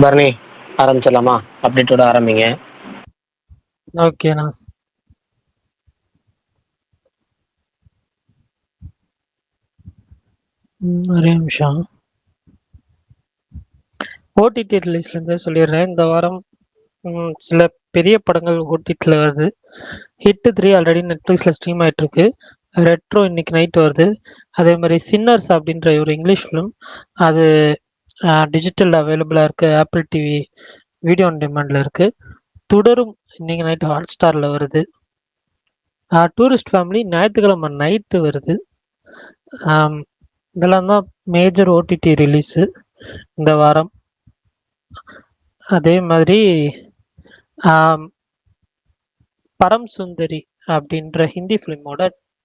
பரணி, ஆரம்பிச்சிடலாமா? அப்டேட்டோட ஆரம்பிங்க. ஓகேண்ணா. ஒரே நிமிஷம். ஓடிடி ரிலீஸ்லேருந்தே சொல்லிடுறேன். இந்த வாரம் சில பெரிய படங்கள் ஓடிடியில் வருது. ஹிட் 3 ஆல்ரெடி நெட்ஃப்ளிக்ஸில் ஸ்ட்ரீம் ஆகிட்டு இருக்கு. ரெட்ரோ இன்னைக்கு நைட் வருது. அதே மாதிரி சின்னர்ஸ் அப்படின்ற ஒரு இங்கிலீஷ் ஃபிலிம், அது டிஜிட்டல் அவைலபிளாக இருக்குது. ஆப்பிள் டிவி வீடியோ ஆன் டிமாண்டில் இருக்குது. தொடரும் இன்னைக்கு நைட்டு ஹாட் ஸ்டாரில் வருது. டூரிஸ்ட் ஃபேமிலி ஞாயிற்றுக்கிழமை நைட்டு வருது. இதெல்லாம் தான் மேஜர் ஓடிடி ரிலீஸு இந்த வாரம். அதே மாதிரி பரம் சுந்தரி அப்படின்ற ஹிந்தி ஃபிலிமோட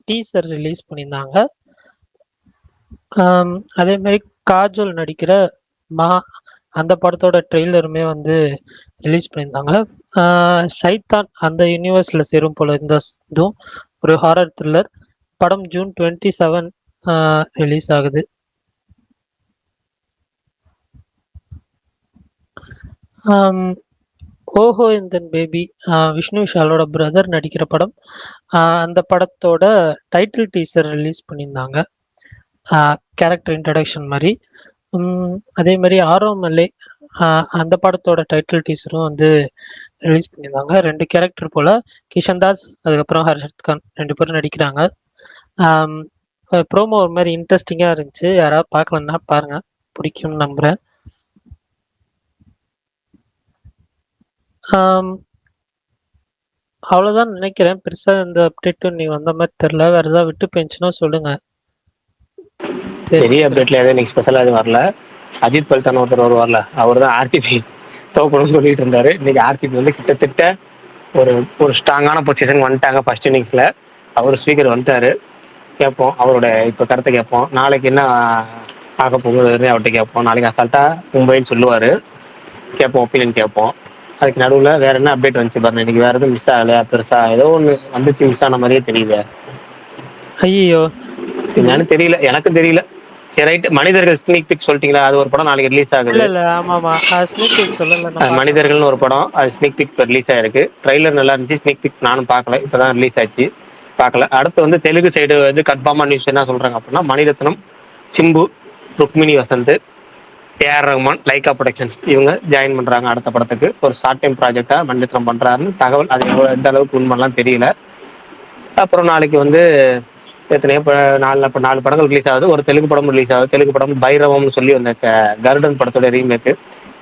டீசர் ரிலீஸ் பண்ணியிருந்தாங்க. அதே மாதிரி காஜோல் நடிக்கிற மா அந்த படத்தோட ட்ரெய்லருமே வந்து ரிலீஸ் பண்ணியிருந்தாங்க. சைத்தான் அந்த யூனிவர்ஸில் சேரும் போல இந்த இதுவும் ஒரு ஹாரர் த்ரில்லர் படம். ஜூன் 27 ரிலீஸ் ஆகுது. ஓஹோ இந்தன் பேபி விஷ்ணு விஷாலோட பிரதர் நடிக்கிற படம். அந்த படத்தோட டைட்டில் டீசர் ரிலீஸ் பண்ணியிருந்தாங்க, கேரக்டர் இன்ட்ரடக்ஷன் மாதிரி. அதே மாதிரி ஆரோமல்லே அந்த படத்தோட டைட்டில் டீசரும் வந்து ரிலீஸ் பண்ணியிருந்தாங்க. 2 கேரக்டர் போல, கிஷன் தாஸ் அதுக்கப்புறம் ஹர்ஷத் கான் 2 பேரும் நடிக்கிறாங்க. ப்ரோமோ ஒரு மாதிரி இன்ட்ரெஸ்டிங்காக இருந்துச்சு. யாராவது பார்க்கலன்னா பாருங்க, பிடிக்கும்னு நம்புகிறேன். அவ்வளோதான் நினைக்கிறேன். பெருசாக இந்த அப்டேட்டும் நீ வந்த மாதிரி தெரில. வேறு ஏதாவது விட்டு போயிடுச்சுன்னா சொல்லுங்க. பெரிய அப்டேட்ல எதுவும் இன்னைக்கு ஸ்பெஷலாக எதுவும் வரல. அஜித் பல்தான் ஒருத்தர் வருவார்ல, அவர் தான் ஆர்சிபி தோக்கணும்னு சொல்லிட்டு இருந்தாரு. இன்னைக்கு ஆர்சிபி வந்து கிட்டத்தட்ட ஒரு ஒரு ஸ்ட்ராங்கான பொசிஷன் வந்துட்டாங்க ஃபர்ஸ்ட் இன்னிங்ஸில். அவர் ஸ்பீக்கர் வந்துட்டாரு, கேட்போம் அவரோட இப்போ கருத்தை கேட்போம். நாளைக்கு என்ன பார்க்க போகுதுன்னு அவர்கிட்ட கேட்போம். நாளைக்கு அசால்ட்டாக மும்பைன்னு சொல்லுவார், கேட்போம், ஒப்பீனியன் கேட்போம். அதுக்கு நடுவில் வேற என்ன அப்டேட் வந்துச்சு பாருங்க. இன்னைக்கு வேற எதுவும் மிஸ் ஆகலையா? பெருசா ஏதோ ஒன்று வந்துச்சு, மிஸ் ஆன மாதிரியே தெரியல. ஐயோ, என்னன்னு தெரியல, எனக்கும் தெரியல. சரி ரைட், மனிதர்கள் ஸ்னீக் பிக் சொல்லிட்டீங்களா? அது ஒரு படம் நாளைக்கு ரிலீஸ் இல்ல ஆகுது. இல்ல, ஆமா ஆமா, ஸ்னீக் பீக் சொல்லல, நான் பார்க்கல. மனிதர்கள்னு ஒரு படம், அது ஸ்னீக் பிக் ரிலீஸ் ஆயிருக்கு. ட்ரைலர் நல்லா இருந்துச்சு, ஸ்னீக் பிக் நானும் பார்க்கல, இப்போதான் ரிலீஸ் ஆச்சு, பார்க்கல. அடுத்து வந்து தெலுங்கு சைடு வந்து கன்ஃபார்மா நியூஸ் என்ன சொல்றாங்க அப்படின்னா, Mani Ratnam, Simbu, Rukmini Vasanth, A R Rahman, Lyca productions இவங்க ஜாயின் பண்றாங்க அடுத்த படத்துக்கு. ஒரு ஷார்ட் டைம் ப்ராஜெக்டா மணிரத்னம் பண்றாருன்னு தகவல். அது எந்த அளவுக்கு உண்மைலாம் தெரியல. அப்புறம் நாளைக்கு வந்து எத்தனையோ இப்போ 4 படங்கள் ரிலீஸ் ஆகுது. ஒரு தெலுங்கு படம் ரிலீஸ் ஆகுது. தெலுங்கு படம் பைரவம்னு சொல்லி அந்த கருடன் படத்தோட ரீமேக்கு.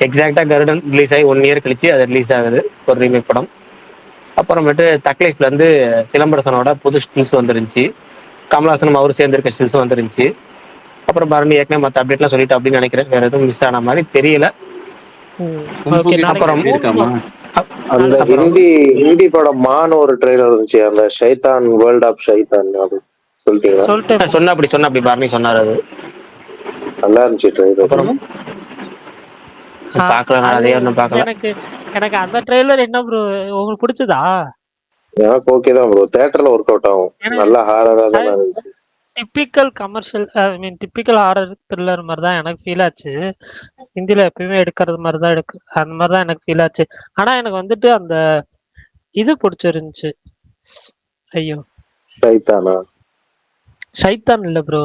எக்ஸாக்டா கருடன் ரிலீஸ் ஆகி 1 இயர் கழிச்சு அது ரிலீஸ் ஆகுது, ஒரு ரீமேக் படம். அப்புறமேட்டு தக்லைஃப்ல இருந்து சிலம்பரசனோட புது ஸ்டில்ஸ் வந்துருந்துச்சு. கமல்ஹாசனும் அவர் சேர்ந்திருக்க ஸ்டில்ஸும் வந்துருந்துச்சு. அப்புறம் பாருங்க, ஏற்கனவே மற்ற அப்டேட்லாம் சொல்லிட்டு அப்படின்னு நினைக்கிறேன். வேற எதுவும் மிஸ் ஆன மாதிரி தெரியல. ஓகே, நாளைக்கு அப்புறம் 3 அந்த அப்புறம் ஹிந்தி படம் மான் ஒரு ட்ரெய்லர் இருந்துச்சு, அந்த ஷைத்தான் வேர்ல்ட் ஆஃப் ஷைத்தான், அது சொல்லிட்டீங்களா? சொல்லிட்டேன். சொன்ன அப்படி பாரணி சொன்னார், அது நல்லா இருந்துச்சு ட்ரெய்லர். அப்புறம் பார்க்கல, நான் அதே ஒன்றும் பார்க்கல. எனக்கு அந்த ட்ரெய்லர் என்ன ப்ரோ, உங்களுக்கு பிடிச்சதா? எனக்கு ஓகே தான் ப்ரோ, தியேட்டர்ல ஒர்க் அவுட் ஆகும். நல்லா ஹாரரா தான் இருந்துச்சு. டிப்பிக்கல் கமர்ஷியல், ஐ மீன் டிப்பிக்கல் ஹாரர் த்ரில்லர் மாதிரி தான் எனக்கு ஃபீல் ஆச்சு. ஹிந்தியில் எப்பயுமே எடுக்கிறது மாதிரி தான் அந்த மாதிரி தான் எனக்கு ஃபீல் ஆச்சு. ஆனால் எனக்கு வந்துட்டு அந்த இது பிடிச்சிருந்துச்சு. ஐயோ, ஷைத்தானா? ஷைத்தான் இல்லை ப்ரோ,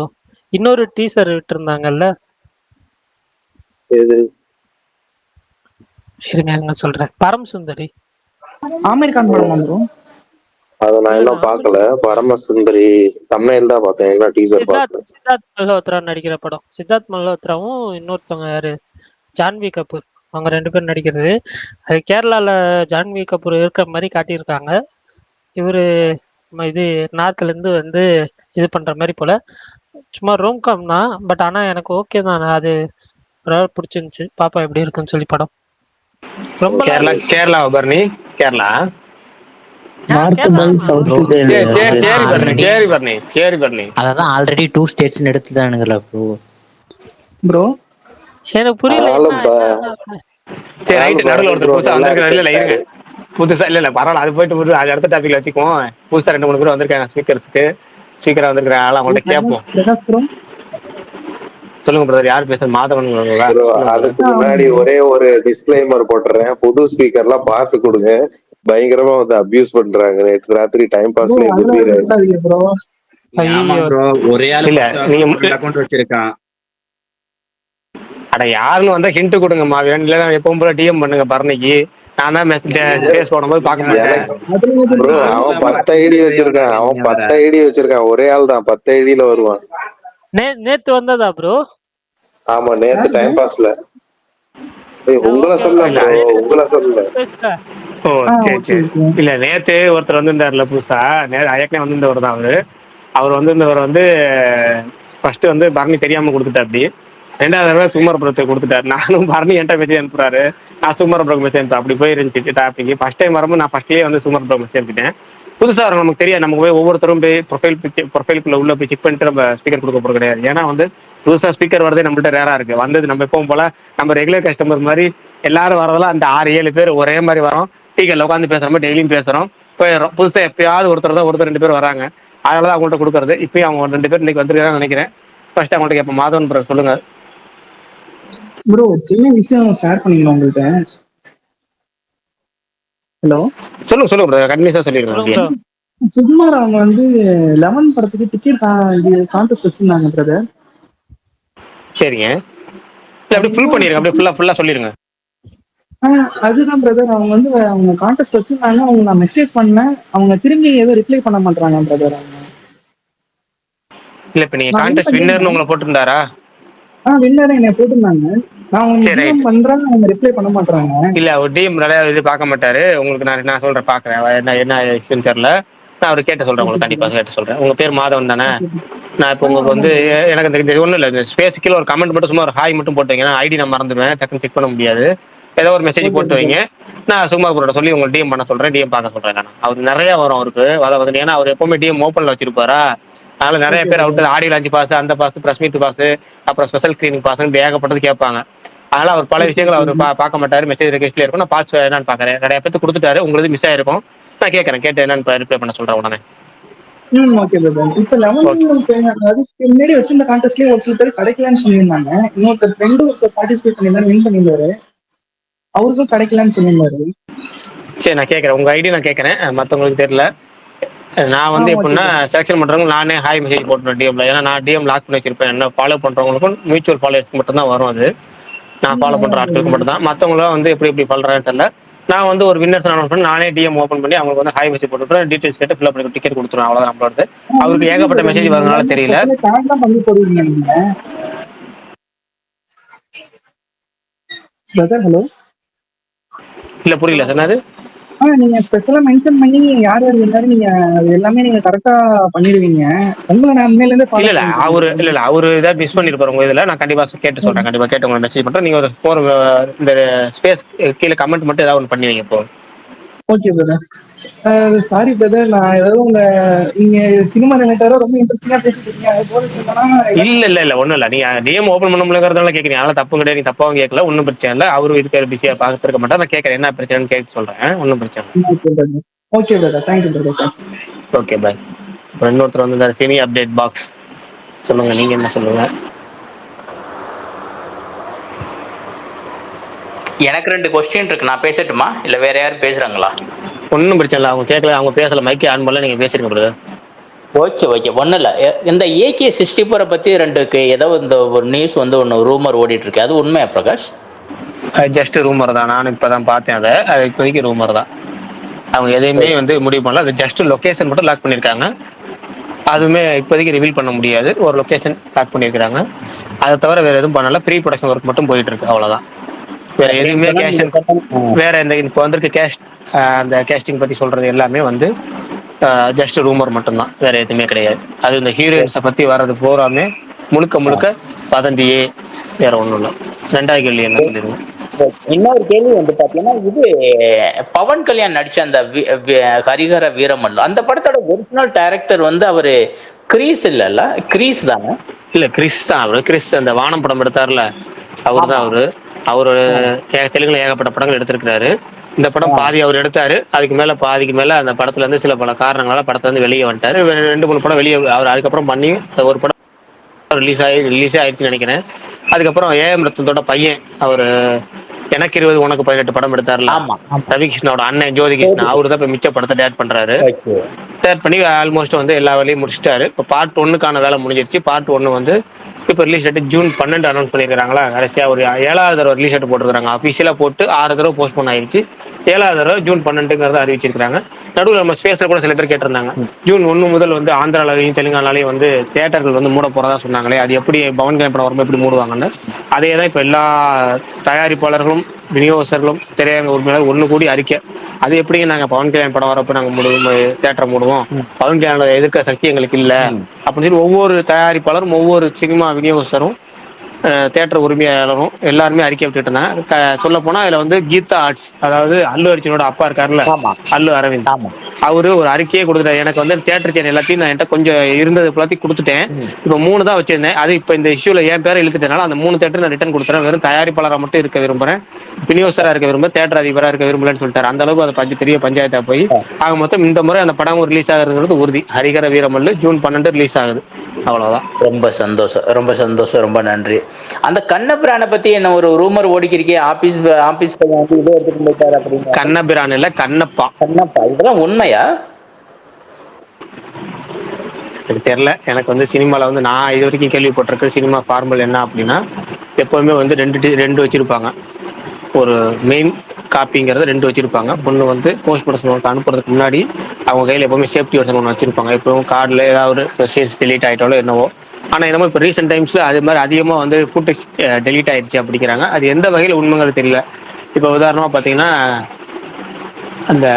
இன்னொரு டீசர் விட்டுருந்தாங்கல்ல. எது? இருங்க சொல்றேன், பரம் சுந்தரி. ஆமீர் கான் படம் ப்ரோ. அதை நான் இன்னும் பார்க்கல. பரமசுந்தரி தம்ப்நெயில் தான் பார்த்தேன், என்ன டீசர் பார்க்கல. சித்தார்த் மல்ஹோத்ரா நடிக்கிற படம். சித்தார்த் மல்ஹோத்ராவும் இன்னொருத்தவங்க யாரு, ஜான்வி கபூர், அவங்க 2 பேரும் நடிக்கிறது. அது கேரளால ஜான்வி கபூர் இருக்கிற மாதிரி காட்டியிருக்காங்க. இவரு இது நார்த்ல இருந்து வந்து இது பண்ற மாதிரி போல. சும்மா ரோம்காம் தான், பட் ஆனா எனக்கு ஓகே தான். அது ஒரு பிடிச்சிருந்துச்சு. பாப்பா எப்படி இருக்குன்னு சொல்லி படம். ரொம்ப கேரளா பரணி, கேரளா. அதான் ஆல்ரெடி 2 ஸ்டேட்ஸ் எடுத்துதானுங்களா ப்ரோ? எனக்கு புரியல. சரி ரைட், நடுவில் ஒருத்தர் புதுசா வந்திருக்காரு. இல்ல புதுசா இல்ல பரவாயில்ல, அது போயிட்டு அது அடுத்த டாபிக்ல வச்சுக்குவோம். புதுசா 2-3 பேர் வந்திருக்காங்க ஸ்பீக்கரா வந்திருக்காங்க. அவங்கள்ட்ட கேட்போம். பிரகாஷ் ப்ரோ சொல்லுங்க பிரதர், யார் பேசுறது? மாதவன்ங்களா? ப்ரோ சொல்லுங்க பிரதர். அதுக்கு முன்னாடி ஒரே ஒரு டிஸ்க்ளைமர் போட்டுறேன், புது ஸ்பீக்கர்லாம் பார்த்து கொடுங்க, பயங்கரமா வந்து அபியூஸ் பண்றாங்க. நேற்று ராத்திரி டைம் ப்ரோ பாஸ்லயே அதெல்லாம் குத்திடுறாரு. எதுவும் சொல்லாதீங்க ப்ரோ. ஆமா ஐயோ! ப்ரோ, ஒரே ஆளு இல்ல 12 அக்கௌண்ட் வச்சிருக்கான். அட யாருன்னு வந்தா ஹிண்ட் கொடுங்கம்மா, வேணும்ல எப்பவும் போல டிஎம் பண்ணுங்க பரணிக்கு. நான் தான் ஸ்பேஸ் போடும்போது பார்க்க மாட்டேன். எனக்கு அதுல எதுவும் ப்ரோ இல்ல. அவன் தான்ப்பா 10 ஐடி வச்சிருக்கான், அவன் நீங்க வேற. 10 ஐடி வச்சிருக்கான், ஒரே ஆள் தான் 10 ஐடியில வருவான். நேத்து வந்ததா ப்ரோ? ஆமா நேத்து டைம் பாஸ்ல. உங்களை ஓகே சொல்ல ஓகே. இல்ல ப்ரோ, உங்களை சொல்ல. பேசுங்க. ஓ சரி ஓகே சரி. ஓகே. இல்ல நேத்து ஒருத்தர் வந்திருந்தாருல புதுசா, ஏற்கனவே வந்திருந்தவர் தான் அவரு. அவர் வந்திருந்தவர் வந்து ஃபர்ஸ்ட் வந்து பரணி தெரியாம கொடுத்துட்டாப்படி. ரெண்டாவது தடவை சுமரபுரத்துக்கு கொடுத்துட்டாரு. நானும் பரணி என்கிட்ட மெசேஜ் அனுப்புறாரு, நான் சுமரபுரம் மெசேஜ் அனுப்பேன். அப்படி போய் இருந்துச்சு டாபிக். ஃபர்ஸ்ட் டைம் வரும்போது நான் ஃபர்ஸ்ட்லேயே வந்து சுமரபுரம் மெசேஜ் அனுப்பிட்டேன். புதுசாக வரும் நமக்கு தெரியாது, நம்ம போய் ஒவ்வொருத்தரும் போய் ப்ரொஃபைலுக்குள்ள உள்ள போய் செக் பண்ணிட்டு நம்ம ஸ்பீக்கர் கொடுக்க போகிறது கிடையாது. ஏன்னா வந்து புதுசாக ஸ்பீக்கர் வரதே நம்மள்ட்ட ரேரா இருக்கு. வந்தது நம்ம எப்பவும் போல நம்ம ரெகுலர் கஸ்டமர் மாதிரி எல்லாரும் வரதெல்லாம் அந்த 6-7 பேர் ஒரே மாதிரி வரோம். டீக்கெட்டில் உட்காந்து பேசுகிறோம், டெய்லியும் பேசுகிறோம், போயிடுறோம். புதுசாக எப்பயாவது ஒருத்தர் தான், ஒருத்தர் 2 பேர் வராங்க. அதனால தான் அவங்கள்ட்ட கொடுக்குறது. இப்பயும் அவங்க 2 பேர் இன்னைக்கு வந்துருக்காங்கன்னு நினைக்கிறேன். ஃபர்ஸ்ட் அவங்கள்ட்ட கேட்போம். மாதவன் ப்ரோ சொல்லுங்க. ப்ரோ சின்ன விஷயம் ஷேர் பண்ணிக்கணும் உங்கள்கிட்ட. ஹலோ சொல்லுங்க சொல்லுங்க ப்ரோ, கண்டினியூஸாக சொல்லிடுங்க சொல்லுங்க அப்படியே. ப்ரோ. சுகுமார் அவங்க வந்து 11 படத்துக்கு டிக்கெட் கான்டெஸ்ட் வச்சிருந்தாங்க பிரதர். சரிங்க. இல்லை அது அப்படியே ஃபுல் என்ன பண்ணிடுங்க, அப்படியே ஃபுல்லாக சொல்லிடுங்க. அதுதான் பிரதர், அவங்க வந்து அவங்க கான்டெஸ்ட் வச்சிருந்தாங்க. அவங்க நான் மெசேஜ் பண்ணேன், அவங்க திரும்பி எதுவும் ரிப்ளை பண்ண மாட்டாங்க பிரதர். அவங்க இல்லை இப்போ நீங்கள் நான் வின் கான்டெஸ்ட் வின்னர்னு பண்ணிருந்தேன். உங்களை போட்டிருந்தாரா? வின்னர் என்னை போட்டிருந்தாங்க. நான் அவங்க சரி டிஎம் ரைட். பண்றேன், அவங்க ரிப்ளை பண்ண மாட்டாங்க. இல்லை ஒரு டிஎம் நிறையா இது பார்க்க மாட்டாரு. உங்களுக்கு நான் சொல்கிறேன், பார்க்குறேன் என்ன என்ன இஷ்யூன்னு தெரில. நான் அவர் கேட்டு சொல்கிறேன், ஓகே உங்களுக்கு கண்டிப்பாக பிரதர். கேட்டு சொல்கிறேன். உங்கள் பேர் மாதவன் தானே? ஓகே. நான் இப்போ உங்களுக்கு ஆமா வந்து பிரதர். எனக்கு இந்த ஒன்றும் இல்லை, இந்த ஸ்பேஸ் கீழே ஒரு கமெண்ட் மட்டும் சும்மா ஒரு ஹாய் மட்டும் போட்டு வைங்க. நான் ஐடி நான் மறந்துடுவேன், டக்குன்னு செக் பண்ண முடியாது. ஏதோ ஒரு மெசேஜ் ஓகே போட்டு வைங்க. பிரதர். நான் சும்மா கூட சொல்லி உங்களுக்கு டிஎம் பண்ண சொல்கிறேன், டிஎம் பார்க்க சொல்கிறேன். நான் அவர் நிறையா வரும் அவருக்கு, அதாவது வந்து ஏன்னா அவர் எப்போவுமே டிஎம் ஓப்பனில் வச்சிருப்பாரா. அதனால நிறைய ஓகே பேர் brother. Out audio launch pass, அந்த பாஸ், ப்ரெஸ் மீட் பாஸ், அப்புறம் ஸ்பெஷல் ஸ்க்ரீனிங் பாஸ்ன்னு ஏகப்பட்டது கேட்பாங்க. அதனால அவர் பல ஓகே விஷயங்கள் அவர் பிரதர். பார்க்க மாட்டாரு. மெசேஜ் ரெக்வெஸ்ட்ல இருக்கும், நான் பார்த்து என்னன்னு பார்க்குறேன். நிறைய பேருக்கு கொடுத்துட்டாரு, உங்களுக்கு மிஸ் ஆயிருக்கும். நான் கேட்குறேன், கேட்டு என்னன்னு ரிப்ளை பண்ண சொல்கிறேன் உடனே. Okay brother. இப்ப ஓகே. 11 அதுக்கு முன்னாடி வச்சிருந்த கான்டெஸ்ட்லயே ஒரு சில பேர் கிடைக்கலன்னு சொல்லியிருந்தாங்க. இன்னொருத்தர் ஃப்ரெண்டு ஒருத்தர் பார்ட்டிசிபேட் பண்ணியிருந்தாரு, வின் பண்ணியிருந்தாரு. அவருக்கும் கிடைக்கலன்னு சொல்லியிருந்தாரு. சரி நான் கேட்குறேன், உங்கள் ஐடி நான் கேட்குறேன், மற்றவங்களுக்கு தெரியல. நான் வந்து ஓகே எப்படின்னா பிரதர். செலக்ஷன் பண்ணுறவங்க நானே ஹாய் மெசேஜ் போட்டுருவேன் டிஎம்ல. ஏன்னா நான் டிஎம் லாக் பண்ணி வச்சிருப்பேன். என்ன ஃபாலோ பண்ணுறவங்களுக்கும் மியூச்சுவல் ஃபாலோவர்ஸ்க்கு மட்டும் தான் வரும் அது. நான் ஃபாலோ பண்ணுற ஆட்களுக்கு மட்டும் தான். மற்றவங்களாம் வந்து எப்படி எப்படி பண்ணுறான்னு தெரியல. நான் வந்து ஒரு வின்னர்ஸ் அனௌன்ஸ் பண்ணி நானே டிஎம் ஓப்பன் பண்ணி அவங்களுக்கு வந்து ஹாய் மெசேஜ் போட்டுவிட்டு டீட்டெயில்ஸ் கேட்டு ஃபில் பண்ணி டிக்கெட் கொடுத்துருவேன். அவ்வளோதான் நம்மளோடது. எனக்கு அவருக்கு தெரியும் ஏகப்பட்ட பிரதர், மெசேஜ் நீங்க வரதுனால எல்லாமே தெரியல. ஸ்பெஷலா டேக் தான் பண்ணி போடுவீங்க நீங்க. Brother hello. இல்லை புரியல சார், என்னது? நீங்க ஸ்பெஷலா மென்ஷன் பண்ணி யார் யார் எல்லாரும் நீங்க அது எல்லாமே நீங்க கரெக்டா பண்ணிடுவீங்க. உங்களை நான் முன்னையில இருந்தே இல்ல ஃபாலோ இல்ல பண்ணிட்டு அவரு இருக்கேன். இல்ல இல்ல அவரு ஏதாவது மிஸ் பண்ணிருப்பாரு உங்க இதுல. நான் கண்டிப்பா கேட்டு சொல்றேன், கண்டிப்பா கேட்டு உங்களுக்கு மெசேஜ் பண்றேன். நீங்க ஒரு இந்த ஸ்பேஸ் கீழே கமெண்ட் மட்டும் ஏதாவது ஒன்று பண்ணி வைங்க இப்போ. Okay brother. சாரி பிரதர், நான் ஏதாவது நீங்க சினிமா ரிலேட்டடா ரொம்ப இன்ட்ரெஸ்டிங்கா பேசிட்டு இருக்கீங்க, அது போல சொன்னா இல்ல இல்ல இல்ல ஒண்ணும் இல்ல, நீங்க டிஎம் ஓபன் பண்ண முடியறதுனால கேக்குறீங்க, அதனால தப்பு கிடையாது. நீங்க தப்பாவும் கேட்கல, ஒன்றும் பிரச்சனை இல்லை. அவரு இருக்க பிஸியா பார்த்துட்டு இருக்க மாட்டா. நான் கேட்கறேன் என்ன பிரச்சனைன்னு கேட்டு சொல்றேன், ஒன்றும் பிரச்சனை இல்லை. Okay brother. Okay brother, thank you brother. Okay bye. அப்புறம் இன்னொருத்தர் வந்து செமி அப்டேட் பாக்ஸ் சொல்லுங்க, நீங்க என்ன சொல்லுங்க? எனக்கு 2 கொஸ்டின் இருக்கு, நான் பேசட்டுமா இல்ல வேற யாரும் பேசுறாங்களா? ஒன்றும் பிரச்சனை இல்லை, அவங்க கேட்கல, அவங்க பேசல, மைக்கே ஆன் பண்ணல, நீங்க பேசிருங்க பிரதர். ஓகே ஓகே, ஒன்றும் இல்லை. இந்த AK-64 பற்றி 2 ஏதோ இந்த ஒரு நியூஸ் வந்து ஒன்று ரூமர் ஓடிட்டு இருக்கு, அது உண்மையா பிரகாஷ்? அது ஜஸ்ட் ரூமர் தான், நானும் இப்பதான் பார்த்தேன் அதை. அது இப்போதைக்கு ரூமர் தான், அவங்க எதையுமே வந்து முடிவு பண்ணல. அது ஜஸ்ட் லொகேஷன் மட்டும் லாக் பண்ணியிருக்காங்க. அதுவுமே இப்போதைக்கு ரிவீல் பண்ண முடியாது. ஒரு லொகேஷன் லாக் பண்ணியிருக்காங்க, அதை தவிர வேற எதுவும் பண்ணல. ப்ரீ ப்ரொடக்ஷன் ஒர்க் மட்டும் போயிட்டு இருக்கு, அவ்வளோதான். வேற எதுவுமே கேஷன் வேற இந்த இப்போ வந்திருக்க அந்த கேஸ்டிங் பத்தி சொல்றது எல்லாமே வந்து ஜஸ்ட் ரூமர் மட்டும்தான், வேற எதுவுமே கிடையாது. அது இந்த ஹீரோயின்ஸை பத்தி வர்றது பூராமே முழுக்க முழுக்க வதந்தியே, வேற ஒன்றும் இல்லை. 2வது கேள்வி என்ன சொல்லிருங்க? இன்னொரு கேள்வி வந்து பாத்தீங்கன்னா, இது பவன் கல்யாண் நடிச்ச அந்த ஹரிஹர வீரமல்லு அந்த படத்தோட ஒரிஜினல் டைரக்டர் வந்து அவரு கிரீஸ் இல்லல்ல, கிரீஸ் தானே? இல்ல கிறிஸ் தான் அவரு. கிறிஸ் அந்த வானம் படம் எடுத்தார்ல, அவர் தான் ஆமா. அவரு. அவரு தெலுங்குல ஏகப்பட்ட படங்கள் எடுத்திருக்கிறாரு. இந்த படம் பாதி அவர் எடுத்தாரு, அதுக்கு மேல பாதிக்கு மேல அந்த படத்துல இருந்து சில பல காரணங்களால படத்துல இருந்து வெளியே வந்துட்டாரு. 2-3 படம் வெளியே அவர் அதுக்கப்புறம் பண்ணி ஒரு படம் படம் ரிலீஸே ஆயிடுச்சுன்னு நினைக்கிறேன். அதுக்கப்புறம் ஏஎம் ரத்தனத்தோட பையன் அவர் எனக்கு 20 உனக்கு 18 படம் எடுத்தார்ல, ஆமா ஆமா. ரவி கிருஷ்ணாவோட அண்ணன் ஜோதி கிருஷ்ணா, அவரு தான் இப்போ மிச்ச படத்தை டேரக்ட் பண்றாரு. ஓகே. டேரக்ட் பண்ணி ஆல்மோஸ்ட் வந்து எல்லா வேலையும் முடிச்சிட்டாரு. இப்போ பார்ட் 1க்கான வேலை முடிஞ்சிருச்சு. பார்ட் 1 வந்து இப்போ ரிலீஸ் டேட் ஜூன் 12 அனௌன்ஸ் பண்ணியிருக்காங்களா. கடைசியாக ஒரு 7வது தடவை ரிலீஸ் டேட் போட்டுருக்காங்க. அஃபிஷியலாக போட்டு 6 தடவை போஸ்ட்போன் ஆயிடுச்சு. 7வது தடவை ஜூன் 12ங்கிறத அறிவிச்சிருக்காங்க. நடுவில் நம்ம ஸ்பேஸில் கூட சில பேர் கேட்டிருந்தாங்க, ஜூன் 1 முதல் வந்து ஆந்திராலையும் தெலுங்கானாலையும் வந்து தியேட்டர்கள் வந்து மூட போறதா சொன்னாங்களே, அது எப்படி பவன் கல்யாண் படம் வரும்போது எப்படி மூடுவாங்கன்னு அதே தான் இப்போ எல்லா தயாரிப்பாளர்களும் விநியோகஸ்தர்களும் திரையரங்க உரிமையாளர் ஒன்று கூடி அறிக்கை. அது எப்படிங்க நாங்கள் பவன் கல்யாண் படம் வரப்போ நாங்கள் தியேட்டரை மூடுவோம், பவன் கல்யாணோட எதிர்க்க சக்தி எங்களுக்கு இல்லை அப்படின்னு சொல்லி ஒவ்வொரு தயாரிப்பாளரும் ஒவ்வொரு சினிமா விநியோகஸ்தரும் தியேட்டர் உரிமையாளரும் எல்லாருமே அறிக்கை விட்டுட்டு இருந்தாங்க. சொல்ல போனா இதுல வந்து கீதா ஆர்ட்ஸ், அதாவது அல்லு அர்ஜுனோட அப்பா இருக்காருல்ல, ஆமா. அல்லு அரவிந்த், ஆமா. அவரு ஒரு அறிக்கையே கொடுத்துட்டாரு. எனக்கு வந்து தியேட்டர் சேனல் எல்லாத்தையும் நான் என்கிட்ட கொஞ்சம் இருந்தது எல்லாத்தையும் கொடுத்துட்டேன். இப்போ 3 தான் வச்சிருந்தேன். அது இப்போ இந்த இஷ்யூல என் பேரை இழுத்துட்டனால அந்த 3 தேட்டர் நான் ரிட்டர்ன் கொடுத்துறேன். வெறும் தயாரிப்பாளராக மட்டும் இருக்க விரும்புறேன், விநியோகஸ்தரா இருக்க விரும்ப, தேட்டர் அதிபராக இருக்க விரும்பலன்னு சொல்லிட்டாரு. அந்த அளவுக்கு அது பெரிய பஞ்சாயத்தா போய் ஆக மொத்தம் இந்த முறை அந்த படம் ரிலீஸ் ஆகுறது உறுதி. ஹரிகர வீரமல்லு ஜூன் 12 ரிலீஸ் ஆகுது. அவ்வளவுதான். ரொம்ப சந்தோஷம், ரொம்ப சந்தோஷம், ரொம்ப நன்றி. அந்த கண்ணபிரானை பத்தி என்ன ஒரு ரூமர் ஓடிக்கிருக்கே, ஆபீஸ் பையன் வந்து இதை எடுத்துட்டு போயிட்டாரு அப்படின்னு. கண்ணபிரான் இல்ல, கண்ணப்பா. கண்ணப்பா, இதெல்லாம் உண்மையா? எனக்கு தெரியல. எனக்கு வந்து சினிமாவில் வந்து நான் இது வரைக்கும் கேள்விப்பட்டிருக்க சினிமா ஃபார்மல் என்ன அப்படின்னா, எப்போவுமே வந்து ரெண்டு வச்சுருப்பாங்க. ஒரு மெயின் காப்பிங்கிறத 2 வச்சுருப்பாங்க. ஒன்று வந்து போஸ்ட் ப்ரொடக்ஷன் ஒர்க் அனுப்புறதுக்கு முன்னாடி அவங்க கையில் எப்போவுமே சேஃப்டி வெர்ஷன் ஒன்று வச்சுருப்பாங்க. எப்பவும் கார்டில் ஏதாவது ஒரு சீன்ஸ் டெலீட் ஆகிட்டாலோ என்னவோ. ஆனால் என்னமோ இப்போ ரீசெண்ட் டைம்ஸில் அது மாதிரி அதிகமாக வந்து ஃபுட்டேஜ் டெலீட் ஆகிடுச்சு அப்படிங்கிறாங்க. அது எந்த வகையில் உண்மைங்கிறது தெரியல. இப்போ உதாரணமாக பார்த்தீங்கன்னா, அந்த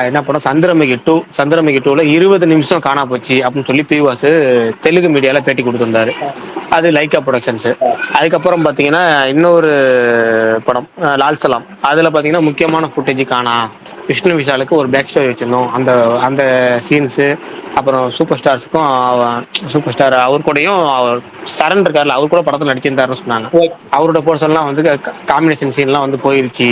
என்ன படம் சந்திரமுகி 2ல 20 நிமிஷம் காணா போச்சு அப்படின்னு சொல்லி பிவாஸ் தெலுங்கு மீடியால பேட்டி கொடுத்திருந்தாரு. அது லைக்கா ப்ரொடக்ஷன்ஸ். அதுக்கப்புறம் பாத்தீங்கன்னா இன்னொரு படம் லால் சலாம், அதுல பாத்தீங்கன்னா முக்கியமான ஃபுட்டேஜ் காணா, விஷ்ணு விஷாலுக்கு ஒரு பேக் ஸ்டோரி வச்சிருந்தோம், அந்த அந்த சீன்ஸ். அப்புறம் சூப்பர் ஸ்டார் அவர் கூடயும் சரண் இருக்காருல, அவர் கூட படத்தில் நடிச்சிருந்தாருன்னு சொன்னாங்க. அவரோட போர்ஷன்லாம் வந்து காம்பினேஷன் சீன்லாம் வந்து போயிருச்சு,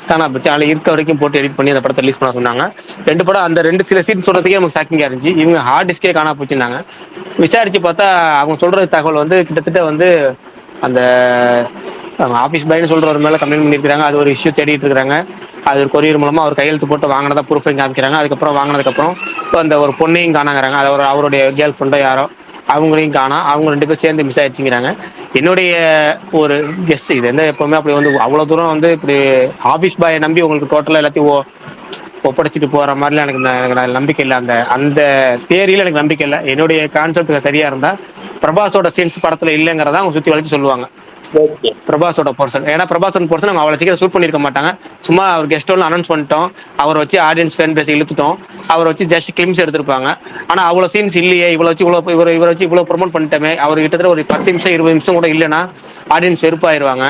காணா போச்சு. அதில் இருக்க வரைக்கும் போட்டு எடிட் பண்ணி அந்த படத்தை ரிலீஸ் பண்ண சொன்னாங்க. 2 படம் அந்த 2 சில சீன் சொல்றதுக்கே நமக்கு ஷாக்கிங்காக இருந்துச்சு. இவங்க ஹார்ட் டிஸ்கே காணா போச்சுன்னாங்க. விசாரிச்சு பார்த்தா அவங்க சொல்ற தகவல் வந்து கிட்டத்தட்ட வந்து அந்த ஆஃபீஸ் பாய்னு சொல்றவர் மேலே கம்ப்ளைண்ட் பண்ணியிருக்காங்க. அது ஒரு இஷ்யூ தேடிட்டு இருக்காங்க. அது ஒரு கொரியர் மூலமா அவர் கையெழுத்து போட்டு வாங்கினதா ப்ரூஃபையும் காமிக்கிறாங்க. அதுக்கப்புறம் வாங்கினதுக்கப்புறம் இப்போ அந்த ஒரு பொண்ணையும் காணாங்கிறாங்க. அது அவருடைய கேர்ள் ஃப்ரெண்டோ யாரோ, அவங்களையும் காணா. அவங்க 2 பேரும் சேர்ந்து மிஸ் ஆயிடுச்சுங்கிறாங்க. என்னுடைய ஒரு கெஸ் இது என்ன, எப்பவுமே அப்படி வந்து அவ்வளோ தூரம் வந்து இப்படி ஆஃபீஸ் பாயை நம்பி உங்களுக்கு டோட்டலாக எல்லாத்தையும் ஒப்படைச்சிட்டு போற மாதிரிலாம் எனக்கு நம்பிக்கை இல்லை. அந்த அந்த தியரியில எனக்கு நம்பிக்கை இல்லை. என்னுடைய கான்செப்ட் சரியா இருந்தா பிரபாஸோட சீன்ஸ் படத்துல இல்லைங்கிறத அவங்க சுற்றி வளைச்சு சொல்லுவாங்க. பிரபாஸோட போர்ஷன், ஏன்னா பிரபாஸன் போர்ஷன் அவங்க அவ்வளோ சீக்கிரம் ஷூட் பண்ணியிருக்க மாட்டாங்க. சும்மா அவர் கெஸ்ட் ஒன்று அனௌன்ஸ் பண்ணிட்டோம், அவரை வச்சு ஆடியன்ஸ் ஃபேன் பேசி இழுத்துட்டோம், அவரை வச்சு ஜஸ்ட் கிளிம்ஸ் எடுத்திருப்பாங்க. ஆனால் அவ்வளோ சீன்ஸ் இல்லையே, இவரை வச்சு இவ்வளோ ப்ரொமோட் பண்ணிட்டோமே, அவர் கிட்டத்தட்ட ஒரு 10 நிமிஷம் 20 நிமிஷம் கூட இல்லைன்னா ஆடியன்ஸ் வெறுப்பாயிருவாங்க.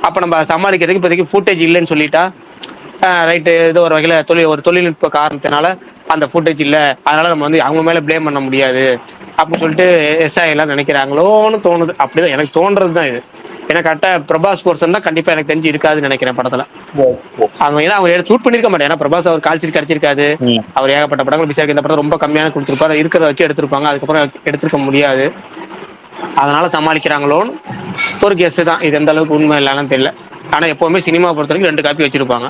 அப்போ நம்ம சமாளிக்கிறதுக்கு இப்போதைக்கு ஃபுட்டேஜ் இல்லைன்னு சொல்லிட்டா ரைட்டு, ஏதோ ஒரு வகையில் ஒரு தொழில்நுட்ப காரணத்தினால அந்த ஃபுட்டேஜ் இல்லை, அதனால நம்ம வந்து அவங்க மேலே ப்ளேம் பண்ண முடியாது அப்படின்னு சொல்லிட்டு எஸ்ஐ எல்லாம் நினைக்கிறாங்களோன்னு தோணுது. அப்படிதான் எனக்கு தோன்றது தான் இது. ஏன்னா கரெக்டாக பிரபாஸ் போர்ஷன் தான் கண்டிப்பாக எனக்கு தெரிஞ்சு இருக்காதுன்னு நினைக்கிறேன் படத்தில். அவங்க ஏன்னா அவங்க ஷூட் பண்ணியிருக்க மாட்டேன். ஏன்னா பிரபாஸ் அவர் கால்ஷீட் கிடைச்சிருக்காது, அவர் ஏகப்பட்ட படங்கள் பிஸியாக இந்த படம் ரொம்ப கம்மியான கொடுத்துருப்பாரு, இருக்கிறத வச்சு எடுத்திருப்பாங்க. அதுக்கப்புறம் எடுத்துருக்க முடியாது, அதனால சமாளிக்கிறாங்களோன்னு ஒரு கெஸ் தான். இது எந்த அளவுக்கு உண்மை இல்லைன்னு தெரியல. ஆனால் எப்போவுமே சினிமா பொறுத்த வரைக்கும் 2 காப்பி வச்சிருப்பாங்க.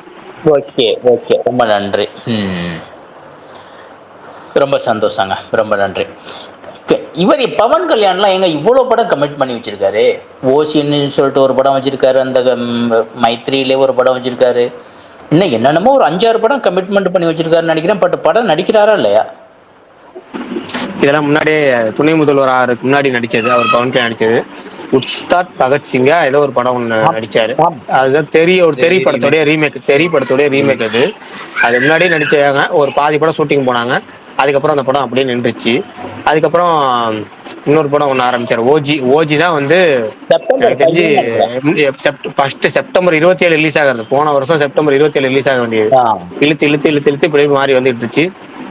ஓகே ஓகே, ரொம்ப நன்றி. ரொம்ப சந்தோஷங்க, ரொம்ப நன்றி. இவர் பவன் கல்யாண்லாம் எங்க இவ்வளோ படம் கமிட் பண்ணி வச்சிருக்காரு. ஓசின்னு சொல்லிட்டு ஒரு படம் வச்சிருக்காரு, அந்த மைத்ரியிலே ஒரு படம் வச்சிருக்காரு, இன்னும் என்னென்னமோ ஒரு 5-6 படம் கமிட்மெண்ட் பண்ணி வச்சிருக்காருன்னு நினைக்கிறேன். பட் படம் நடிக்கிறாரா இல்லையா? இதெல்லாம் முன்னாடியே துணை முதல்வர் ஆகிறதுக்கு முன்னாடி நடிச்சது, அவர் பவன் கல்யாண் நடிச்சது. உஸ்தாத் பகத்சிங்கா ஏதோ ஒரு படம் ஒன்று நடிச்சாரு. அதுதான் ஒரு தெரி படத்தோடைய ரீமேக் அது. அது முன்னாடியே நடிச்சாங்க. ஒரு பாதி படம் ஷூட்டிங் போனாங்க, அதுக்கப்புறம் அந்த படம் அப்படியே நின்றுச்சு. அதுக்கப்புறம் இன்னொரு படம் ஒன்று ஆரம்பிச்சார், ஓஜி தான் வந்து எனக்கு தெரிஞ்சு செப்டம்பர் 27 ரிலீஸ் ஆகிறது. போன வருஷம் செப்டம்பர் 27 ரிலீஸ் ஆக வேண்டியது இழுத்து இப்படி மாறி வந்துட்டு இருந்துச்சு.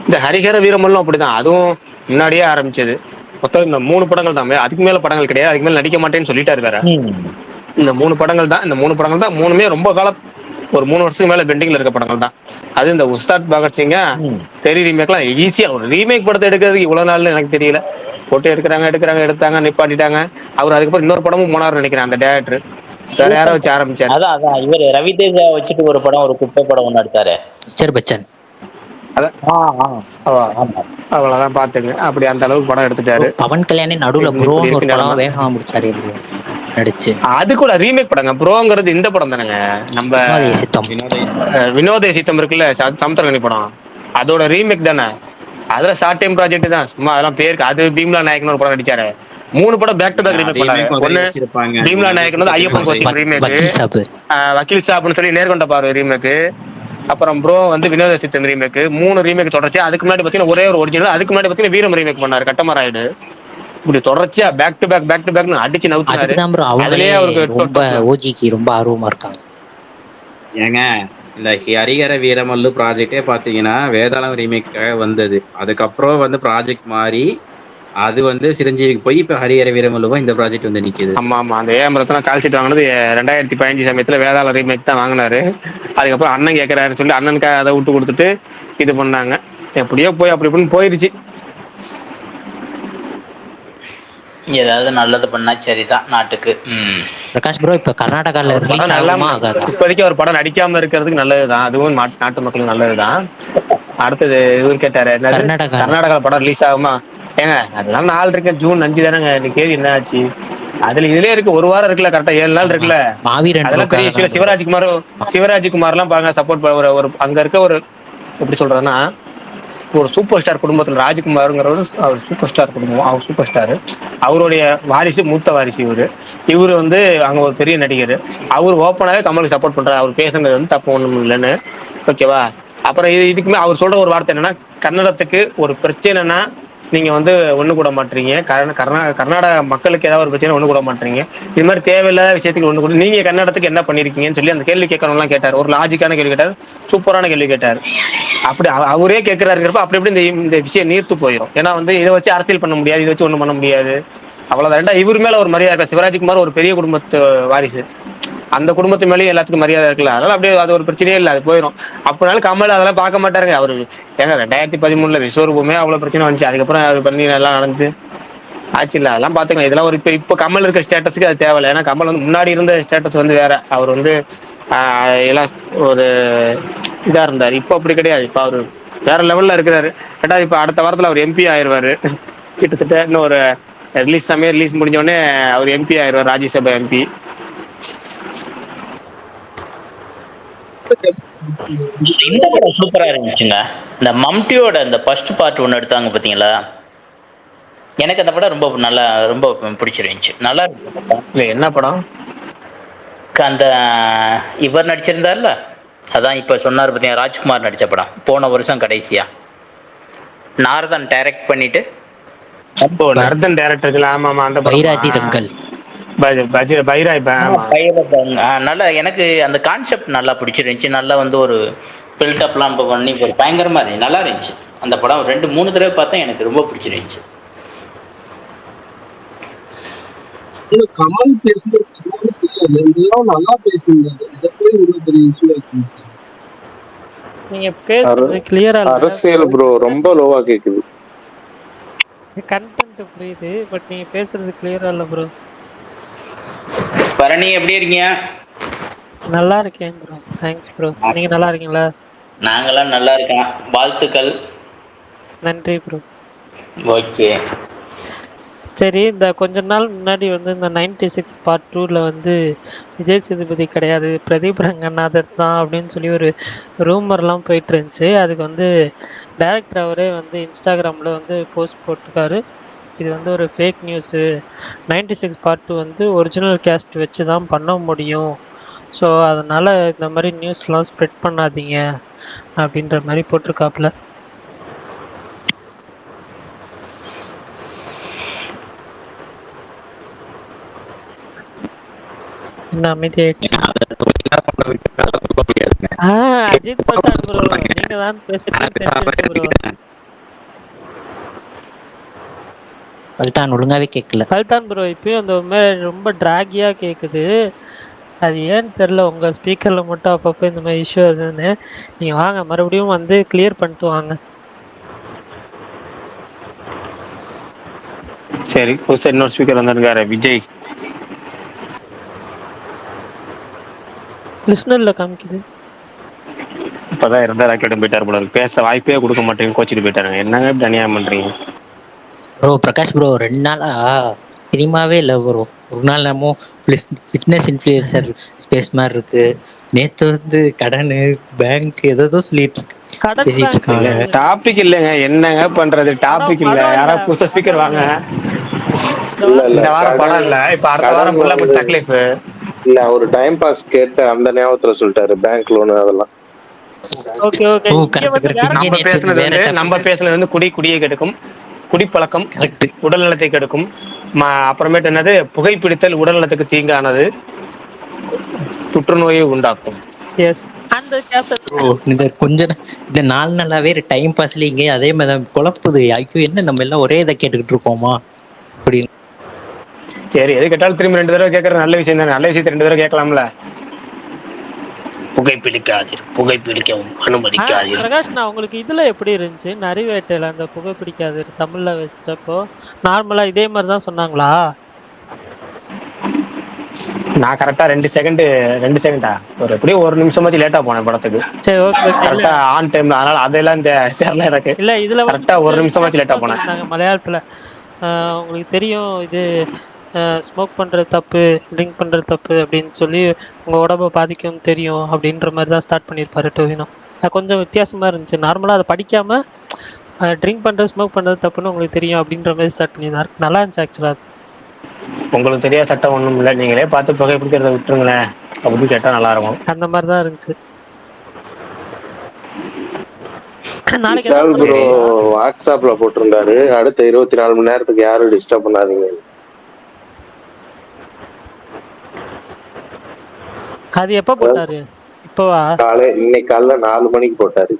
இந்த ஹரிஹர வீரமல்லும் அப்படிதான், அதுவும் முன்னாடியே ஆரம்பிச்சது. மொத்தம் இந்த 3 படங்கள் தான், அதுக்கு மேல படங்கள் கிடையாது. அதுக்கு மேல நடிக்க மாட்டேன்னு சொல்லிட்டாரு வேற. இந்த 3 படங்கள் தான். 3மே ரொம்ப காலம், ஒரு 3 வருஷத்துக்கு மேல பெண்டிங்ல இருக்க படங்கள் தான். அது இந்த உஸ்தாத் பகத்சிங்கா தெரி ரீமேக்லாம் ஈஸியா ஒரு ரீமேக் படத்தை எடுக்கிறதுக்கு இவ்வளவு நாள்னு எனக்கு தெரியல. போட்டு எடுத்தாங்க நிப்பாட்டிட்டாங்க. அவர் அதுக்கப்புறம் இன்னொரு படமும் போனார்னு நினைக்கிறேன் அந்த டேரக்டர். வேற யாரோ வச்சு ஆரம்பிச்சாரு. அதான் இவர் ரவிதேஜா வச்சுட்டு ஒரு படம், ஒரு குப்பை படம் ஒன்று எடுத்தாரு. மிஸ்டர் பச்சன். அதான் ஆமா. அவ்வளவுதான் பாத்துங்க. அப்படி அந்த அளவுக்கு படம் எடுத்துட்டாரு. பவன் கல்யாணி நடுவுல இப்படி ப்ரோன்னு ஒரு இருக்கு நிலைமை. படம் வேகமா முடிச்சாரு ப்ரோ நடிச்சு. அது கூட ரீமேக் படங்க. ப்ரோங்கிறது இந்த படம் தானேங்க, நம்ம வினோதய சித்தம். வினோதய சித்தம் இருக்குல்ல, சமுத்திரகனி படம், அதோட ரீமேக் தானே. அதுல ஷார்ட் டைம் ப்ராஜெக்ட் தான், சும்மா அதெல்லாம் பேருக்கு. அது பீம்லா நாயக்கன் ஒரு படம் நடிச்சாரு. 3 படம் பேக் டு பேக் ரீமேக் பண்ணாரு. ஒன்னு பீம்லா நாயக்கன் வந்து ஐயப்பன் கோச்சிங் ரீமேக், வக்கீல் சாப், வக்கீல் சாப்னு சொல்லி நேர்கொண்ட பார்வை ரீமேக், அப்புறம் ப்ரோ வந்து வினோத சித்தம் ரீமேக். 3 ரீமேக் தொடர்ச்சி. அதுக்கு முன்னாடி பாத்தீங்கன்னா ஒரே ஒரு ஒரிஜினல். அதுக்கு முன்னாடி பாத்தீங்கன்னா வீரம் ரீமேக் பண்ணாரு, கட்டமராயுடு. இப்படி தொடர்ச்சியா பேக் டு பேக் அடிச்சு நவுத்தினாரு. அதுக்குதான் ப்ரோ அவங்களே அதுலயே அவருக்கு ரொம்ப ஓஜிக்கு ரொம்ப ஆர்வமா இருக்காங்க. ஏங்க இந்த ஹரிஹர வீரமல்லு ப்ராஜெக்டே பாத்தீங்கன்னா வேதாளம் ரீமேக்காக வந்தது. அதுக்கப்புறம் வந்து ப்ராஜெக்ட் மாறி அது வந்து சிரஞ்சீவிக்கு போய் இப்ப ஹரிஹர வீரமல்லுவா இந்த ப்ராஜெக்ட் வந்து நிக்குது. ஆமா அந்த ஏஎம் கால் ஷீட் வாங்கினது 2015 சமயத்துல வேதாள ரீமேக் தான் வாங்கினாரு. அதுக்கப்புறம் அண்ணன் கேட்கறாரு சொல்லி அண்ணனுக்காக அதை விட்டு கொடுத்துட்டு இது பண்ணாங்க. எப்படியோ போய் அப்படி இப்படின்னு போயிருச்சு. ஏதாவது நல்லது பண்ணா சரிதான் நாட்டுக்கு. பிரகாஷ் ப்ரோ இப்ப கர்நாடகால ரிலீஸ் ஆகுமா ஆகாதா? இப்போதைக்கு ஒரு படம் நடிக்காம இருக்கிறதுக்கு நல்லதுதான், அதுவும் நாட்டு மக்களுக்கு நல்லதுதான். அடுத்தது இவர் கேட்டாரு, கர்நாடகால படம் ரிலீஸ் ஆகுமா? ஏங்க அதெல்லாம் நாள் இருக்கு, ஜூன் 5 தானேங்க. இன்னைக்கு தேதி என்ன ஆச்சு? அதுல இதுலயே இருக்கு, ஒரு வாரம் இருக்குல்ல, கரெக்டா 7 நாள் இருக்குல்ல. அதெல்லாம் பெரிய விஷயம். சிவராஜ்குமார் எல்லாம் பாருங்க சப்போர்ட் ஒரு அங்க இருக்க ஒரு எப்படி சொல்றதுன்னா, ஒரு சூப்பர் ஸ்டார் குடும்பத்தில் ராஜ்குமாருங்கிறவர் அவர் சூப்பர் ஸ்டார் குடும்பம், அவர் சூப்பர் ஸ்டார். அவருடைய வாரிசு, மூத்த வாரிசு இவர் வந்து அங்க ஒரு பெரிய நடிகர். அவர் ஓப்பனாவே கமலுக்கு சப்போர்ட் பண்றாரு. அவர் பேசுனது வந்து தப்பு ஒண்ணும் இல்லைன்னு, ஓகேவா? அப்புறம் இதுக்குமே அவர் சொல்ற ஒரு வார்த்தை என்னன்னா, கன்னடத்துக்கு ஒரு பிரச்சனைனா நீங்க வந்து ஒண்ணு கூட மாட்டீங்க, கர்நாடக மக்களுக்கு ஏதாவது ஒரு பிரச்சனை ஒண்ணு கூட மாட்டீங்க. இது மாதிரி தேவையில்லாத விஷயத்துக்கு ஒண்ணு கூட. நீங்க கன்னடத்துக்கு என்ன பண்ணிருக்கீங்கன்னு சொல்லி அந்த கேள்வி கேட்கறவங்க எல்லாம் கேட்டார். ஒரு லாஜிக்கான கேள்வி கேட்டார், சூப்பரான கேள்வி கேட்டார். அப்படி அவரே கேட்கிறாருங்கிறப்ப அப்படி எப்படி இந்த விஷயம் நீர்த்து போயிடும். ஏன்னா வந்து இதை வச்சு அரசியல் பண்ண முடியாது, இதை வச்சு ஒண்ணும் பண்ண முடியாது. அவ்வளவுதான். இவர் மேல ஒரு மரியாதை. சிவராஜ்குமார் ஒரு பெரிய குடும்பத்து வாரிசு, அந்த குடும்பத்து மேலேயும் எல்லாத்துக்கும் மரியாதை இருக்குல்ல. அதனால அப்படியே அது ஒரு பிரச்சனையே இல்லை, அது போயிடும். அப்படினாலும் கமல் அதெல்லாம் பார்க்க மாட்டாருங்க. அவரு ஏங்க 2013 விஸ்வரூபமே அவ்வளவு பிரச்சனை வந்துச்சு. அதுக்கப்புறம் அவர் பண்ணி எல்லாம் நடந்து ஆச்சு இல்லை, அதெல்லாம் பாத்துக்கலாம். இதெல்லாம் ஒரு இப்போ கமல் இருக்க ஸ்டேட்டஸுக்கு அது தேவையில்லை. ஏன்னா கமல் வந்து முன்னாடி இருந்த ஸ்டேட்டஸ் வந்து வேற. அவர் வந்து எல்லாம் ஒரு இதா இருந்தார். இப்போ அப்படி கிடையாது. இப்போ அவரு வேற லெவல்ல இருக்கிறாரு. கேட்டா இப்ப அடுத்த வாரத்துல அவர் எம்பி ஆயிடுவாரு. கிட்டத்தட்ட இன்னும் ஒரு ரிலீஸ் முடிஞ்ச உடனே அவர் எம்பி ஆயிடுவார், ராஜ்யசபா எம்பி. இந்த படம் சூப்பரா இருந்துச்சுங்க. இந்த மம்டியோட இந்த ஃபர்ஸ்ட் பார்ட் ஒன்று எடுத்தாங்க பாத்தீங்களா? எனக்கு அந்த படம் ரொம்ப பிடிச்சிருந்துச்சு. நல்லா இருக்கு. என்ன படம்? அந்த இவர் நடிச்சிருந்தார்ல, அதான் இப்ப சொன்னார் பார்த்தீங்க, ராஜ்குமார் நடிச்ச படம், போன வருஷம் கடைசியா நாரதன் டைரக்ட் பண்ணிட்டு. நாரதன் டைரக்டர். ஆமா அந்த பைராதி தங்கல், நல்லா எனக்கு அந்த கான்செப்ட் நல்லா பிடிச்சிருந்துச்சு. நல்லா வந்து ஒரு பில்டப்லாம் பண்ணி ஒரு பயங்கரமா இருந்துச்சு, நல்லா இருந்துச்சு அந்த படம். 2-3 தடவை பார்த்தா எனக்கு ரொம்ப பிடிச்சிருந்துச்சு. கமல் நல்லா பேசுறாரு. நீங்க பேசுறது கிளியரா இல்ல. அரசியல் ப்ரோ ரொம்ப லோவா கேக்குது. கண்டென்ட் புரியுது, பட் நீங்க பேசுறது கிளியரா இல்ல ப்ரோ. பரணி எப்படி இருக்கீங்க? நல்லா இருக்கேன் ப்ரோ, தேங்க்ஸ் ப்ரோ. நீங்க நல்லா இருக்கீங்களா? நாங்கெல்லாம் நல்லா இருக்கோம், வாழ்த்துக்கள். நன்றி ப்ரோ. ஓகே, சரி, இந்த கொஞ்ச நாள் முன்னாடி வந்து இந்த 96 பார்ட் 2ல வந்து விஜய் சேதுபதி கிடையாது, பிரதீப் ரங்கநாதர் தான் அப்படின்னு சொல்லி ஒரு ரூமர்லாம் போயிட்டு இருந்துச்சு. அதுக்கு வந்து டைரக்டர் அவரே வந்து இன்ஸ்டாகிராமில் வந்து போஸ்ட் போட்டிருக்காரு, இது வந்து ஒரு ஃபேக் நியூஸு, 96 பார்ட் 2 வந்து ஒரிஜினல் கேஸ்ட் வச்சு தான் பண்ண முடியும், ஸோ அதனால் இந்த மாதிரி நியூஸ்லாம் ஸ்ப்ரெட் பண்ணாதீங்க அப்படின்ற மாதிரி போட்டிருக்காப்புல. என்ன அமைதி ஆயிடுச்சு? அஜித் பட்டான் ப்ரோ, நீங்க தான் பேசுறீங்க ப்ரோ. பல்தான் ஒழுங்காவே கேட்கல. பல்தான் ப்ரோ இப்பயும் அந்த மாதிரி ரொம்ப டிராகியா கேக்குது. அது ஏன்னு தெரியல, உங்க ஸ்பீக்கர்ல மட்டும் அப்பப்போ இந்த மாதிரி இஷ்யூ இருக்குதுன்னு. நீங்க வாங்க, மறுபடியும் வந்து கிளியர் பண்ணிட்டு வாங்க. சரி, புதுசா இன்னொரு ஸ்பீக்கர் வந்திருக்காரு விஜய். லிஸ்னர்ல காமிக்குது. இப்பதான் இருந்தா ராக்கெட்டும் போயிட்டாரு போல இருக்கு. பேச வாய்ப்பே கொடுக்க மாட்டேங்க, கோச்சிட்டு போயிட்டாருங்க. என்னங்க இப்படி அநியாயம் பண்றீங்க? ப்ரோ பிரகாஷ் ப்ரோ 2 நாளா சினிமாவே இல்லை ப்ரோ. ஒரு நாள் நம்ம ஃபிட்னஸ் இன்ஃப்ளூயன்சர் ஸ்பேஸ் மாதிரி இருக்கு. நேத்து வந்து கடனு பேங்க் ஏதோ சொல்லிட்டு இருக்கு, கடன் பேசிட்டு பேங்க் இல்ல இருக்காங்க. கிடையாது. டாபிக் இல்லைங்க, என்னங்க பண்றது? படம் டாபிக் இல்ல. படம் இல்ல யாராவது புதுசா ஸ்பீக்கர் படம் இல்ல வாங்க. இந்த இல்ல வாரம். இல்ல இந்த வாரம் படம் கடன். இல்ல, இப்ப அடுத்த கடன் வாரம் ஃபுல்லா வந்து கொஞ்சம் தக்லீஃப். இல்ல ஒரு டைம் பாஸ் கேட்டு அந்த ஞாபகத்துல சொல்லிட்டாரு, பேங்க் லோனு அதெல்லாம். ஓகே ஓகே, ஓ இங்க கரெக்ட் வந்து கரெக்ட். வேற இங்கே நம்ம நேத்து வந்து பேசுனது வேற வந்து நம்ம டாபிக். பேசுனது வந்து குடியை கெடுக்கும், குடிப்பழக்கம் கரெக்ட். உடல் நலத்தை கெடுக்கும். அப்புறமேட்டு என்னது, புகைப்பிடித்தல் உடல் நலத்துக்கு தீங்கானது, புற்றுநோயை உண்டாக்கும். எஸ் அந்த கேப்டன். ப்ரோ இந்த 4 நாளாவே டைம் பாஸ்ல இங்கே அதே மாதிரி தான் குழப்புது. ஐயோ என்ன நம்ம எல்லாம் ஒரே இதை கேட்டுக்கிட்டு இருக்கோமா அப்படின்னு. சரி, எது கேட்டாலும் திரும்பி 2 தடவை கேட்கறது நல்ல விஷயம் தானே. நல்ல விஷயத்தை 2 தடவை கேட்கலாம்ல. புகைப்பிடிக்காதீர், புகைப்பிடிக்கவும் அனுமதிக்காதீர். பிரகாஷ், நான் உங்களுக்கு இதுல எப்படி இருந்துச்சு நரிவேட்டையில அந்த புகைப்பிடிக்காது தமிழ்ல வச்சப்போ? நார்மலா இதே மாதிரி தான் சொன்னாங்களா? நான் கரெக்டா 2 செகண்டா ஒரு எப்படியும் 1 நிமிஷமாச்சு லேட்டா போனேன் படத்துக்கு. சரி, ஓகே ஓகே. இல்ல கரெக்டா ஆன் டைம், அதனால அதெல்லாம் தெரியல எனக்கு. இல்ல, இதுல வந்து கரெக்டா 1 கொஞ்சம் நிமிஷமாச்சு லேட்டா வித்தியாசமா போனேன். சொல்லியிருந்தாங்க மலையாளத்துல. உங்களுக்கு தெரியும் இது ஸ்மோக் பண்றது தப்பு, ட்ரிங்க் பண்றது தப்பு அப்படின்னு சொல்லி உங்க உடம்ப பாதிக்கும்னு தெரியும் அப்படின்ற மாதிரி தான் ஸ்டார்ட் பண்ணியிருப்பாரு டோவினோ. அது கொஞ்சம் வித்தியாசமா இருந்துச்சு. நார்மலா அதை படிக்காம ட்ரிங்க் பண்றது ஸ்மோக் பண்றது தப்புன்னு உங்களுக்கு தெரியும் அப்படின்ற மாதிரி ஸ்டார்ட் பண்ணியிருந்தாரு. நல்லா இருந்துச்சு ஆக்சுவலா. உங்களுக்கு தெரியாத சட்டம் ஒண்ணும் இல்லை, நீங்களே பார்த்து புகைப்பிடிக்கிறத விட்டுருங்களேன் அப்படின்னு கேட்டா நல்லா இருக்கும். அந்த மாதிரி தான் இருந்துச்சு. நாளைக்கு விஷால் ஏதாவது படம் ப்ரோ சரி, இருக்கா? வாட்ஸ்அப்ல போட்டிருந்தாரு, அடுத்த 24 மணி நேரத்துக்கு யாரும் டிஸ்டர்ப் பண்ணாதீங்க. அது எப்ப அதாவது போட்டாரு? இப்போவா? இன்னைக்கு காலைல 4 மணிக்கு போட்டாரு.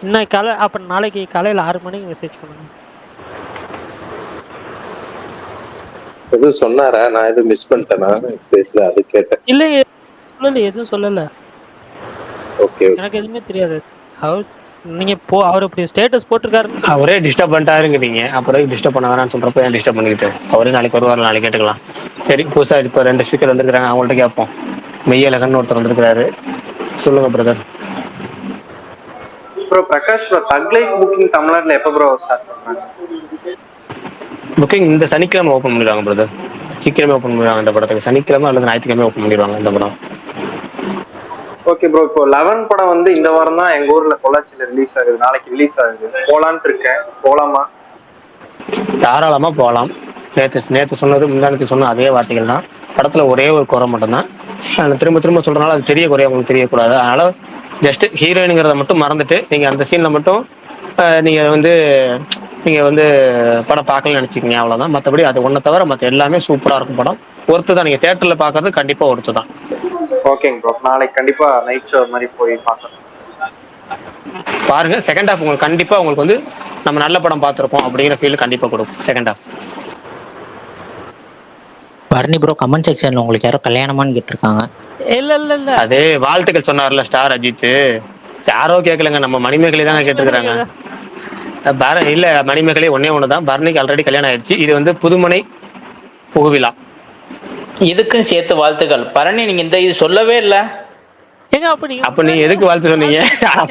இன்னைக்கு காலை அப்ப நாளைக்கு காலையில 6 மணிக்கு மெசேஜ் பண்ணுங்க. எதுவும் சொன்னாரா? நான் எதுவும் மிஸ் பண்ணிட்டேனா ஸ்பேஸ்ல? அது கேட்டேன். இல்ல, சொல்லல, எதுவும் சொல்லல. ஓகே. எனக்கு எதுவுமே தெரியாது. அவர் நீங்க அவர் இப்படி ஸ்டேட்டஸ் போட்டிருக்காருன்னு சொல்லி. அவரே டிஸ்டர்ப் பண்ணிட்டாருங்கிறீங்க, அப்புறம் டிஸ்டர்ப் பண்ண வேணாம்னு சொல்றப்ப ஏன் டிஸ்டர்ப் பண்ணிக்கிட்டு? அவரே நாளைக்கு வருவார், நாளைக்கு கேட்டுக்கலாம். சரி, புதுசா இப்போ 2 ஸ்பீக்கர் வந்திருக்காங்க, அவங்கள்ட்ட கேட்போம். மெய்யழகன் ஒருத்தர் வந்திருக்கிறாரு. சொல்லுங்க பிரதர். ப்ரோ பிரகாஷ் ப்ரோ, தக் லைஃப் புக்கிங் தமிழ்நாட்டில் எப்போ ப்ரோ ஸ்டார்ட் பண்ணாங்க? புக்கிங் இந்த சனிக்கிழமை ஓப்பன் பண்ணிடுவாங்க பிரதர். சீக்கிரமே ஓப்பன் பண்ணிடுவாங்க இந்த படத்துக்கு. சனிக்கிழமை அல்லது ஞாயிற்றுக்கிழமை ஓப்பன் பண்ணிடுவாங்க இந்த படம். ஓகே ப்ரோ, இப்போ 11 படம் வந்து இந்த வாரம் தான் எங்க ஊர்ல பொள்ளாச்சியில ரிலீஸ் ஆகுது, நாளைக்கு ரிலீஸ் ஆகுது. போலான்ட்டு இருக்கேன், போலாமா? தாராளமாக போகலாம். நேற்று சொன்னது, முந்தானத்துக்கு சொன்ன அதே வார்த்தைகள் தான். படத்தில் ஒரே ஒரு குறை மட்டும்தான், திரும்ப திரும்ப சொல்கிறனால அது பெரிய குறைய உங்களுக்கு தெரியக்கூடாது. அதனால் ஜஸ்ட் ஹீரோயினுங்கிறத மட்டும் மறந்துட்டு நீங்கள் அந்த சீனில் மட்டும் நீங்கள் வந்து படம் பார்க்கலன்னு நினச்சிக்கிங்க, அவ்வளோதான். மற்றபடி அது ஒன்றை தவிர மற்ற எல்லாமே சூப்பராக இருக்கும். படம் ஒருத்து தான், நீங்கள் தேட்டரில் பார்க்கறது கண்டிப்பாக ஒருத்து தான். ஓகேங்க ப்ரோ, நாளைக்கு கண்டிப்பா நைட் ஷோ மாதிரி போய் பார்க்கறேன். பாருங்க, செகண்ட் ஹாஃப் உங்களுக்கு கண்டிப்பாக உங்களுக்கு வந்து நம்ம நல்ல படம் பார்த்துருக்கோம் அப்படிங்கிற ஃபீல் கண்டிப்பாக கொடுக்கும் second half. Bharani bro comment செக்ஷன்ல உங்களுக்கு யாரோ கல்யாணமான்னு கேட்டிருக்காங்க. இல்ல இல்ல இல்ல, அது வாழ்த்துக்கள் சொன்னார்ல ஸ்டார் அஜித். யாரோ கேட்கலங்க, நம்ம மணிமேகலை தாங்க கேட்டிருக்கிறாங்க. இல்ல, மணிமேகலை ஒன்னே ஒன்று தான். பரணிக்கு ஆல்ரெடி கல்யாணம் ஆயிடுச்சு. இது வந்து புதுமனை புகுவிழா. இதுக்கும் சேர்த்து வாழ்த்துக்கள். பரணி, நீங்க இந்த இது சொல்லவே இல்லை. ஏங்க அப்ப நீங்க எதுக்கு வாழ்த்து சொன்னீங்க?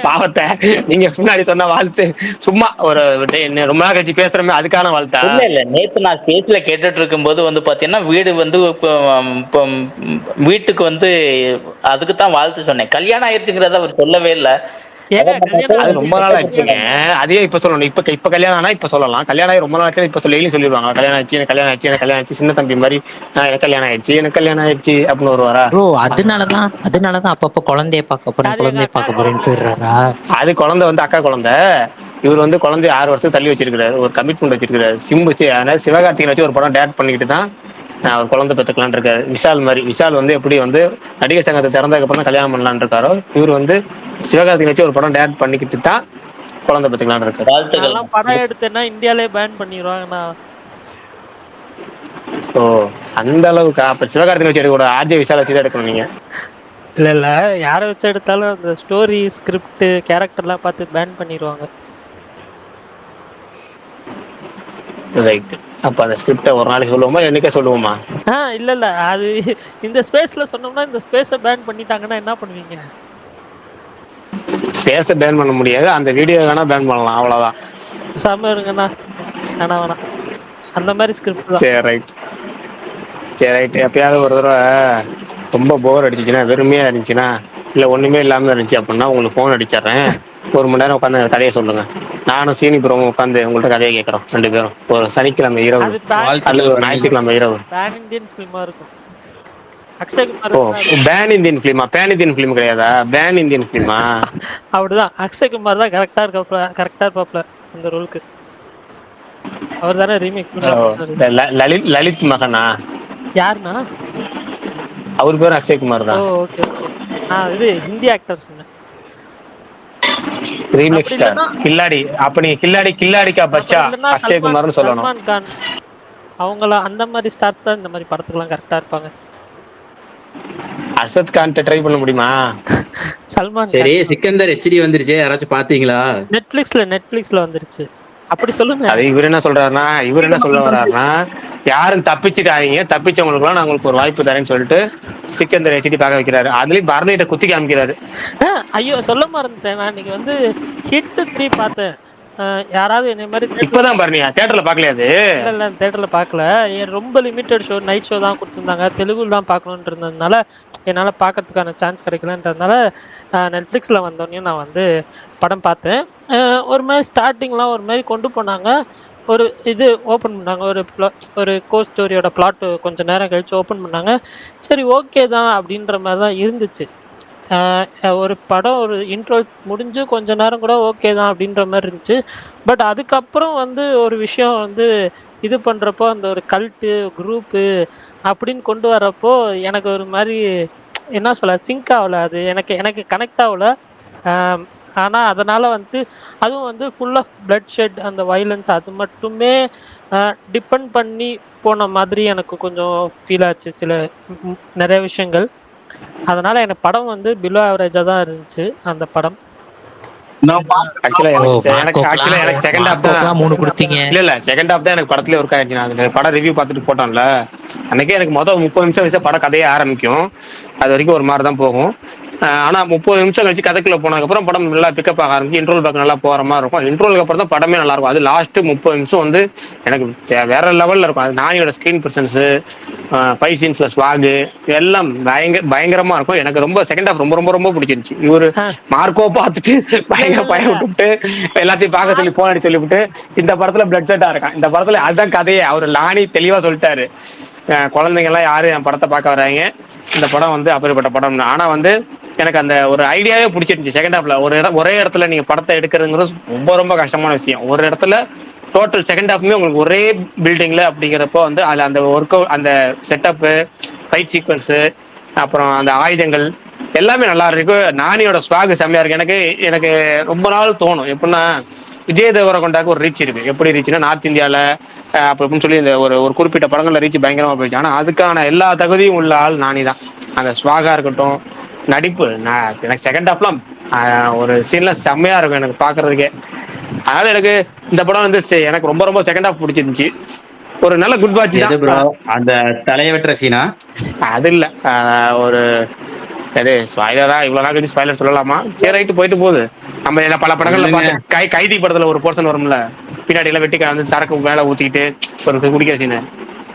பாவத்தை நீங்க முன்னாடி சொன்ன வாழ்த்து சும்மா ஒரு ரொம்ப நாள் கழிச்சு பேசுறமே அதுக்கான வாழ்த்தா? இல்ல இல்ல, நேத்து நான் ஸ்பேஸ்ல கேட்டுட்டு இருக்கும்போது வந்து பாத்தீங்கன்னா வீடு வந்து இப்போ வீட்டுக்கு வந்து அதுக்கு தான் வாழ்த்து சொன்னேன். கல்யாணம் ஆயிடுச்சுங்கிறத அவர் சொல்லவே இல்லை. ஏங்க கல்யாணம் அது ஆகி ரொம்ப நாள் ஆயிடுச்சுங்க. அதையே இப்ப சொல்லணும். இப்ப கல்யாணம் ஆனா இப்ப சொல்லலாம். கல்யாணம் ஆகி ரொம்ப நாள் ஆச்சு இப்ப சொல்லி சொல்லிடுவாங்க, கல்யாணம் ஆயிடுச்சு, எனக்கு கல்யாணம் ஆயிடுச்சு, எனக்கு கல்யாணம் ஆயிடுச்சு. சின்ன தம்பி மாதிரி எனக்கு கல்யாணம் ஆயிடுச்சு, எனக்கு கல்யாணம் ஆயிடுச்சு அப்படின்னு வருவாரா? ப்ரோ அதனாலதான் அப்பப்போ குழந்தைய பார்க்க போறேன் அது எங்க குழந்தைய அக்கா பார்க்க போறேன்னு குழந்தை. போயிடுறாரா? அது குழந்தை வந்து அக்கா குழந்தை. இவர் வந்து குழந்தைய 6 வருஷம் தள்ளி வச்சிருக்காரு, ஒரு கமிட்மெண்ட் வச்சிருக்காரு. அதனால சிவகார்த்திகை வச்சு ஒரு படம் டேரக்ட் பண்ணிக்கிட்டு தான் அவர் குழந்தை பெற்றுக்கலான் இருக்காரு. விஷால் மாதிரி. விஷால் வந்து எப்படி வந்து நடிகர் சங்கத்தை திறந்ததுக்கு அப்புறம் தான் கல்யாணம் பண்ணலான்னு இருக்காரோ, இவர் வந்து சிவகார்த்திகை வச்சு ஒரு படம் டேரக்ட் பண்ணிக்கிட்டு தான் குழந்தை பெற்றுக்கலான் இருக்காரு. வாழ்த்துக்கள். நான்லாம் படம் எடுத்தேன்னா இந்தியாலே பேன் பண்ணிடுவாங்கண்ணா. ஓ, அந்த அளவுக்கு? அப்ப சிவகார்த்திகை வச்சு எடுக்க ஆர்ஜே விஷால் வச்சு தான் எடுக்கணும் நீங்க. இல்ல இல்ல, யாரை வச்சு எடுத்தாலும் அந்த ஸ்டோரி ஸ்கிரிப்ட் கேரக்டர்லாம் பார்த்து பேன் பண்ணிடுவாங்க. ரைட். அப்ப அந்த ஸ்கிரிப்ட ஒரு நாளைக்கு சொல்லுவோமா, என்னைக்கே சொல்லுவோமா? இல்ல இல்ல அது இந்த ஸ்பேஸ்ல சொன்னோம்னா இந்த ஸ்பேஸ பேன் பண்ணிட்டாங்கன்னா என்ன பண்ணுவீங்க? ஸ்பேஸ பேன் பண்ண முடியாது. அந்த வீடியோ வேணா பேன் பண்ணலாம். அவ்வளவுதான். பேசாம இருங்கண்ணா. வேணாம். அந்த மாதிரி ஸ்கிரிப்ட் தான். சரி ரைட். சரி ரைட். எப்பயாவது ஒரு தடவை ரொம்ப போர் அடிச்சுச்சுன்னா, வெறுமையா இருந்துச்சுன்னா, இல்ல ஒண்ணுமே இல்லாம இருந்துச்சு அப்படின்னா உங்களுக்கு ஃபோன் அடிச்சிடுறேன். 1 மணி நேரம் உட்காந்து கதையை சொல்லுங்க. நானும் சீனி ப்ரோவும் உட்காந்து உங்கள்ட்ட கதையை கேட்குறோம் 2 பேரும். ஒரு சனிக்கிழமை இரவு அது பேன் அல்லது வாழ்த்துக்கள் ஒரு பண்ணிக்கலாம். ஞாயிற்றுக்கிழமை இரவு. பேன் இந்தியன் ஃபிலிமா இருக்கும். அக்ஷய்குமார் ஓ, இருந்தாரு. பேன் இந்தியன் ஃபிலிமா? பேன் இந்தியன் ஃபிலிம் கிடையாதா? பேன் இந்தியன் ஃபிலிமா? அப்படிதான் அக்ஷய்குமார் தான் கரெக்டா இருப்பாப்ல அந்த ரோலுக்கு. அவர் தானே ரீமேக் பண்ணாரு. லலித் மகனா? யாருண்ணா? அவர் பேரும் அக்ஷய்குமார் ஓ தான். Okay okay. நான் இது ஹிந்தி ஆக்டர் சொன்னேன். ரீமேக் அப்படி ஸ்டார் இல்லைன்னா கில்லாடி. அப்ப நீங்க கில்லாடிக்கா அப்படி பச்சா இல்லைன்னா அக்ஷய்குமார்னு சொல்லணும். சல்மான் கான் அவங்கள அந்த மாதிரி ஸ்டார்ஸ் தான் இந்த மாதிரி படத்துக்குலாம் கரெக்டா இருப்பாங்க. அர்ஷத் கான்ட்ட ட்ரை பண்ண முடியுமா? சல்மான் சரி, கான் சிக்கந்தர் ஹெச்டி வந்துருச்சு, யாராச்சும் பாத்தீங்களா? நெட்ஃபிளிக்ஸ்ல வந்துருச்சு. அப்படி சொல்லுங்க. அது இவர் என்ன சொல்ல வர்றாருன்னா, யாரும் தப்பிச்சுட்டாதீங்க, தப்பிச்சவங்களுக்குலாம் நான் உங்களுக்கு ஒரு வாய்ப்பு தரேன்னு சொல்லிட்டு சிக்கந்தர் ஹெச்டி பார்க்க வைக்கிறாரு. அதுலயும் பரணிட்ட குத்தி காமிக்கிறாரு. ஐயோ சொல்ல மறந்துட்டேன். நான் இன்னைக்கு வந்து ஹிட் 3 பார்த்தேன். யாராவது என்னை மாதிரி இப்பதான் பரணியா தியேட்டர்ல பாக்கலையா அது? இல்ல தேட்டர்ல பார்க்கல. ரொம்ப லிமிட்டட் ஷோ, நைட் ஷோ தான் கொடுத்துருந்தாங்க. தெலுங்குல தான் பார்க்கணும்னு இருந்ததுனால என்னால் பார்க்கறதுக்கான சான்ஸ் கிடைக்கலன்றதுனால நெட்ஃப்ளிக்ஸில் வந்தோடனே நான் வந்து படம் பார்த்தேன். ஒரு மாதிரி ஸ்டார்டிங்லாம் ஒரு மாதிரி கொண்டு போனாங்க. ஒரு இது ஓப்பன் பண்ணாங்க. ஒரு ஸ்டோரியோட பிளாட் கொஞ்சம் நேரம் கழிச்சு ஓப்பன் பண்ணாங்க. சரி ஓகே தான் அப்படின்ற மாதிரி தான் இருந்துச்சு. ஒரு படம் ஒரு இன்ட்ரோ முடிஞ்சு கொஞ்ச நேரம் கூட ஓகே தான் அப்படின்ற மாதிரி இருந்துச்சு. பட் அதுக்கப்புறம் வந்து ஒரு விஷயம் வந்து இது பண்ணுறப்போ அந்த ஒரு கல்ட்டு குரூப்பு அப்படின்னு கொண்டு வரப்போ எனக்கு ஒரு மாதிரி என்ன சொல்ல சிங்க் ஆகல. அது எனக்கு எனக்கு கனெக்ட் ஆகல. ஆனால் அதனால் வந்து அதுவும் வந்து ஃபுல் ஆஃப் பிளட் ஷெட் அந்த வைலன்ஸ் அது மட்டுமே டிபெண்ட் பண்ணி போன மாதிரி எனக்கு கொஞ்சம் ஃபீல் ஆச்சு சில நிறைய விஷயங்கள். அதனால எனக்கு படம் வந்து பிலோ ஆவரேஜா தான் இருந்துச்சு அந்த படம். ஆக்சுவலா எனக்கு செகண்ட் ஹாஃப் தான் 3 கொடுத்தீங்க. இல்ல செகண்ட் ஹாஃப் தான் எனக்கு படத்துல ஒர்க் ஆயிடுச்சு. நான் படம் ரிவ்யூ பார்த்துட்டு போட்டோம்ல, அன்னைக்கே எனக்கு மொதல் 30 நிமிஷம் வச்சு படம் கதையே ஆரம்பிக்கும். அது வரைக்கும் ஒரு மாதிரி தான் போகும். ஆனா 30 நிமிஷம் கழிச்சு கதைக்குள்ள போனதுக்கப்புறம் படம் நல்லா பிக்கப் ஆக ஆரம்பிச்சு. இன்ட்ரோல் பேக் நல்லா போற மாதிரி இருக்கும். இன்ட்ரோலுக்கு அப்புறம் தான் படமே நல்லா இருக்கும். அது லாஸ்ட் 30 நிமிஷம் வந்து எனக்கு வேற லெவல்ல இருக்கும். அது நானியோட ஸ்கிரீன் பிரசன்ஸ், ஃபைட் சீன்ஸ்ல ஸ்வாகு எல்லாம் பயங்கரமா இருக்கும். எனக்கு ரொம்ப செகண்ட் ஹாஃப் ரொம்ப ரொம்ப ரொம்ப பிடிச்சிருந்துச்சு. இவரு மார்க்கோ பார்த்துட்டு பயம் விட்டுவிட்டு எல்லாத்தையும் பார்க்க சொல்லி போன் அடி சொல்லிவிட்டு இந்த படத்துல பிளட் செட்டா இருக்கான். இந்த படத்துல அதுதான் கதையே. அவரு லானி தெளிவா சொல்லிட்டாரு. குழந்தைங்க எல்லாம் யாரும் என் படத்தை பார்க்க வராங்க, இந்த படம் வந்து அப்படிப்பட்ட படம். ஆனா வந்து எனக்கு அந்த ஒரு ஐடியாவே பிடிச்சிருந்துச்சு. செகண்ட் ஹாஃப்ல ஒரே இடத்துல நீங்க படத்தை எடுக்கிறதுங்கிறது ரொம்ப ரொம்ப கஷ்டமான விஷயம். ஒரு இடத்துல டோட்டல் செகண்ட் ஹாஃப்மே உங்களுக்கு ஒரே பில்டிங்ல அப்படிங்கிறப்போ வந்து அதுல அந்த ஒர்க் அந்த செட்டப்பு, ஃபைட் சீக்வன்ஸ், அப்புறம் அந்த ஆயுதங்கள் எல்லாமே நல்லா இருக்கு. நானியோட ஸ்வாக் செம்மையா இருக்கு. எனக்கு ரொம்ப நாள் தோணும் எப்படின்னா, விஜய் தேவரகொண்டாக்கு ஒரு ரீச் இருக்கு. எப்படி ரீச்னா நார்த் இந்தியாவில் அப்படின்னு சொல்லி இந்த ஒரு குறிப்பிட்ட படங்கள்ல ரீச் பயங்கரமா போயிடுச்சு. ஆனா அதுக்கான எல்லா தகுதியும் உள்ள ஆள் நானி தான். அந்த ஸ்வாகா இருக்கட்டும், நடிப்பு. எனக்கு செகண்ட் ஹாஃப்லாம் ஒரு சீன்ல செம்மையா இருக்கும் எனக்கு பாக்குறதுக்கே. அதனால எனக்கு இந்த படம் வந்து எனக்கு ரொம்ப ரொம்ப செகண்ட் ஹாஃப் பிடிச்சிருந்துச்சு. ஒரு நல்ல குட் வாட்ச் தான். அந்த தலையவற்ற சீனா? அது இல்ல, ஒரு சரி ஸ்பாய்லரா இவ்வளவு நாள் கழிச்சு ஸ்பாய்லர் சொல்லலாமா? சரி ரைட்டு, போயிட்டு போகுது. நம்ம என்ன பல படங்கள்ல பார்த்து கைதி படத்துல ஒரு போர்ஷன் வரும்ல, பின்னாடி எல்லாம் வெட்டி வந்து சரக்கு மேல ஊத்திக்கிட்டு ஒரு குடிக்கிற சீனு.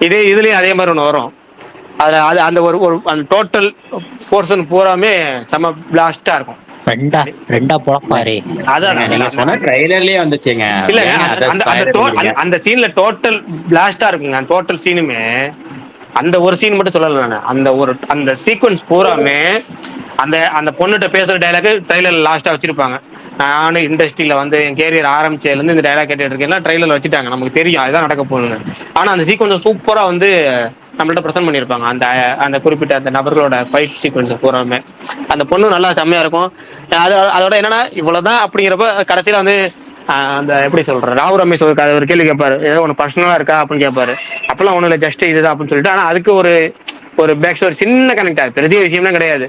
இதுலயும் அதே மாதிரி ஒன்று வரும். அதுல அது அந்த ஒரு அந்த டோட்டல் போர்ஷன் பூராமே செம பிளாஸ்டா இருக்கும். ரெண்டா பொழப்பாரு. அதான் நீங்க சொன்ன ட்ரைலர்லயே வந்துச்சுங்க. இல்ல அந்த சீன்ல டோட்டல் பிளாஸ்டா இருக்குங்க. டோட்டல் சீனுமே அந்த ஒரு சீன் மட்டும் சொல்லல நான். அந்த சீக்வன்ஸ் பூராமே அந்த பொண்ணுகிட்ட பேசுற டைலாக் ட்ரைலர்ல லாஸ்டா வச்சிருப்பாங்க. நானும் இண்டஸ்ட்ரியில வந்து என் கேரியர் ஆரம்பிச்சதுல இருந்து இந்த டைலாக் கேட்டுட்டு இருக்கேன் ட்ரைலர்ல வச்சுட்டாங்க. நமக்கு தெரியும் அதுதான் நடக்க போகுதுன்னு. ஆனா அந்த சீக்வன்ஸ் சூப்பரா வந்து நம்மள்ட்ட ப்ரெசென்ட் பண்ணியிருப்பாங்க. அந்த குறிப்பிட்ட அந்த நபர்களோட ஃபைட் சீக்வன்ஸ் பூராமே அந்த பொண்ணு நல்லா செம்மையா இருக்கும். அதோட என்னன்னா இவ்வளவுதான் அப்படிங்கிறப்ப கடைசியில வந்து அந்த எப்படி சொல்றேன், ராவ் ரமேஷ் ஒரு கேள்வி கேட்பாரு, ஏதோ ஒன்று பர்சனலா இருக்கா அப்படின்னு கேட்பாரு. அப்பெல்லாம் ஒன்றும் இல்லை, ஜஸ்ட் இதுதான் அப்படின்னு சொல்லிட்டு. ஆனால் அதுக்கு ஒரு பேக் ஸ்டோரி சின்ன கனெக்ட் ஆகுது, பெரிய விஷயம்லாம் கிடையாது.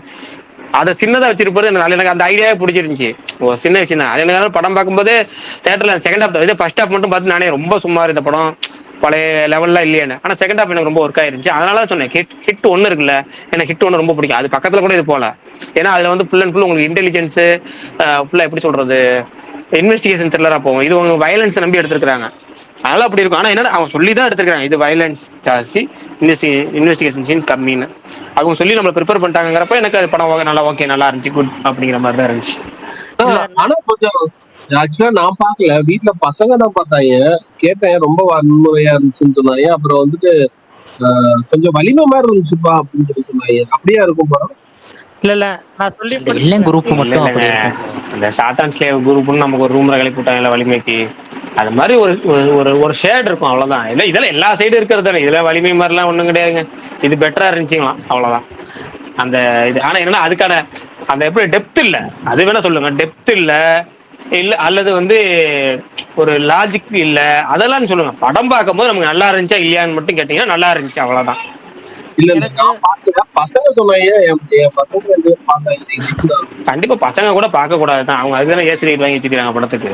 அதை சின்னதாக வச்சிருப்பது எனக்கு அந்த ஐடியாவே பிடிச்சிருந்துச்சு. ஒரு சின்ன விஷயம் தான். அது எனக்கு படம் பார்க்கும்போது தேட்டரில் செகண்ட் ஹாஃப் இது ஃபர்ஸ்ட் ஹாஃப் மட்டும் பார்த்து நானே ரொம்ப சுமார் இந்த படம் பழைய லெவல்ல இல்லையானு. ஆனா செகண்ட் ஹாஃப் எனக்கு ரொம்ப ஒர்க் ஆயிருந்துச்சு. அதனால தான் சொன்னேன் ஹிட் ஒன்று இருக்குல்ல, எனக்கு ஹிட் ஒன்று ரொம்ப பிடிக்கும். அது பக்கத்துல கூட இது போல. ஏன்னா அதுல வந்து ஃபுல் அண்ட் ஃபுல் உங்களுக்கு இன்டெலிஜென்ஸ் ஃபுல்லா எப்படி சொல்றது, இன்வெஸ்டிகேஷன் த்ரில்லரா போகும். இது உங்க வயலன்ஸ் நம்பி எடுத்திருக்காங்க. அதனால அப்படி இருக்கும். ஆனா என்ன அவங்க சொல்லி தான் எடுத்திருக்காங்க இது வயலன்ஸ் ஜாஸ்தி, இன்வெஸ்டிகேஷன் சீன் கம்மின்னு அவங்க சொல்லி நம்மளை ப்ரிப்பேர் பண்ணிட்டாங்கிறப்ப எனக்கு அது படம் நல்லா ஓகே, நல்லா இருந்துச்சு, குட் அப்படிங்கிற மாதிரி தான் இருந்துச்சு. ஆனா கொஞ்சம் ஆக்சுவலா நான் பாக்கல, வீட்டுல பசங்க தான் பார்த்தாங்க. கேட்டேன் ரொம்ப வன்முறையா இருந்துச்சுன்னு சொன்னாங்க. அப்புறம் வந்துட்டு கொஞ்சம் வலிமை மாதிரி இருந்துச்சுப்பா அப்படின்னு சொல்லி சொன்னாங்க. அப்படியா இருக்கும் படம்? இல்ல நான் சொல்லி வில்லன் குரூப் இல்ல மட்டும் இல்லைங்க, அப்படி இருக்கும் bro. இந்த சாத்தான் ஸ்லேவ் குரூப்னு நமக்கு ஒரு ரூம்ல கிளப்பி விட்டாங்கல்ல வலிமைக்கு, அது மாதிரி ஒரு ஒரு ஒரு ஷேட் இருக்கும் அவ்வளவுதான். இல்லை இதெல்லாம் எல்லா சைடும் இருக்கிறது தானே, இதுல வலிமை மாதிரிலாம் ஒன்றும் கிடையாதுங்க. இது பெட்டரா இருந்துச்சுங்களாம் அவ்வளவுதான் அந்த இது. ஆனா என்னன்னா அதுக்கான அந்த எப்படி டெப்த் இல்ல, அது வேணா சொல்லுங்க, டெப்த் இல்ல இல்ல அல்லது வந்து ஒரு லாஜிக் இல்ல, அதெல்லாம் சொல்லுங்க. படம் பார்க்கும்போது நமக்கு நல்லா இருந்துச்சா இல்லையான்னு மட்டும் கேட்டீங்கன்னா நல்லா இருந்துச்சு அவ்வளவுதான். இல்ல இல்ல எனக்கு நான் பாக்கல, பசங்க சொன்னாங்க. என் பசங்க ரெண்டு பேரும் பார்த்தாங்க. கண்டிப்பா பசங்க கூட பார்க்க கூடாதுதான், அவங்க அதுதானே ஏசி ரைட் வாங்கி வச்சுக்கிறாங்க படத்துக்கு.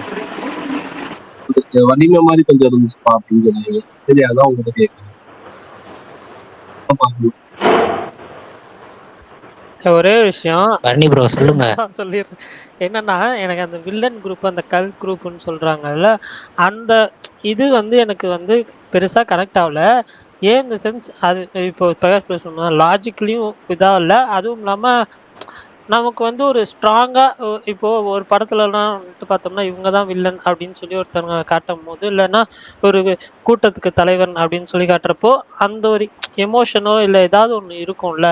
வலிமை மாதிரி கொஞ்சம் இருந்துச்சுப்பா அப்படின்னு சொன்னாங்க. சரி அதான் உங்ககிட்ட கேட்கணும். ஒரே விஷயம் பரணி ப்ரோ சொல்லுங்க. நான் சொல்லிடுறேன். என்னன்னா எனக்கு அந்த வில்லன் குரூப், அந்த கல் குரூப்னு சொல்றாங்கல்ல, அந்த இது வந்து எனக்கு வந்து பெருசா கனெக்ட் ஆகல. ஏன் இந்த சென்ஸ் அது இப்போ பிரகாஷ் பேர் சொன்னா லாஜிக்லயும் இதா இல்லை, அதுவும் இல்லாம நமக்கு வந்து ஒரு ஸ்ட்ராங்கா இப்போ ஒரு படத்துலலாம் வந்துட்டு பார்த்தோம்னா இவங்க தான் வில்லன் அப்படின்னு சொல்லி ஒருத்தவங்க காட்டும் போது, இல்லைன்னா ஒரு கூட்டத்துக்கு தலைவன் அப்படின்னு சொல்லி காட்டுறப்போ அந்த ஒரு எமோஷனோ இல்லை ஏதாவது ஒன்று இருக்கும்ல,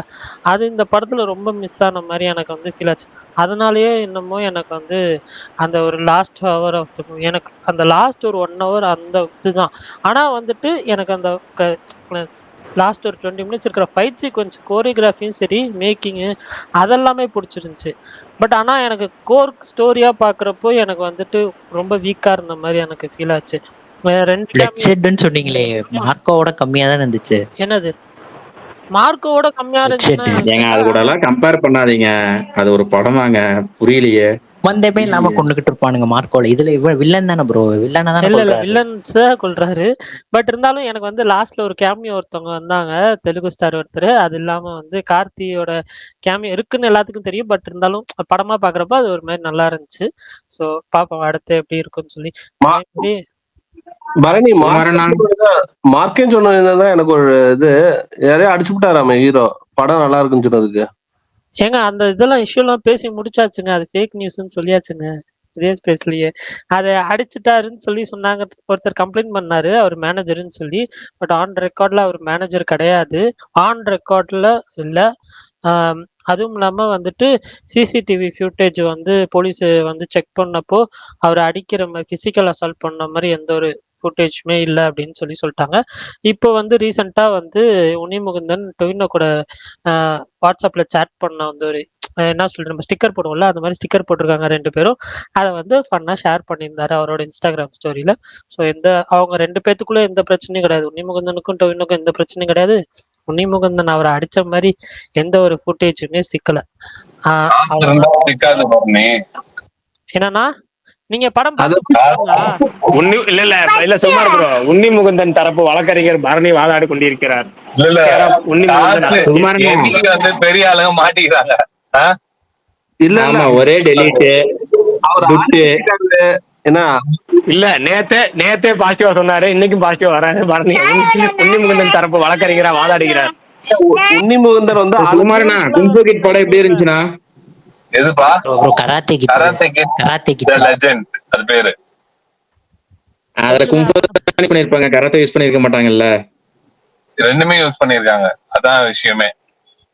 அது இந்த படத்துல ரொம்ப மிஸ் ஆன மாதிரி எனக்கு வந்து ஃபீல் ஆச்சு. அதனாலயே என்னமோ எனக்கு வந்து அந்த ஒரு last hour of the movie, எனக்கு அந்த லாஸ்ட் ஒரு 1 hour அந்த இதுதான். ஆனா வந்துட்டு எனக்கு அந்த லாஸ்ட் ஒரு 20 minutes இருக்கிற ஃபைட் சீக்வன்ஸ் கோரியோகிராஃபியும் சரி, மேக்கிங்கு அதெல்லாமே பிடிச்சிருந்துச்சு. பட் ஆனா எனக்கு கோர் ஸ்டோரியா பார்க்குறப்போ எனக்கு வந்துட்டு ரொம்ப வீக்கா இருந்த மாதிரி எனக்கு ஃபீல் ஆச்சு. ரெண்டு பிளட் கேமியோ ஷெட்னு சொன்னீங்களே, மார்க்கோவோட கம்மியா தான் இருந்துச்சு. என்னது மார்க்கோவோட கம்மியா பிளட் ஷெட் இருந்துச்சுன்னா ஏங்க அது கூட எல்லாம் கம்பேர் பண்ணாதீங்க, அது ஒரு படமாங்க, புரியலையே. சம்பந்தமே இல்லாம கொண்டுகிட்டு இருப்பானுங்க மார்க்கோல. இதுல வில்லன் தானே ப்ரோ, வில்லனை தானே இல்ல கொள்றாரு. வில்லன்ஸ் கொள்றாரு. பட் இருந்தாலும் எனக்கு வந்து லாஸ்ட்ல ஒரு கேமியோ ஒருத்தவங்க வந்தாங்க, தெலுங்கு ஸ்டார் ஒருத்தர். அது இல்லாம வந்து கார்த்தியோட கேமியோ இருக்குன்னு எல்லாத்துக்கும் தெரியும். பட் இருந்தாலும் படமா பாக்குறப்ப அது ஒரு மாதிரி நல்லா இருந்துச்சு. ஸோ பாப்போம் அடுத்து எப்படி இருக்குன்னு சொல்லி. அதே மாதிரி பரணி சுமாரனா மார்க்கேன்னு சொன்னதுதான் எனக்கு ஒரு இது, யாரையும் அடிச்சு விட்டாராமே ஹீரோ, படம் நல்லா இருக்குன்னு சொன்னதுக்கு. ஏங்க அந்த இதெல்லாம் இஷ்யூலாம் பேசி முடிச்சாச்சுங்க. அது ஃபேக் நியூஸ்ன்னு சொல்லியாச்சுங்க இதே ஸ்பேஸ்லயே. அதை அடிச்சுட்டாருன்னு சொல்லி சொன்னாங்க. ஒருத்தர் கம்ப்ளைண்ட் பண்ணாரு, அவர் மேனேஜர்னு சொல்லி. பட் ஆன் ரெக்கார்ட்ல அவர் மேனேஜர் கிடையாது. ஆன் ரெக்கார்ட்ல இல்ல. ஆம், அதுவும் இல்லாம வந்துட்டு சிசிடிவி ஃபியூட்டேஜ் வந்து போலீஸ் வந்து செக் பண்ணப்போ அவர் அடிக்கிற மாதிரி பிசிக்கல் அசால்ட் பண்ண மாதிரி எந்த ஒரு ஃபுட்டேஜுமே இல்லை அப்படின்னு சொல்லி சொல்லிட்டாங்க. இப்போ வந்து ரீசெண்டாக வந்து உன்னிமுகுந்தன் டொவினோ கூட வாட்ஸ்அப்ல சேட் பண்ண வந்து ஒரு என்ன சொல்றது, நம்ம ஸ்டிக்கர் போடுவோம்ல, அந்த மாதிரி ஸ்டிக்கர் போட்டிருக்காங்க 2 பேரும். அதை வந்து ஃபன்னா ஷேர் பண்ணியிருந்தாரு அவரோட இன்ஸ்டாகிராம் ஸ்டோரியில. ஸோ அவங்க 2 பேத்துக்குள்ள எந்த பிரச்சனையும் கிடையாது. உன்னிமுகுந்தனுக்கும் டொவினோக்கும் எந்த பிரச்சனையும் கிடையாது. உன்னிமுகுந்தன் அவரை அடிச்ச மாதிரி எந்த ஒரு ஃபுட்டேஜுமே சிக்கல. என்னன்னா நீங்க படம் இல்ல இல்ல இல்ல சுமார் ப்ரோ, உன்னி முகுந்தன் தரப்பு வழக்கறிஞர் பரணி வாதாடி கொண்டிருக்கிறார். வந்து பெரிய ஆளுங்க மாட்டிக்கிறாங்க. இல்ல ஒரே டெலீட் என்ன இல்ல, நேத்தே பாசிட்டிவா சொன்னாரு, இன்னைக்கும் பாசிட்டிவா வராரு. பரணி உன்னி முகுந்தன் தரப்பு வழக்கறிஞரா வாதாடுகிறார். உன்னி முகுந்தன் வந்து சுமாரனா கும்பு கிட் படம் எப்படி இருந்துச்சுன்னா? எதுப்பா? கராத்தே கிட் லெஜெண்ட் அது பேரு. அதுல கும்பு பண்ணிருப்பாங்க, கராத்தே யூஸ் பண்ணிருக்க மாட்டாங்கல்ல. ரெண்டுமே யூஸ் பண்ணிருக்காங்க, அதான் விஷயமே.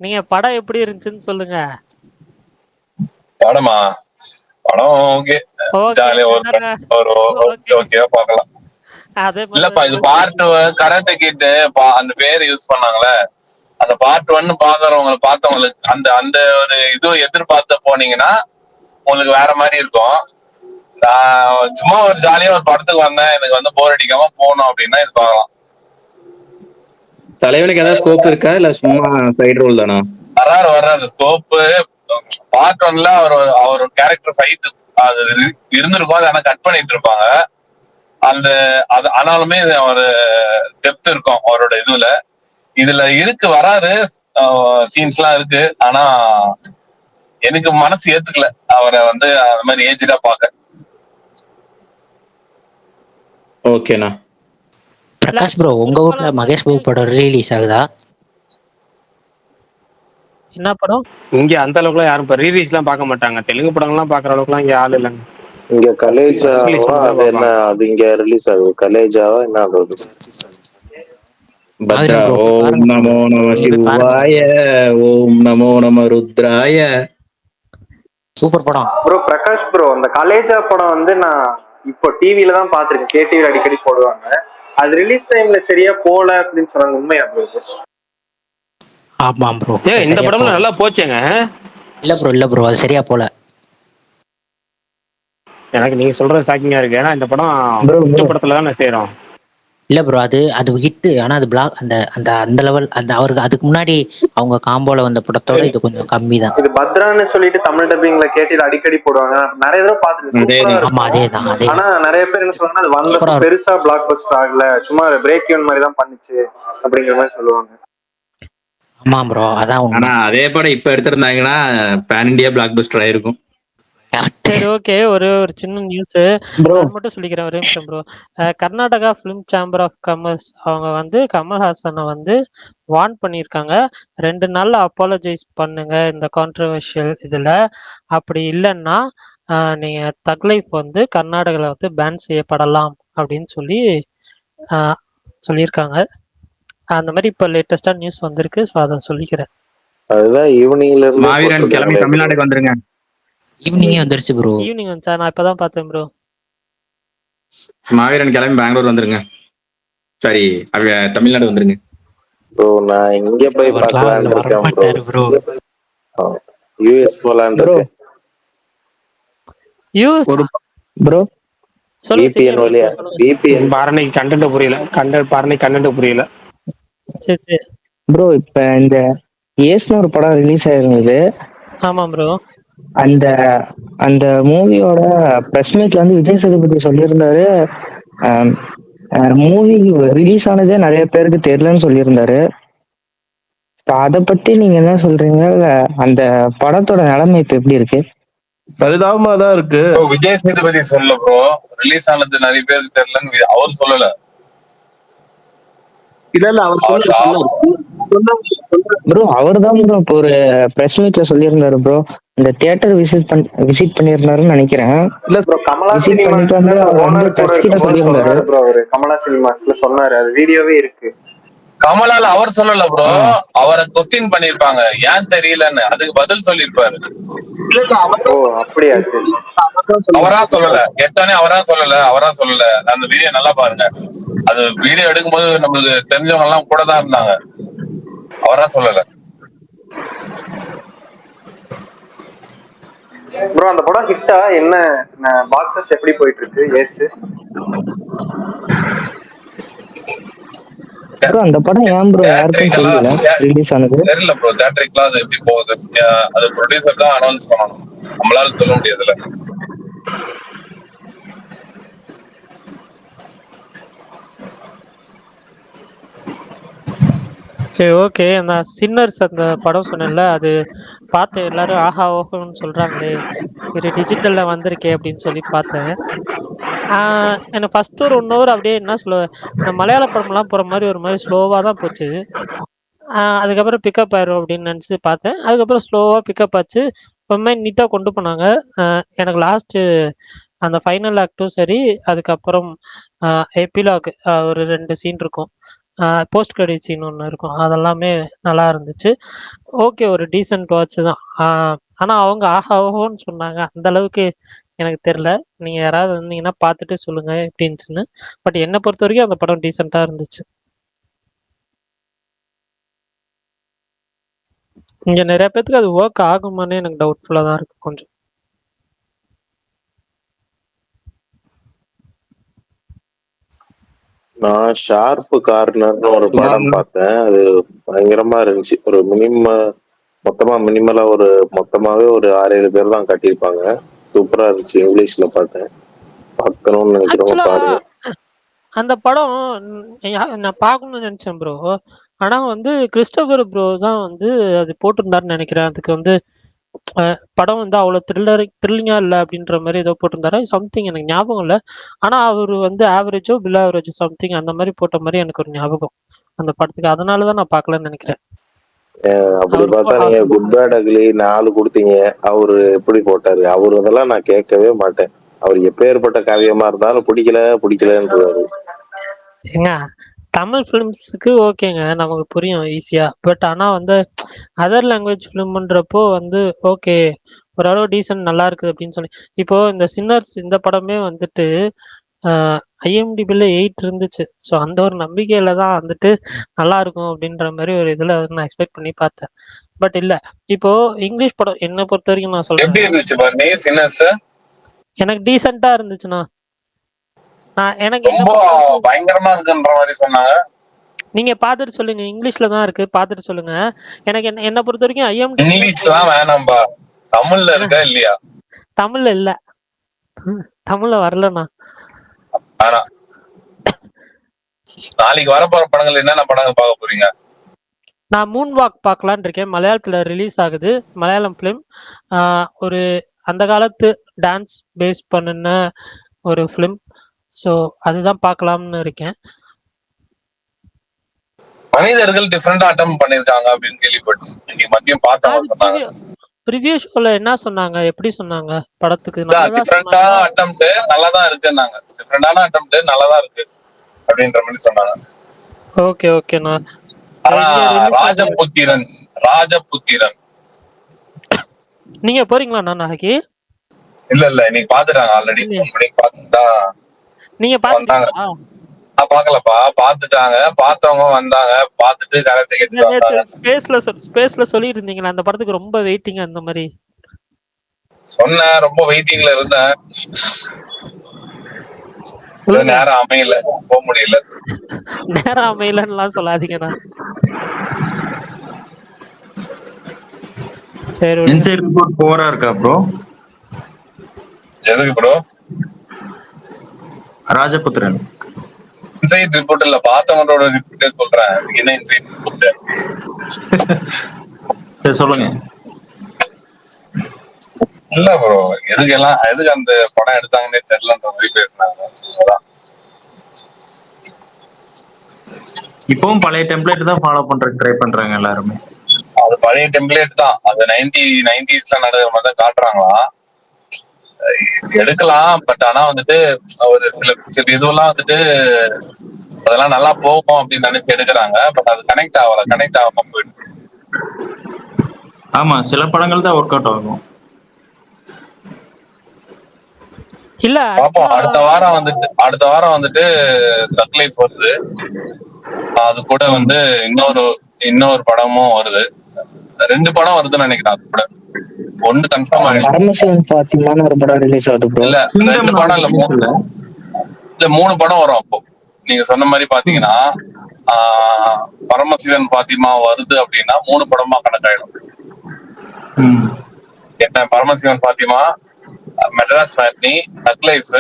நீங்க படம் எப்படி இருந்துச்சுன்னு சொல்லுங்க. படம் ஓகே, ஜாலியா ஓகேவா பாக்கலாம். இல்லப்பா இது பார்ட் கராத்தே கிட் அந்த பேர் யூஸ் பண்ணாங்களே, அந்த பார்ட் 1 பார்த்தவங்களுக்கு அந்த அந்த ஒரு இது எதிர்பார்த்த போனீங்கன்னா உங்களுக்கு வேற மாதிரி இருக்கும். நான் சும்மா ஒரு ஜாலியா ஒரு படத்துக்கு வந்தேன், எனக்கு வந்து போர் அடிக்காம போகணும் அப்படின்னா இது பார்க்கலாம். தலைவனுக்கு ஏதாவது ஸ்கோப் இருக்கா இல்ல சும்மா சைடு ரோல் தானா? வர்றாரு ஸ்கோப். பார்ட் 1ல அவர் கேரக்டர் ஃபைட் அது இருந்திருக்கும், அதை ஆனா கட் பண்ணிட்டு இருப்பாங்க. அந்த அது ஆனாலுமே ஒரு டெப்த் இருக்கும் அவரோட இதுல இருக்கு வராரு, சீன்ஸ் எல்லாம் இருக்கு. ஆனா எனக்கு மனசு ஏத்துக்கல அவரை வந்து அந்த மாதிரி ஏஜ்டா பாக்க. ஓகேண்ணா. பிரகாஷ் ப்ரோ, உங்க ஊர்ல மகேஷ் பாபு படம் ரிலீஸ் ஆகுதா? என்ன படம்? இங்க அந்த அளவுக்குலாம் யாரும் இப்போ ரீலீஸ் எல்லாம் பார்க்க மாட்டாங்க. தெலுங்கு படங்கள்லாம் பார்க்குற அளவுக்குலாம் இங்க ஆள் இல்லைங்க. இங்க கலேஜாவா ரிலீஸ் மட்டும் தான் அது என்ன, பார்ப்பாங்க. அது இங்க ரிலீஸ் ஆகுது. கலேஜாவா என்ன ஆகுது? பத்ரா bro, போய் ஓம் பாருங்க bro. நமோ நம நீங்க போய் பாருங்க. சிவாய ஓம் நமோ நம ருத்ராய. சூப்பர் படம் ப்ரோ. பிரகாஷ் ப்ரோ, அந்த கலேஜா படம் வந்து நான் இப்போ டிவில தான் பாத்திருக்கேன். கேடிவில அடிக்கடி போடுவாங்க. அது ரிலீஸ் டைம்ல சரியா போல அப்படின்னு சொன்னாங்க. உண்மையா ப்ரோ? ஆமா ப்ரோ. இந்த படம்ல நல்லா போச்சேங்க. இல்ல ப்ரோ அது சரியா போல. எனக்கு நீங்க சொல்றது ஷாக்கிங்கா இருக்கு. ஏன்னா இந்த படம் படத்துல தான் செய்யறோம். இல்ல ப்ரோ, அது ஹிட். ஆனா அது பிளாக் அந்த அந்த அந்த லெவல் அந்த அவருக்கு அதுக்கு முன்னாடி அவங்க காம்போல வந்த படத்தோட இது கொஞ்சம் கம்மி தான். இது பத்ரான்னு சொல்லிட்டு தமிழ் டப்பிங்ல கேட்டில அடிக்கடி போடுவாங்க. நிறைய தடவை பாத்துருக்கேன். ஆனா நிறைய பேர் என்ன சொல்றாங்கன்னா, அது வந்த பெருசா பிளாக் பஸ்டர் ஆகல, சும்மா பிரேக் ஈவன் மாதிரி தான் பண்ணிச்சு அப்படிங்கிற மாதிரி சொல்லுவாங்க. ஆமா ப்ரோ, அதான். ஆனா அதே படம் இப்ப எடுத்திருந்தாங்கன்னா பேன் இண்டியா பிளாக் பஸ்டர் ஆயிருக்கும். சரி, ஓகே. ஒரு சின்ன நியூஸ் நான் மட்டும் சொல்லிக்கிறேன், ஒரு நிமிஷம் bro. Karnataka film chamber of commerce அவங்க வந்து கமல்ஹாசனை வந்து வார்ன் பண்ணியிருக்காங்க. 2 நாள்ல அப்பாலஜைஸ் பண்ணுங்க இந்த கான்ட்ரவர்ஷியல் இதுல. அப்படி இல்லைன்னா நீங்க தக் லைஃப் வந்து கர்நாடகாவில் வந்து பேன் செய்யப்படலாம் அப்படின்னு சொல்லி சொல்லியிருக்காங்க. அந்த மாதிரி இப்போ லேட்டஸ்டா நியூஸ் வந்திருக்கு. ஸோ அதை சொல்லிக்கிறேன். அதுதான் ஈவினிங்ல இருந்து மாவீரன் கிளம்பி தமிழ்நாட்டுக்கு வந்துருங்க. ஈவினிங்கே வந்துருச்சு ப்ரோ. ஈவினிங் வந்துச்சா? நான் இப்பதான் பார்த்தேன் ப்ரோ. மாவீரன் கிளம்பி பெங்களூர் வந்துருங்க. சரி, தமிழ்நாடு வந்துருங்க ப்ரோ. நான் இங்க போய் பார்க்கலான்னு இருக்கேன் ப்ரோ. யுஎஸ் போலான்னு இருக்கேன். யூஎஸ் ப்ரோ VPN வழியா. VPN பாரணி கண்டென்ட் புரியல. பாரணி கண்டென்ட் புரியல. சரி ப்ரோ, இப்ப இந்த ஏஸ்னு ஒரு படம் ரிலீஸ் ஆயிருந்தது. ஆமா ப்ரோ. அந்த மூவியோட பிரஸ் மீட்ல வந்து விஜய் சேதுபதி சொல்லியிருந்தாரு, மூவி ரிலீஸ் ஆனதே நிறைய பேருக்கு தெரியலன்னு சொல்லியிருந்தாரு. அத பத்தி நீங்க என்ன சொல்றீங்க? அந்த படத்தோட நிலைமை இப்ப எப்படி இருக்கு? பரிதாபமா தான் இருக்கு. விஜய் சேதுபதி சொல்ல ப்ரோ, ரிலீஸ் ஆனது நிறைய பேருக்கு தெரியலன்னு அவர் சொல்லல. இல்ல ப்ரோ அவர் தான் ப்ரோ இப்போ ஒரு பிரஸ் மீட்ல சொல்லியிருந்தாரு ப்ரோ. இந்த தியேட்டர் விசிட் பண்ணியிருந்தாருன்னு நினைக்கிறேன். இல்ல ப்ரோ, கமலா சினிமாஸ் சொல்லியிருந்தாரு ப்ரோ. அவரு கமலா சினிமாஸ்ல சொன்னாரு, அது வீடியோவே இருக்கு. கமலால அவர் சொல்லல ப்ரோ, அவரை கொஸ்டின் பண்ணிருப்பாங்க ஏன் தெரியலன்னு, அதுக்கு பதில் சொல்லிருப்பாரு. அப்படியா? அவரா சொல்லல, எத்தனை அவரா சொல்லல. அந்த வீடியோ நல்லா பாருங்க. அது வீடியோ எடுக்கும்போது நம்மளுக்கு தெரிஞ்சவங்க எல்லாம் கூட தான் இருந்தாங்க. அவரா சொல்லல ப்ரோ. அந்த படம் ஹிட்டா என்ன? பாக்ஸஸ் எப்படி போயிட்டு இருக்கு? எஸ் ப்ரோ, அந்த படம் ஏன் ப்ரோ யாருக்கும் தெரியல ரிலீஸ் ஆனது? தெரியல ப்ரோ. தியேட்டரிக்கெல்லாம் அது எப்படி போகுது, அது ப்ரொடியூசர் தான் அனௌன்ஸ் பண்ணணும். நம்மளால சொல்ல முடியாதுல்ல. சரி, ஓகே. நான் சின்னர்ஸ் அந்த படம் சொன்னேன்ல, அது பார்த்து எல்லாரும் ஆஹா ஓஹோன்னு சொல்றாங்களே, சரி டிஜிட்டல்ல வந்திருக்கே அப்படின்னு சொல்லி பார்த்தேன். எனக்கு ஃபர்ஸ்ட் ஒரு 1 ஹவர் அப்படியே என்ன சொல்ல, இந்த மலையாள படம்லாம் போற மாதிரி ஒரு மாதிரி ஸ்லோவா தான் போச்சு. அதுக்கப்புறம் பிக்கப் ஆயிரும் அப்படின்னு நினச்சி பார்த்தேன். அதுக்கப்புறம் ஸ்லோவா பிக்கப் ஆச்சு. ரொம்பவே நீட்டாக கொண்டு போனாங்க. எனக்கு லாஸ்ட்டு அந்த ஃபைனல் ஆக்டும் சரி, அதுக்கப்புறம் எபிலாக் ஒரு 2 சீன் இருக்கும். போஸ்ட் கிரெடிட் சீன் ஒன்று இருக்கும். அதெல்லாமே நல்லா இருந்துச்சு. ஓகே, ஒரு டீசென்ட் வாட்ச் தான். ஆனால் அவங்க ஆஹா ஓஹோன்னு சொன்னாங்க. அந்த அளவுக்கு எனக்கு தெரில. நீங்கள் யாராவது வந்தீங்கன்னா பார்த்துட்டு சொல்லுங்கள் எப்படி இருந்துச்சுன்னு. பட் என்னை பொறுத்த வரைக்கும் அந்த படம் டீசெண்டாக இருந்துச்சு. இங்கே நிறைய பேத்துக்கு அது ஒர்க் ஆகுமானே எனக்கு டவுட்ஃபுல்லாக தான் இருக்கு கொஞ்சம். நான் ஷார்ப் கார்னர்னு ஒரு படம் பார்த்தேன். அது பயங்கரமா இருந்துச்சு. ஒரு மொத்தமாவே ஒரு 6-7 பேர் தான் கட்டியிருப்பாங்க. சூப்பரா இருந்துச்சு. இங்கிலீஷ்ல பார்த்தேன். பார்க்கணும்னு நினைக்கிறவங்க ஆக்சுவலா பாருங்க. அந்த படம் நான் பார்க்கணும்னு நினைச்சேன் ப்ரோ. ஆனா வந்து கிறிஸ்டோபர் ப்ரோ தான் வந்து அது போட்டிருந்தாருன்னு நினைக்கிறேன். அதுக்கு வந்து படம் வந்து அவ்வளோ த்ரில்லிங்கா இல்லை அப்படின்ற மாதிரி ஏதோ போட்டிருந்தாரு சம்திங், எனக்கு ஞாபகம் இல்லை. ஆனா அவர் வந்து ஆவரேஜோ பிலோ ஆவரேஜோ சம்திங் அந்த மாதிரி போட்ட மாதிரி எனக்கு ஒரு ஞாபகம் அந்த படத்துக்கு. அதனாலதான் நான் பார்க்கலன்னு நினைக்கிறேன். அப்படி பார்த்தா நீங்க குட் பேட் அக்லி 4 கொடுத்தீங்க. அவரு எப்படி போட்டாரு? அவரு அதெல்லாம் நான் கேட்கவே மாட்டேன். அவர் எப்பேற்பட்ட காவியமா இருந்தாலும் பிடிக்கலன்றாரு. ஏங்க தமிழ் ஃபிலிம்ஸுக்கு ஓகேங்க, நமக்கு புரியும் ஈஸியா. பட் ஆனா வந்து அதர் லாங்குவேஜ் ஃபிலிம்ன்றப்போ வந்து ஓகே ஓரளவு டீசென்ட் நல்லா இருக்குது அப்படின்னு சொல்லி. இப்போ இந்த சின்னர்ஸ் இந்த படமே வந்துட்டு ஐஎம்டிபியில் 8 இருந்துச்சு. ஸோ அந்த ஒரு நம்பிக்கையில தான் வந்துட்டு நல்லா இருக்கும் அப்படின்ற மாதிரி ஒரு இதில் நான் எக்ஸ்பெக்ட் பண்ணி பார்த்தேன். பட் இல்லை. இப்போ இங்கிலீஷ் படம் என்னை பொறுத்த வரைக்கும் நான் சொல்றேன், எனக்கு டீசெண்டா இருந்துச்சுண்ணா. எனக்கு பயங்கரமா இருக்குன்ற மாதிரி சொன்னாங்க. நீங்க பாத்துட்டு சொல்லுங்க, இங்கிலீஷ்ல தான் இருக்கு, பாத்துட்டு சொல்லுங்க. எனக்கு என்ன பொறுத்த வரைக்கும் ஐஎம்டிபி இங்கிலீஷ்லாம் வேணாம்பா, தமிழ்ல இருக்கா இல்லையா? தமிழ்ல இல்ல, தமிழ்ல வரலண்ணா. நாளைக்கு வரப்போற படங்கள் என்னென்ன படங்கள் பார்க்க போறீங்க? நான் மூன் வாக் பார்க்கலான்னு இருக்கேன். மலையாளத்துல ரிலீஸ் ஆகுது, மலையாளம் பிலிம். ஒரு அந்த காலத்து டான்ஸ் பேஸ் பண்ணின ஒரு ஃபிலிம். ஸோ அதுதான் பார்க்கலாம்னு இருக்கேன். மனிதர்கள் டிஃபரெண்டா அட்டெம்ப்ட் பண்ணிருக்காங்க அப்படின்னு கேள்விப்பட்டேன். இன்னைக்கு மதியம் பார்த்தவங்க சொன்னாங்க. ப்ரிவியூ ஷோல என்ன சொன்னாங்க, எப்படி சொன்னாங்க படத்துக்கு? டிஃபரெண்டான அட்டெம்ப்ட் நல்லாதான் இருக்குன்னாங்க. டிஃபரெண்டான அட்டெம்ப்ட் நல்லாதான் இருக்கு அப்படின்ற மாதிரி சொன்னாங்க. ஓகே ஓகேண்ணா. ராஜபுத்திரன் நீங்க போறீங்களா நாளைக்கு? இல்ல இன்னைக்கு பாத்துட்டாங்க ஆல்ரெடி. நீங்க பாத்தீங்களா? பாக்கலப்பா, பாத்துட்டாங்க. பார்த்தவங்க வந்தாங்க, பாத்துட்டு ஸ்பேஸ்ல சொல்லி இருந்தீங்களா அந்த படத்துக்கு ரொம்ப வெயிட்டிங் அந்த மாதிரி? சொன்னேன், ரொம்ப வெயிட்டிங்ல இருந்தேன். நேரம் அமையல, போக முடியல. நேரம் அமையலன்னு சொல்லாதீங்கண்ணா. சரி, இன்சைட் ரிப்போர்ட் போரா இருக்கா ப்ரோ? எதுக்கு ப்ரோ? ராஜபுத்திரன் இன்சைட் ரிப்போர்ட் இல்ல, பார்த்தவங்களோட ரிப்போர்ட்டே சொல்றேன். என்ன இன்சைட் ரிப்போர்ட்? சரி சொல்லுங்க. இல்ல ப்ரோ, எதுக்கு அந்த படம் எடுத்தாங்கன்னே தெரியலன்ற மாதிரி பேசினாங்க. இப்பவும் பழைய டெம்ப்ளேட் தான் ஃபாலோ பண்றதுக்கு ட்ரை பண்றாங்க எல்லாருமே. அது பழைய டெம்ப்ளேட் தான். அது 90s நடக்கிற மாதிரி தான் காட்டுறாங்களாம். எடுக்கலாம், பட் ஆனா வந்துட்டு ஒரு சில இதுவெல்லாம் வந்துட்டு அதெல்லாம் நல்லா போகும் அப்படின்னு நினைச்சு எடுக்கிறாங்க. பட் அது கனெக்ட் ஆகாம போயிடுச்சு. ஆமா, சில படங்கள் தான் ஒர்க் அவுட் ஆகும். இல்ல பாப்போம். அடுத்த வாரம் வந்துட்டு தக் லைஃப் வருது. அது கூட வந்து இன்னொரு படமும் வருது. 2 படம் வருதுன்னு நினைக்கிறேன். அது கூட ஒண்ணு கன்ஃபார்ம் ஆயிடுச்சு. பரமசிவன் பாத்திமான்னு ஒரு படம் ரிலீஸ் ஆகுது ப்ரோ. இல்ல 2 படம் இல்ல, 3 படம் வரும். அப்போ நீங்க சொன்ன மாதிரி பாத்தீங்கன்னா பரமசிவன் பாத்திமா வருது அப்படின்னா 3 படமா கணக்காயிடும். என்ன, பரமசிவன் பாத்திமா, மெட்ராஸ் மேட்னி, தக் லைஃப்,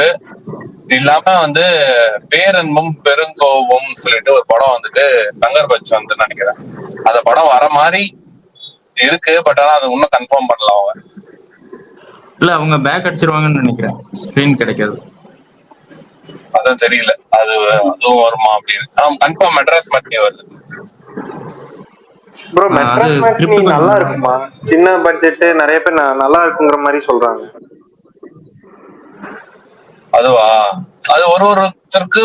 இல்லாம வந்து பேரன்பும் பெருங்கோபம் சொல்லிட்டு ஒரு படம் வந்துட்டு தங்கர் பச்சன் வந்து நினைக்கிறேன். அந்த படம் வர மாதிரி இருக்கு. பட் ஆனா அது இன்னும் கன்ஃபார்ம் பண்ணல. அவங்க இல்ல, அவங்க பேக் அடிச்சிருவாங்கன்னு நினைக்கிறேன். ஸ்கிரீன் கிடைக்காது, அதான் தெரியல. அதுவும் வருமா அப்படின்னு. கன்ஃபார்ம் மெட்ராஸ் மேட்னி வருது. ப்ரோ மெட்ராஸ் மேட்னி நல்லா இருக்குமா? சின்ன பட்ஜெட், நிறைய பேர் நல்லா இருக்குங்கிற மாதிரி சொல்றாங்க. அதுவா? அது ஒருத்தருக்கு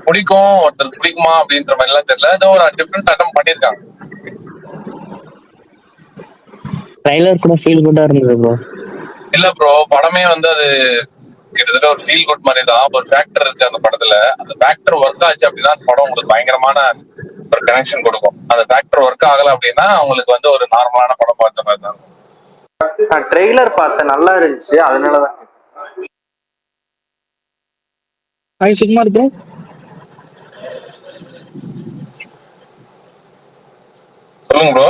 பிடிக்கும், ஒருத்தருக்கு பிடிக்குமா அப்படின்ற மாதிரி எல்லாம் தெரியல. ஏதோ ஒரு டிஃபரெண்ட் அட்டம் பண்ணிருக்காங்க. ட்ரைலர் கூட ஃபீல் குட்டா இருந்தது ப்ரோ. இல்ல ப்ரோ, படமே வந்து அது கிட்டத்தட்ட ஒரு ஃபீல் குட் மாதிரி தான். ஒரு ஃபேக்டர் இருக்கு அந்த படத்துல. அந்த ஃபேக்டர் ஒர்க் ஆச்சு அப்படின்னா அந்த படம் உங்களுக்கு பயங்கரமான ஒரு கனெக்ஷன் கொடுக்கும். அந்த ஃபேக்டர் ஒர்க் ஆகல அப்படின்னா உங்களுக்கு வந்து ஒரு நார்மலான படம் பார்த்த மாதிரி தான் இருக்கும். ட்ரெய்லர் பார்த்தேன், நல்லா இருந்துச்சு, அதனாலதான். சும்மா இருக்கு சொல்லுங்க ப்ரோ.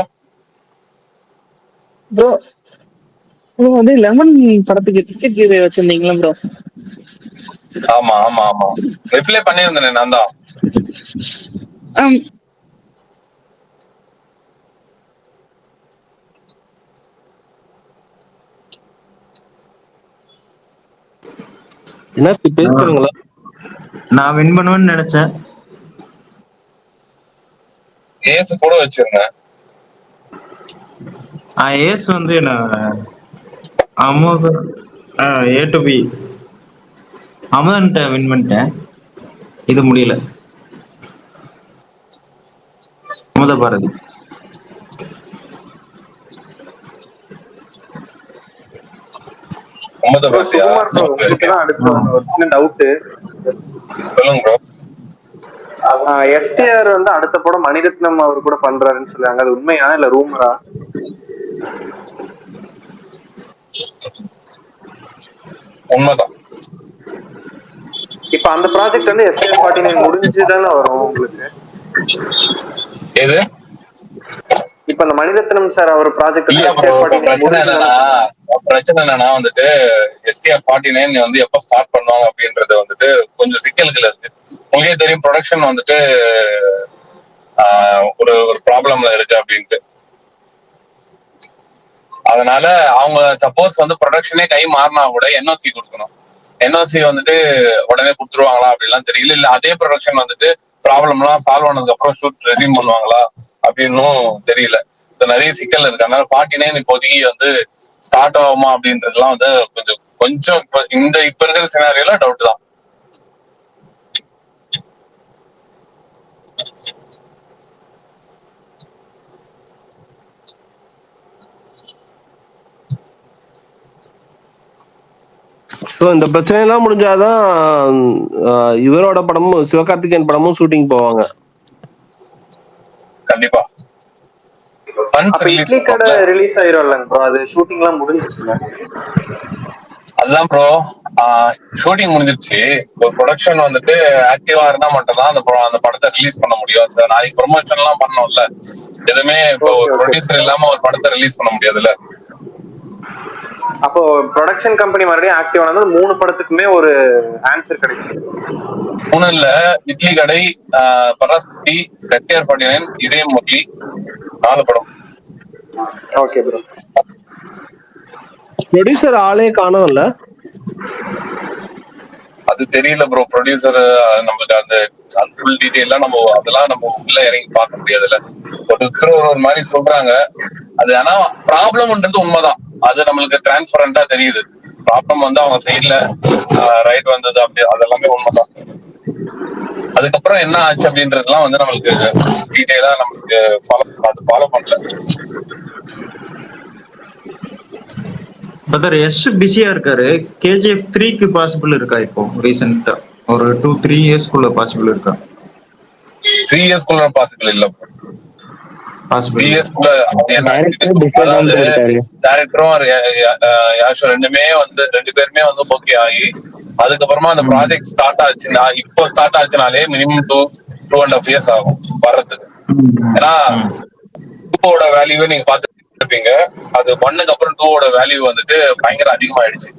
ப்ரோ வந்து லெமன் படத்துக்கு டிக்கெட் வச்சிருந்தீங்களா ப்ரோ? ஆமா ஆமா ஆமா ரிப்ளை பண்ணியிருந்தேன் நான் தான். என்ன பேசுறீங்களா? நான் வின் பண்ணுவேன்னு நினைச்சேன். ஏசு கூட வச்சிருந்தேன். ஏஸ் வந்து என்ன அமுதன் ஏ டு பி அமுதன்ட்ட வின் பண்ணிட்டேன். இது முடியல. அமுத பாரதி சுகுமார் ப்ரோ, உங்களுக்கு தான் அடுத்து ஒரு சின்ன டவுட். சொல்லுங்க ப்ரோ. எஸ்டிஆர் வந்து அடுத்த படம் மணிரத்னம் அவர் கூட பண்றாருன்னு சொல்லுவாங்க, அது உண்மையா இல்ல ரூமரா? உண்மைதான். இப்ப அந்த ப்ராஜெக்ட் வந்து STR49 முடிஞ்சுதானே வரும் உங்களுக்கு? எது இப்ப அந்த மணிரத்னம் சார் அவர் ப்ராஜெக்ட் பிரச்சனை என்னன்னா வந்துட்டு STR49 வந்து எப்ப ஸ்டார்ட் பண்ணுவாங்க அப்படின்றது வந்துட்டு கொஞ்சம் சிக்கல்கள் இருக்கு. உங்களுக்கே தெரியும் ப்ரொடக்ஷன் வந்துட்டு ஒரு ஒரு ப்ராப்ளம்ல இருக்கு அப்படின்ட்டு. அதனால அவங்க சப்போஸ் வந்து ப்ரொடக்ஷனே கை மாறினா கூட NOC கொடுக்கணும். NOC வந்துட்டு உடனே கொடுத்துருவாங்களா அப்படிலாம் தெரியல. இல்ல அதே ப்ரொடக்ஷன் வந்துட்டு ப்ராப்ளம் எல்லாம் சால்வ் ஆனதுக்கு அப்புறம் ஷூட் ரெஸ்யூம் பண்ணுவாங்களா அப்படின்னும் தெரியல. நிறைய சிக்கல் இருக்கு. அதனால 49 இப்போதைக்கு வந்து ஸ்டார்ட் ஆகுமா அப்படின்றதுலாம் வந்து கொஞ்சம் இப்ப இருக்கிற சினாரியோல டவுட் தான். ஸோ இந்த பிரச்சனை எல்லாம் முடிஞ்சாதான் இவரோட படமும் சிவகார்த்திகேயன் படமும் ஷூட்டிங் போவாங்க. கண்டிப்பா இட்லி கடை ரிலீஸ் ஆயிரும்ல ப்ரோ, அது ஷூட்டிங் எல்லாம் முடிஞ்சிச்சுல? அதுதான் ப்ரோ, ஷூட்டிங் முடிஞ்சிருச்சு. ஒரு ப்ரொடக்ஷன் வந்துட்டு ஆக்டிவா இருந்தா மட்டும் தான் அந்த படத்தை ரிலீஸ் பண்ண முடியும். சார் நாளைக்கு ப்ரொமோஷன் எல்லாம் பண்ணோம்ல, எதுவுமே இப்போ ஒரு ப்ரொடியூசர் இல்லாம ஒரு படத்தை ரிலீஸ் பண்ண முடியாதுல்ல. அப்போ ப்ரொடக்ஷன் கம்பெனி மறுபடியும் ஆக்டிவ் ஆனது 3 படத்துக்குமே ஒரு ஆன்சர் கிடைக்கும். 3 இல்ல, இட்லி கடை, பராசக்தி, STR49, இதயம் முரளி, 4 படம். Okay bro. ப்ரொடியூசர் ஆளே காணோம்ல? அது தெரியல ப்ரோ. ப்ரொடியூசர் நமக்கு அந்த ஃபுல் டீடைல்லாம் அதெல்லாம் நம்ம உள்ள இறங்கி பார்க்க முடியாதுல்ல. ஒரு மாதிரி சொல்றாங்க. அது ஆனா ப்ராப்ளம்ன்றது உண்மைதான். அது நம்மளுக்கு டிரான்ஸ்பரண்டா தெரியுது. ப்ராப்ளம் வந்து அவங்க சைட்ல ரைட் வந்தது அப்படி, அதெல்லாமே உண்மைதான். அதுக்கப்புறம் என்ன ஆச்சு அப்படின்றதுலாம் வந்து நம்மளுக்கு டீடைலா நமக்கு ஃபாலோ பண்ணல. பிரதர் எஸ் பிஸியா இருக்காரு. KGF 3க்கு பாசிபிள் இருக்கா? இப்போ ரீசெண்டா ஒரு 2-3 இயர்ஸ்க்குள்ள பாசிபிள் இருக்கா? 3 இயர்ஸ்க்குள்ள பாசிபிள் இல்ல. பாசிபிள் டைரக்டரும் யாஷும் ரெண்டு பேருமே வந்து ஓகே ஆகி அதுக்கப்புறமா அந்த ப்ராஜெக்ட் ஸ்டார்ட் ஆச்சுன்னா, இப்போ ஸ்டார்ட் ஆச்சுனாலே மினிமம் 2.5 இயர்ஸ் ஆகும் வர்றதுக்கு. ஏன்னா 2ஓட வேல்யூவே நீங்க பாத்துருப்பீங்க. அது 1க்கு அப்புறம் 2ஓட வேல்யூ வந்துட்டு பயங்கர அதிகமாயிடுச்சு.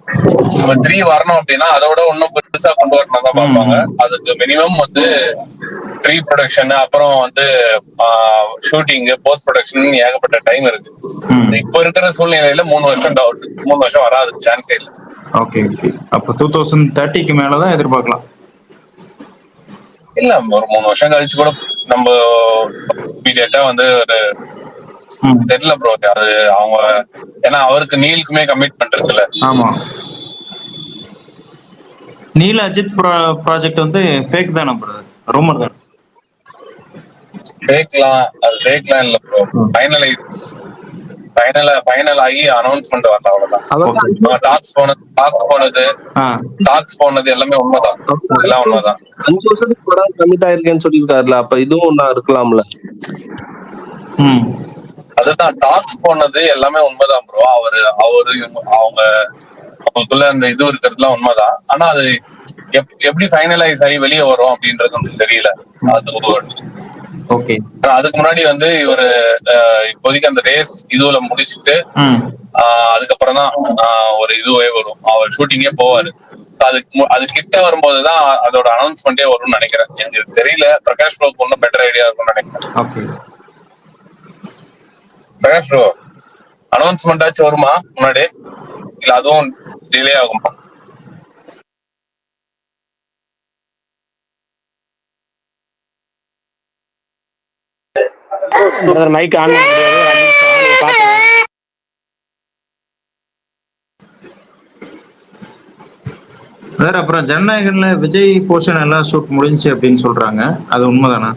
3 வரணும் அப்படின்னா அதோட இன்னும் பெருசா கொண்டு வரணும் தான் பார்ப்பாங்க. அதுக்கு மினிமம் வந்து ப்ரீ ப்ரொடக்ஷன், அப்புறம் வந்து ஷூட்டிங், போஸ்ட் ப்ரொடக்ஷன் ஏகப்பட்ட டைம் இருக்கு. இப்ப இருக்கிற சூழ்நிலையில 3 வருஷம் டவுட். 3 வருஷம் வராது, சான்ஸே இல்லை. Okay okay. அப்ப 2030க்கு மேலதான் எதிர்பார்க்கலாம். இல்ல, ஒரு 3 வருஷம் கழிச்சு கூட நம்ம இமீடியட்டா வந்து ஒரு தெரியல ப்ரோ. அது அவங்க, ஏன்னா அவருக்கு நீலுக்குமே கமிட்மெண்ட் இருக்குல்ல. ஆமா, நீல் அஜித் ப்ராஜெக்ட் வந்து ஃபேக் தானே ப்ரோ? ரூமர் தான். ஃபேக்லாம், அது ஃபேக்லாம் இல்ல ப்ரோ. ஃபைனல் ஆகி அனௌன்ஸ்மெண்ட் வரல, அவ்வளவுதான். டாக்ஸ் போனது எல்லாமே உண்மைதான். இதெல்லாம் உண்மைதான். 5 வருஷத்துக்கு கூட கமிட் ஆயிருக்கேன்னு சொல்லியிருக்காருல, அப்ப இதுவும் ஒண்ணா இருக்கலாம்ல? அதுதான், டாக்ஸ் போனது எல்லாமே உண்மைதான் ப்ரோ. அவங்களுக்குள்ள அந்த இது இருக்கிறதுலாம் உண்மைதான். ஆனா அது எப்படி ஃபைனலைஸ் ஆகி வெளியே வரும் அப்படின்றது நமக்கு தெரியல. அதுக்கு முன்னாடி வந்து இவரு இப்போதைக்கு அந்த ரேஸ் இதுல முடிச்சுட்டு அதுக்கப்புறம் தான் ஒரு இதுவே வரும். அவர் ஷூட்டிங்கே போவாரு. அது கிட்ட வரும்போதுதான் அதோட அனௌன்ஸ்மெண்டே வரும்னு நினைக்கிறேன். எனக்கு தெரியல, பிரகாஷ் ப்ரோ ஒன்னும் பெட்டர் ஐடியா இருக்கும்னு நினைக்கிறேன். பிரகாஷ் ப்ரோ, அனௌன்ஸ்மெண்ட் ஆச்சு வருமா முன்னாடி, இல்ல அதுவும் டிலே ஆகுமா? மைக் ஆன் வேற அப்புறம் ஜனநாயகன்ல விஜய் போர்ஷன் எல்லாம் ஷூட் முடிஞ்சுச்சு அப்படின்னு சொல்றாங்க, அது உண்மைதானா?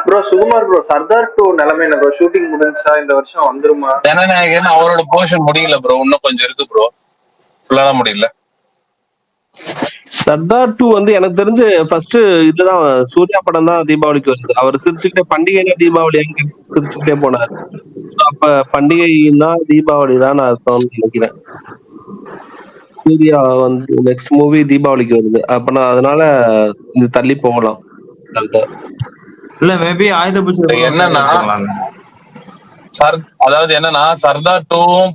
ப்ரோ சுகுமார் ப்ரோ, சர்தார் 2 நிலைமை என்ன ப்ரோ? ஷூட்டிங் முடிஞ்சா இந்த வருஷம் வந்துருமா? ஜனநாயகன் அவரோட போர்ஷன் முடியல ப்ரோ, இன்னும் கொஞ்சம் இருக்கு ப்ரோ, ஃபுல்லா முடியல. சர்தார் 2 வந்து எனக்கு தெரிஞ்சு ஃபர்ஸ்ட் இதுதான், சூர்யா படம் தான் தீபாவளிக்கு வருது. அவர் சிரிச்சுக்கிட்டே பண்டிகைனா தீபாவளி சிரிச்சுக்கிட்டே போனார். அப்ப பண்டிகைன்னா தீபாவளி தான் அர்த்தம்னு நினைக்கிறேன். சூர்யா வந்து நெக்ஸ்ட் மூவி தீபாவளிக்கு வருது, அப்பனா அதனால இது தள்ளி போகலாம். இல்ல மேபி ஆயுத பூஜை என்னன்னா அதாவது என்னன்னா சர்தார் 2வும்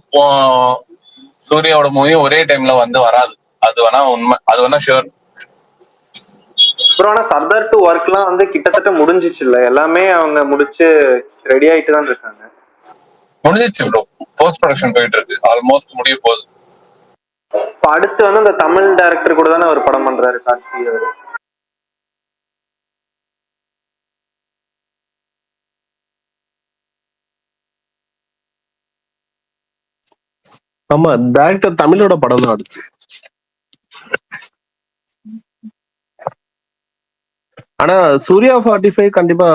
சூர்யாவோட மூவியும் ஒரே டைம்ல வந்து வராது, அது வேணா உண்மை, அது வேணா ஷூர் ப்ரோ. ஆனா சர்தார் 2 ஒர்க்லாம் வந்து கிட்டத்தட்ட முடிஞ்சிச்சு இல்ல, எல்லாமே அவங்க முடிச்சு ரெடி ஆயிட்டு தான் இருக்காங்க. முடிஞ்சிச்சு ப்ரோ, போஸ்ட் ப்ரொடக்ஷன் போயிட்டு இருக்கு, ஆல்மோஸ்ட் முடிய போகுது. இப்ப அடுத்து வந்து அந்த தமிழ் டைரக்டர் கூட தானே ஒரு படம் பண்றாரு கார்த்தி அவரு. ஆமா, டைரக்டர் தமிழோட படம் தான் அடுத்து. ஆனா சூர்யா 45 கண்டிப்பா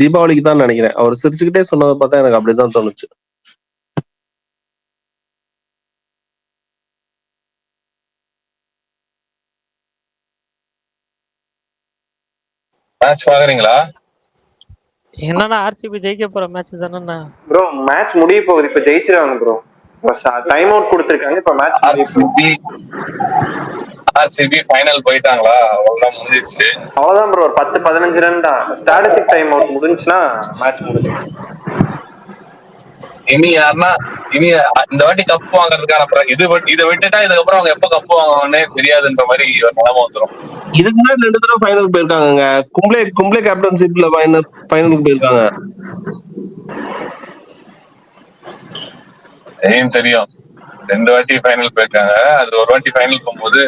தீபாவளிக்கு தான் நினைக்கிறேன். அவர் சிரிச்சுக்கிட்டே சொன்னதை பார்த்தா எனக்கு அப்படிதான் தோணுச்சு. மேட்ச் பாக்குறீங்களா? என்னன்னா ஆர்சிபி ஜெயிக்க போற மேட்ச் தானே ப்ரோ. மேட்ச் முடிய போகுது, இப்ப ஜெயிச்சிருவாங்க ப்ரோ. டைம் அவுட் கொடுத்திருக்காங்க, இப்ப மேட்ச் ஆர்சிபி ஃபைனல் போயிட்டாங்களா, அவ்வளவுதான் முடிஞ்சிருச்சு. அவ்வளவுதான் ப்ரோ, 10-15 ரன் தான். ஸ்ட்ராட்டஜிக் டைம் அவுட் முடிஞ்சுனா மேட்ச் முடிஞ்சு. இனி யாருன்னா இந்த வாட்டி கப் வாங்குறதுக்கான இதை விட்டுட்டா இதுக்கப்புறம் அவங்க எப்ப கப் வாங்குவாங்கன்னே தெரியாதுன்ற மாதிரி ஒரு நிலைமை வந்துடும். இதுக்கு முன்னாடி 2 தடவை ஃபைனல் போயிருக்காங்க. கும்ப்ளே கேப்டன்ஷிப்ல ஃபைனலுக்கு போயிருக்காங்க. தெரியும் 2 வாட்டி ஃபைனல் போயிருக்காங்க. அது ஒரு வாட்டி ஃபைனல் போகும்போது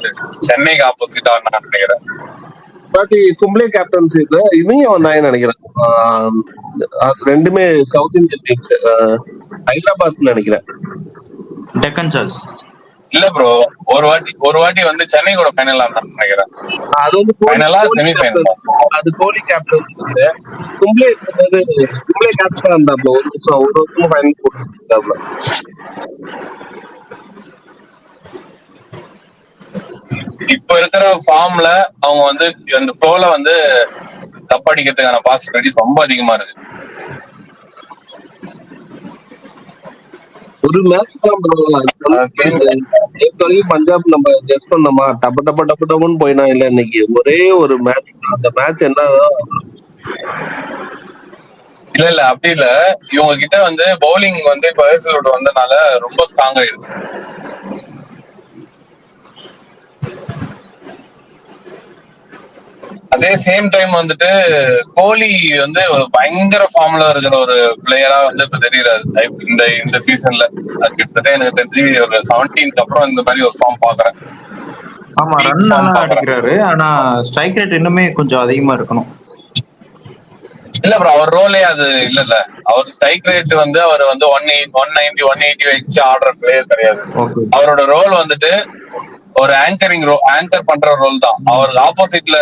சென்னைக்கு ஆப்போசிட்டா நான் நினைக்கிறேன். கும்ப்ளே கேப்டன்ஷிப்ல இவங்க வந்தாங்கன்னு நினைக்கிறேன். ரெண்டுமே சவுத் இந்தியன் டீம்ஸ், ஹைதராபாத் நினைக்கிறேன். டெக்கன் சார்ஜ் இல்ல ப்ரோ, ஒரு வாட்டி வந்து சென்னை கூட ஃபைனல் நினைக்கிறேன். அது வந்து ஃபைனலா செமி ஃபைனல், அது கோலி கேப்டன். கும்ப்ளே கேப்டனா இருந்தாப்ல ஒரு வருஷம் ஃபைனல் போட்டுருந்தாப்ல. இப்ப இருக்கிற ஃபார்ம்ல அவங்க வந்து அந்த ஃப்ளோல வந்து கப் அடிக்கிறதுக்கான பாசிபிலிட்டிஸ் ரொம்ப அதிகமா இருக்கு. ஒரு மேட்ச் தான் பஞ்சாப் நம்ம கெஸ் பண்ணோமா, டப்புன்னு போயினா இல்ல. இன்னைக்கு ஒரே ஒரு மேட்ச், அந்த மேட்ச் என்ன இல்ல அப்படி இல்ல, இவங்க கிட்ட வந்து பவுலிங் வந்து இப்ப ஹேசல்வுட் வந்தனால ரொம்ப ஸ்ட்ராங் ஆயிருக்கு. அதே சேம் டைம் வந்துட்டு கோலி வந்து ஒரு பயங்கர ஃபார்ம்ல இருக்கிற ஒரு பிளேயரா வந்து இப்ப தெரியறாரு இந்த சீசன்ல. கிட்டத்தட்ட எனக்கு தெரிஞ்சு ஒரு 17க்கு அப்புறம் இந்த மாதிரி ஒரு ஃபார்ம் பாக்குறேன். ஆமா, ரன் நல்லா அடிக்கிறாரு, ஆனா ஸ்ட்ரைக் ரேட் இன்னுமே கொஞ்சம் அதிகமா இருக்கணும். இல்ல ப்ரோ, அவர் ரோலே அது இல்ல. அவர் ஸ்ட்ரைக் ரேட் வந்து அவர் வந்து 190 180 வச்சு ஆடுற பிளேயர் கிடையாது. அவரோட ரோல் வந்துட்டு ஒரு ஆங்கர் பண்ற ரோல் தான். அவருக்கு ஆப்போசிட்ல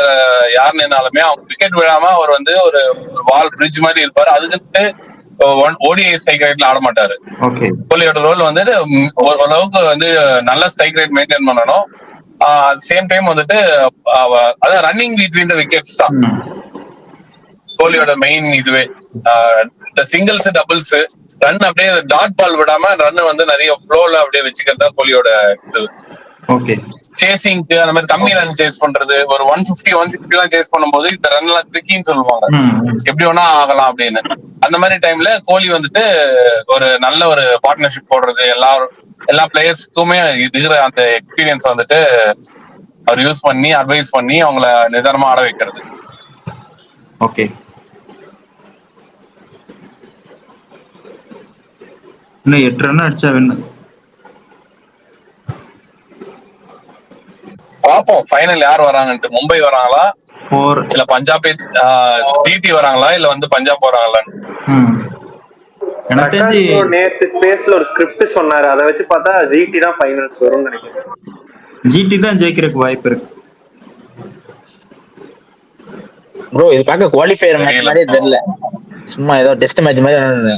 யார் நின்னாலுமே அவங்க விக்கெட் விழாம அவர் வந்து ஒரு வால் பிரிட்ஜ் மாதிரி இருப்பாரு. அதுக்கு ஓடிஐ ஸ்ட்ரைக் ரேட்ல ஆட மாட்டாரு. கோலியோட ரோல் வந்து ஓரளவுக்கு வந்து நல்ல ஸ்ட்ரைக் ரேட் மெயின்டைன் பண்ணணும். சேம் டைம் வந்துட்டு அதான் ரன்னிங் பிட்வீன் த விக்கெட்ஸ் தான் கோலியோட மெயின் இதுவே. இந்த சிங்கிள்ஸ் டபுள்ஸ் ரன் அப்படியே டாட் பால் விடாம ரன் வந்து நிறைய ஃப்ளோல அப்படியே வச்சுக்கிறது தான் கோலியோட இது. சேசிங்க்கு அந்த மாதிரி கம்மி ரன் சேஸ் பண்றது, ஒரு 150 160 எல்லாம் சேஸ் பண்ணும்போது இந்த ரன் எல்லாம் ட்ரிக்கின்னு சொல்லுவாங்க, எப்படி வேணா ஆகலாம் அப்படின்னு. அந்த மாதிரி டைம்ல கோலி வந்துட்டு ஒரு நல்ல ஒரு பார்ட்னர்ஷிப் போடுறது, எல்லா பிளேயர்ஸ்க்குமே இருக்கிற அந்த எக்ஸ்பீரியன்ஸ் வந்துட்டு அவர் யூஸ் பண்ணி அட்வைஸ் பண்ணி அவங்கள நிதானமா ஆட வைக்கிறது. ஓகே, இன்னும் 8 ரன் அடிச்சா வேணும். பாப்போம் ஃபைனல் யார் வராங்கன்ட்டு. மும்பை வராங்களா இல்ல பஞ்சாப் ஜிடி வராங்களா இல்ல வந்து பஞ்சாப் வராங்களான்னு. நேத்து ஸ்பேஸ்ல ஒரு ஸ்கிரிப்ட் சொன்னாரு, அதை வச்சு பார்த்தா ஜிடி தான் ஃபைனல்ஸ் வரும்னு நினைக்கிறேன். ஜிடி தான் ஜெயிக்கிறதுக்கு வாய்ப்பு இருக்கு ப்ரோ. இது பார்க்க குவாலிஃபயர் மேட்ச் மாதிரியே தெரியல, சும்மா ஏதோ டெஸ்ட் மேட்ச் மாதிரி.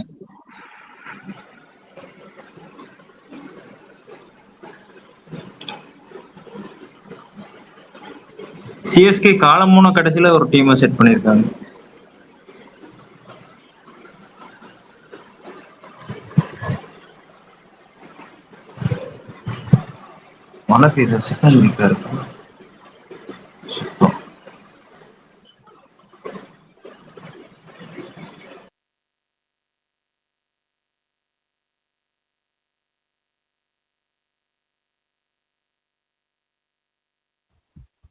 சிஎஸ்கே காலம் 3 கடைசியில ஒரு டீமை செட் பண்ணிருக்காங்க. மழை பெய்த சிக்கல் இருக்காரு.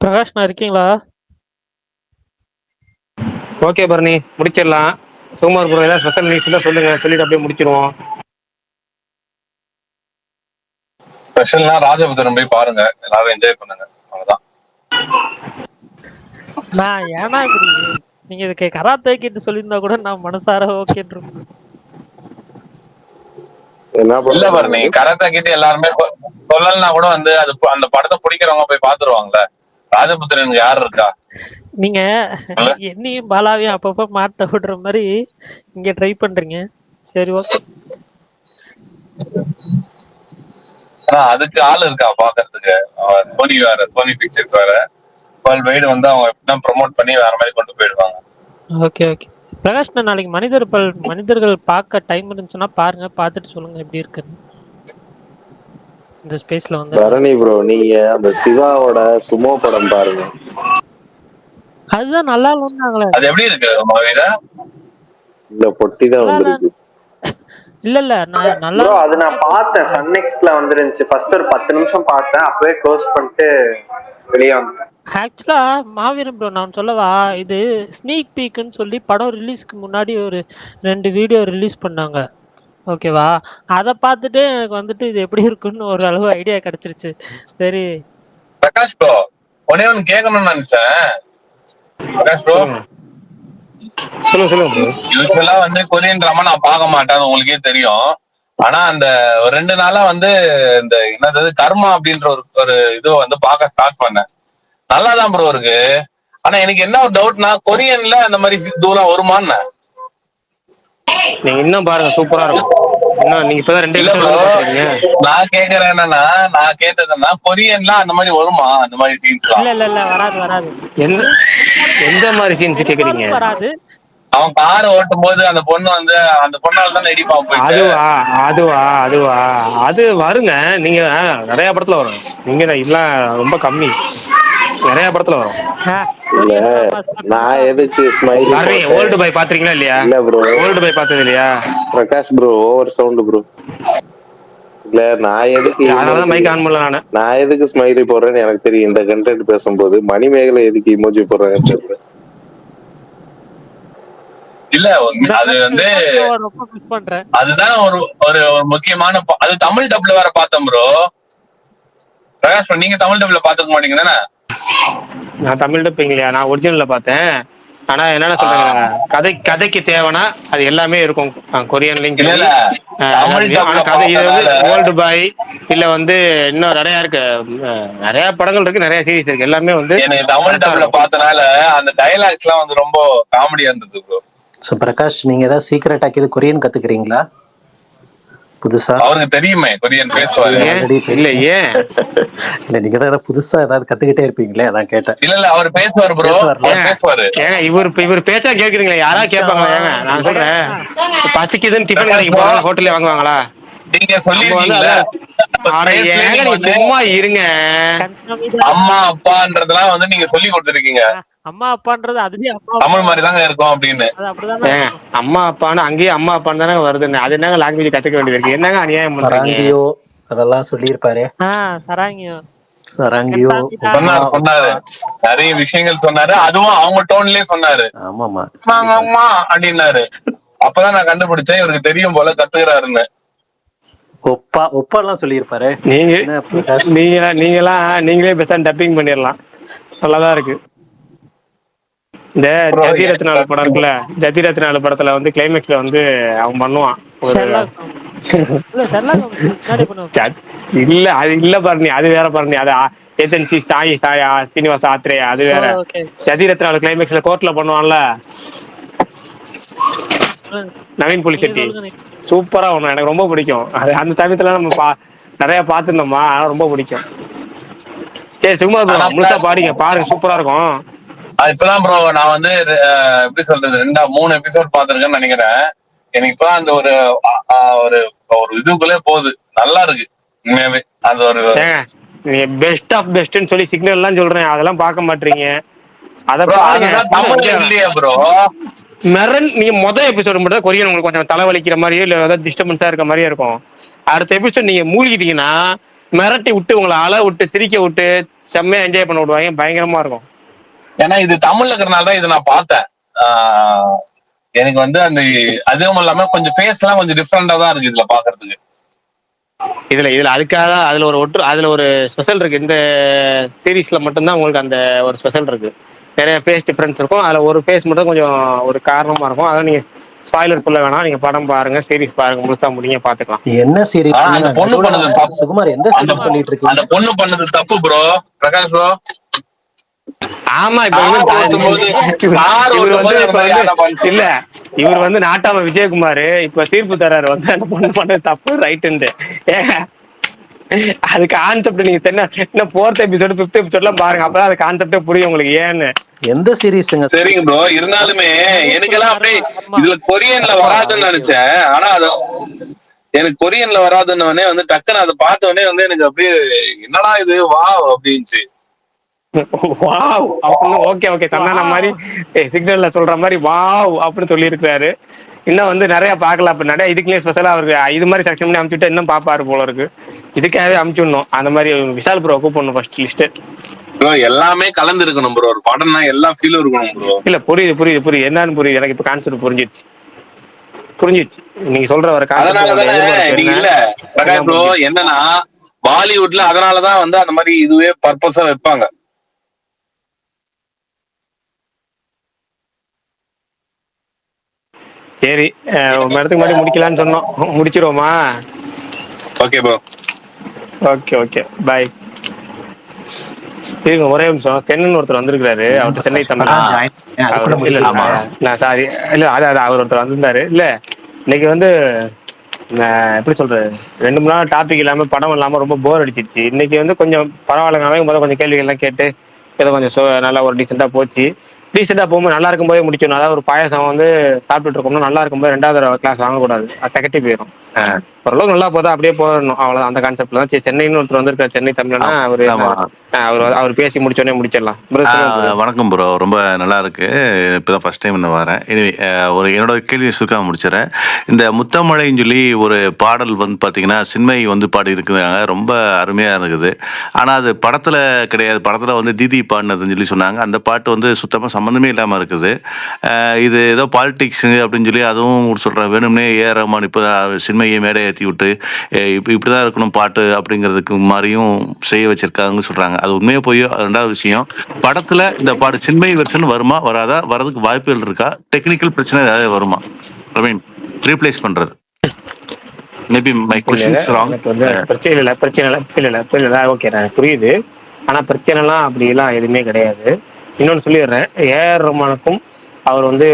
பிரகாஷ் நான் இருக்கீங்களா? ஓகே பரணி, முடிச்சிடலாம். சுகுமார் ப்ரோ ஏதாவது ஸ்பெஷல் நியூஸ் தான் சொல்லுங்க, சொல்லிட்டு அப்படியே முடிச்சிருவோம். ஸ்பெஷல்னா ராஜபுத்திரம் போய் பாருங்க, எல்லாரும் என்ஜாய் பண்ணுங்க, அவ்வளவுதான். நான் ஏன்னா இப்படி நீங்க இதுக்கு கராத்தே கேட்டு சொல்லியிருந்தா கூட நான் மனசார ஓகேன்னு. இல்ல பரணி, கராத்தே கேட்டு எல்லாருமே சொல்லலன்னா கூட வந்து அது அந்த படத்தை பிடிக்கிறவங்க போய் பாத்துருவாங்கல்ல. ராஜபுத்திரன் யாரு இருக்கா? நீங்க என்னையும் பாலாவையும் அப்பப்ப மாட்ட விடுற மாதிரி இங்க ட்ரை பண்றீங்க. சரி ஓகே. அதுக்கு ஆள் இருக்கா பாக்குறதுக்கு? சோனி வேற, சோனி பிக்சர்ஸ் வேற, வேர்ல்ட் வைடு வந்து அவங்க எப்படிதான் ப்ரொமோட் பண்ணி வேற மாதிரி கொண்டு போயிடுவாங்க. ஓகே ஓகே பிரகாஷ், நான் நாளைக்கு மனிதர்கள் பார்க்க டைம் இருந்துச்சுன்னா பாருங்க, பார்த்துட்டு சொல்லுங்க எப்படி இருக்குன்னு. இந்த ஸ்பேஸ்ல வந்து பரணி ப்ரோ, நீங்க அந்த சிவாவோட சுமோ படம் பாருங்க, அதுதான் நல்லா இல்லைன்னாங்களே. அது எப்படி இருக்கு மாவீரா? இல்ல பொட்டி தான் வந்திருக்கு. இல்ல நான் நல்லா அது நான் பார்த்தேன், சன் நெக்ஸ்ட்ல வந்துருந்துச்சு. ஃபர்ஸ்ட் ஒரு 10 நிமிஷம் பார்த்தேன், அப்பவே க்ளோஸ் பண்ணிட்டு வெளியே வந்தேன். ஆக்சுவலா மாவீரன் ப்ரோ, நான் சொல்லவா, இது ஸ்னீக் பீக்குன்னு சொல்லி படம் ரிலீஸ்க்கு முன்னாடி ஒரு 2 வீடியோ ரிலீஸ் பண்ணாங்க, ஓகேவா? அதை பார்த்துட்டு எனக்கு வந்துட்டு இது எப்படி இருக்குன்னு ஒரு அளவு ஐடியா கிடைச்சிருச்சு. சரி பிரகாஷ் ப்ரோ, ஒன்னே ஒன்னு கேட்கணும்னு நினைச்சேன். பிரகாஷ் ப்ரோ, சொல்லுங்க. யூஸ்வலா வந்து கொரியன் டிராமா நான் பார்க்க மாட்டேன், உங்களுக்கே தெரியும். ஆனா அந்த ஒரு 2 நாளா வந்து இந்த என்னது கர்மா அப்படின்ற ஒரு இது வந்து பார்க்க ஸ்டார்ட் பண்ணேன். நல்லாதான் ப்ரோ இருக்கு. ஆனா எனக்கு என்ன ஒரு டவுட்னா, கொரியன்ல அந்த மாதிரி இதுலாம் வருமான்னு. நீங்க இன்னும் பாருங்க, சூப்பரா இருக்கும். நீங்க இப்பதான் 2 நான் கேக்குறேன் என்னன்னா, நான் கேட்டதுன்னா கொரியன்லாம் அந்த மாதிரி வருமா, அந்த மாதிரி சீன்ஸ்? இல்ல வராது. எந்த மாதிரி சீன்ஸ் கேக்குறீங்க? வராது. அவன் கார் ஓட்டும் போது அந்த பொண்ணு வந்து அந்த பொண்ணால தான் நடிப்பான் போயிட்டு. அதுவா அது வருங்க. நீங்க நிறைய படத்துல வரும். நீங்க இதெல்லாம் ரொம்ப கம்மி, நிறைய படத்துல வரும். நான் எதுக்கு ஸ்மைலி ஓல்டு பாய் பாத்தீங்களா இல்லையா? இல்ல ப்ரோ, ஓல்டு பாய் பார்த்தது இல்லையா? Prakash bro over sound bro. இல்ல நான் எதுக்கு ஸ்மைலி போடுறேன்னு எனக்கு தெரியும். இந்த கண்டென்ட் பேசும்போது மணிமேகலை எதுக்கு இமோஜி போடுறாங்கன்னு தெரியல. இல்ல அது வந்து அதுதான் ஒரு முக்கியமான, அது தமிழ் டப்ல வேற பார்த்தேன் ப்ரோ. பிரகாஷ் நீங்க தமிழ் டப்ல பாத்துக்க மாட்டீங்க தானே? நான் தமிழ் டப்பிங் இல்லையா, நான் ஒரிஜினல்ல பார்த்தேன். ஆனா என்னென்ன சொல்றாங்க, கதைக்கு தேவைன்னா அது எல்லாமே இருக்கும் கொரியன்லயும். ஓல்டு பாய் இல்ல வந்து இன்னும் நிறைய இருக்கு, நிறைய படங்கள் இருக்கு, நிறைய சீரிஸ் இருக்கு, எல்லாமே வந்து எனக்கு தமிழ் டப்ல பார்த்தனால அந்த டயலாக்ஸ் எல்லாம் வந்து ரொம்ப காமெடியா இருந்தது ப்ரோ. ஸோ பிரகாஷ், நீங்க ஏதாவது சீக்கிரட் ஆக்கியது கொரியன் கத்துக்கிறீங்களா புதுசா? அவருக்கு தெரியுமே கொரியன் பேசுவாரு. இல்ல நீங்க தான் புதுசா ஏதாவது கத்துக்கிட்டே இருப்பீங்களே, அதான் கேட்டேன். இல்ல அவர் பேசுவாரு ப்ரோ, பேசுவாரு. ஏங்க இவர் பேச்சா கேக்குறீங்களா? யாரா கேட்பாங்களா? ஏங்க நான் சொல்றேன், பசிக்குதுன்னு டிஃபன் கடைக்கு போறாங்க, ஹோட்டல்ல வாங்குவாங்களா? நீங்க சொல்லிருக்கீங்களா சும்மா இருங்க. அம்மா அப்பான்றதெல்லாம் வந்து நீங்க சொல்லி கொடுத்துருக்கீங்க. அம்மா அப்பான்றது அதுலயே தமிழ் மாதிரி தாங்க இருக்கும் அப்படின்னு. அம்மா அப்பான்னு அங்கேயே அம்மா அப்பான்னு தானே வருதுன்னு அது என்னங்க லாங்குவேஜ் கத்துக்க வேண்டியது இருக்கு? என்னங்க அநியாயம் பண்றீங்க? சராங்கியோ அதெல்லாம் சொல்லியிருப்பாரு. சராங்கியோ சொன்னாரு நிறைய விஷயங்கள் சொன்னாரு. அதுவும் அவங்க டோன்லயே சொன்னாரு. ஆமாமா அம்மா அப்படின்னாரு. அப்பதான் நான் கண்டுபிடிச்சேன் இவருக்கு தெரியும் போல கத்துக்கிறாருன்னு. ஒப்பாலாம் சொல்லியிருப்பாரு. நீங்களே பெஸ்ட் டப்பிங் பண்ணிடலாம். நல்லாதான் இருக்கு. இந்த ஜதிரத்னாலு படம் இருக்குல்ல, ஜதிரத்னாலு படத்துல வந்து கிளைமேக்ஸ்ல வந்து அவன் பண்ணுவான் இல்ல அது இல்ல பாருங்க, அது வேற பாருங்க. அது ஏஜென்சி சாய் சீனிவாச ஆத்ரேயா அது வேற. ஜதிரத்னாலு கிளைமேக்ஸ்ல கோர்ட்ல பண்ணுவான்ல நவீன் புலிசெட்டி, சூப்பரா ஒண்ணு எனக்கு ரொம்ப பிடிக்கும். அது அந்த சமயத்துல நம்ம நிறைய பாத்துருந்தோமா, அதனால ரொம்ப பிடிக்கும். சரி சுகுமார் ப்ரோ முழுசா பாருங்க சூப்பரா இருக்கும். இப்பதான் ப்ரோ நான் வந்து எப்படி சொல்றது 2-3 எபிசோட் பாத்துருக்கேன்னு நினைக்கிறேன். எனக்கு இப்ப அந்த ஒரு ஒரு இதுக்குள்ளே போகுது. நல்லா இருக்கு உண்மையாவே. அது ஒரு பெஸ்ட் ஆஃப் பெஸ்ட்னு சொல்லி சிக்னல் எல்லாம் சொல்றேன், அதெல்லாம் பார்க்க மாட்டீங்க. அத இல்லையா ப்ரோ நீங்க முதல் எபிசோடு மட்டும் கொரியன் உங்களுக்கு கொஞ்சம் தலைவலிக்கிற மாதிரியே இல்ல ஏதாவது டிஸ்டர்பன்ஸா இருக்க மாதிரியே இருக்கும். அடுத்த எபிசோட் நீங்க மூழ்கிட்டீங்கன்னா மிரட்டி விட்டு உங்களை அழ விட்டு சிரிக்க விட்டு செம்மையா என்ஜாய் பண்ண விடுவாங்க. பயங்கரமா இருக்கும். ஏன்னா இது தமிழ்ல இருக்கிறனால தான் இதை நான் பார்த்தேன். எனக்கு வந்து அந்த அதுவும் இல்லாம கொஞ்சம் ஃபேஸ் எல்லாம் கொஞ்சம் டிஃப்ரெண்டா தான் இருக்கு இதுல பாக்குறதுக்கு. இதுல அதுக்காக அதுல ஒரு ஸ்பெஷல் இருக்கு. இந்த சீரீஸ்ல மட்டும்தான் உங்களுக்கு அந்த ஒரு ஸ்பெஷல் இருக்கு. நிறைய ஃபேஸ் டிஃபரன்ஸ் இருக்கும். அதுல ஒரு ஃபேஸ் மட்டும் கொஞ்சம் ஒரு காரணமா இருக்கும். அதான் நீங்க ஸ்பாயிலர் சொல்ல வேணாம், நீங்க படம் பாருங்க, சீரிஸ் பாருங்க, முழுசா முடிங்க பாத்துக்கலாம். என்ன சீரிஸ்? அந்த பொண்ணு பண்ணது சுகுமார் எந்த சீரிஸ் சொல்லிட்டு இருக்கீங்க? அந்த பொண்ணு பண்ணது தப்பு ப்ரோ, பிரகாஷ் ப்ரோ. ஆமா இப்ப இல்ல இவர் வந்து நாட்டாம விஜயகுமார் இப்ப தீர்ப்பு தர்றாரு வந்து அந்த பொண்ணு பண்ணது தப்பு ரைட்டு. அது கான்செப்ட் நீங்க என்ன 4th எபிசோடு 5th எபிசோட்லாம் பாருங்க, அப்பதான் அது கான்செப்டே புரியும் உங்களுக்கு. ஏன்னு எந்த சீரிஸ்ங்க? சரிங்க ப்ரோ, இருந்தாலுமே எனக்கெல்லாம் அப்படியே இதுல கொரியன்ல வராதுன்னு நினைச்சேன். ஆனா அது எனக்கு கொரியன்ல வராதுன்னு வந்து டக்குன்னு அதை பார்த்த உடனே வந்து எனக்கு அப்படியே என்னடா இது வாவ் அப்படின்ச்சு. வாவ் அப்படின்னு ஓகே தன்னான மாதிரி சிக்னல்ல சொல்ற மாதிரி வாவ் அப்படின்னு சொல்லி இருக்கிறாரு. இன்னும் வந்து நிறைய பாக்கலாம். இப்ப நிறைய இதுக்குள்ளே ஸ்பெஷலா அவருக்கு இது மாதிரி செலக்ஷன் பண்ணி அமுச்சுட்டு இன்னும் பாப்பாரு போல இருக்கு. இதுக்காகவே அமுச்சுடணும். அந்த மாதிரி விஷால் ப்ரோ கூப்பிடணும் ஃபர்ஸ்ட் லிஸ்ட். ப்ரோ எல்லாமே கலந்து இருக்கணும் ப்ரோ. ஒரு படம்னா எல்லா ஃபீலும் இருக்கணும் ப்ரோ. இல்ல புரியுது என்னன்னு புரியுது. எனக்கு இப்ப கான்செப்ட் புரிஞ்சிருச்சு. நீங்க சொல்ற வர கான்செப்ட் இல்ல பிரகாஷ் ப்ரோ. என்னன்னா பாலிவுட்ல அதனாலதான் வந்து அந்த மாதிரி இதுவே பர்பஸா வைப்பாங்க. சரி ஒரு இடத்துக்கு முன்னாடி முடிக்கலான்னு சொன்னோம், முடிச்சிருவோமா? Okay bro. Okay bye. சரிங்க ஒரே நிமிஷம். சென்னைன்னு ஒருத்தர் வந்திருக்காரு. அவர்கிட்ட சென்னை தமிழ் சாரி இல்ல அதான் அவர் ஒருத்தர் வந்திருந்தாரு. இல்ல இன்னைக்கு வந்து எப்படி சொல்றது 2-3 நாள் டாபிக் இல்லாம படம் இல்லாம ரொம்ப போர் அடிச்சிருச்சு. இன்னைக்கு வந்து கொஞ்சம் பரவாயில்லங்க. முதல்ல கொஞ்சம் கேள்விகள் எல்லாம் கேட்டு ஏதோ கொஞ்சம் நல்லா ஒரு டீசெண்டா போச்சு. டீசெண்டா போகும்போது நல்லா இருக்கும்போதே முடிக்கணும். அதாவது ஒரு பாயசம் வந்து சாப்பிட்டுட்டு இருக்கோம்னா நல்லா இருக்கும்போது 2வது கிளாஸ் வாங்கக்கூடாது, அது தகட்டி போயிடும். ஓரளவுக்கு நல்லா போதா அப்படியே போயிடணும், அவ்வளவுதான். அந்த கான்செப்ட்ல தான். சரி சென்னைன்னு ஒருத்தர் வந்திருக்காரு, சென்னை தமிழ்னா அவர் பேசி முடிச்சோடனே முடிச்சிடலாம். வணக்கம் ப்ரோ, ரொம்ப நல்லா இருக்கு. இப்பதான் ஃபர்ஸ்ட் டைம் நான் வரேன். ஒரு என்னோட கேள்வி சுருக்காக முடிச்சிடறேன். இந்த முத்தமழைன்னு சொல்லி ஒரு பாடல் வந்து பார்த்தீங்கன்னா சின்மை வந்து பாடி இருக்குறாங்க, ரொம்ப அருமையா இருக்குது. ஆனால் அது படத்துல கிடையாது. படத்துல வந்து தீதி பாடினதுன்னு சொல்லி சொன்னாங்க. அந்த பாட்டு வந்து சுத்தமாக சம்மந்தமே இல்லாமல் இருக்குது. இது ஏதோ பாலிடிக்ஸ் அப்படின்னு சொல்லி அதுவும் சொல்கிறேன். வேணும்னே ஏஆர் ரஹ்மான் இப்போ சின்மையை மேடை ஏற்றி விட்டு இப்படி தான் இருக்கணும் பாட்டு அப்படிங்கிறதுக்கு மாதிரியும் செய்ய வச்சிருக்காங்கன்னு சொல்கிறாங்க. அது உண்மையாக போய் 2வது விஷயம், படத்தில் இந்த பாட்டு சின்மை வெர்ஷன் வருமா வராதா, வரதுக்கு வாய்ப்புகள் இருக்கா, டெக்னிக்கல் பிரச்சனை ஏதாவது வருமா, ஐ மீன் ரீப்ளேஸ் பண்ணுறது? Maybe my question is wrong. பிரச்சனை இல்லை ஓகே நான் புரியுது. ஆனால் பிரச்சனைலாம் அப்படிலாம் எதுவுமே கிடையாது. இன்னொன்று சொல்லிடுறேன், ஏஆர் ரஹ்மானுக்கும் அவர் வந்து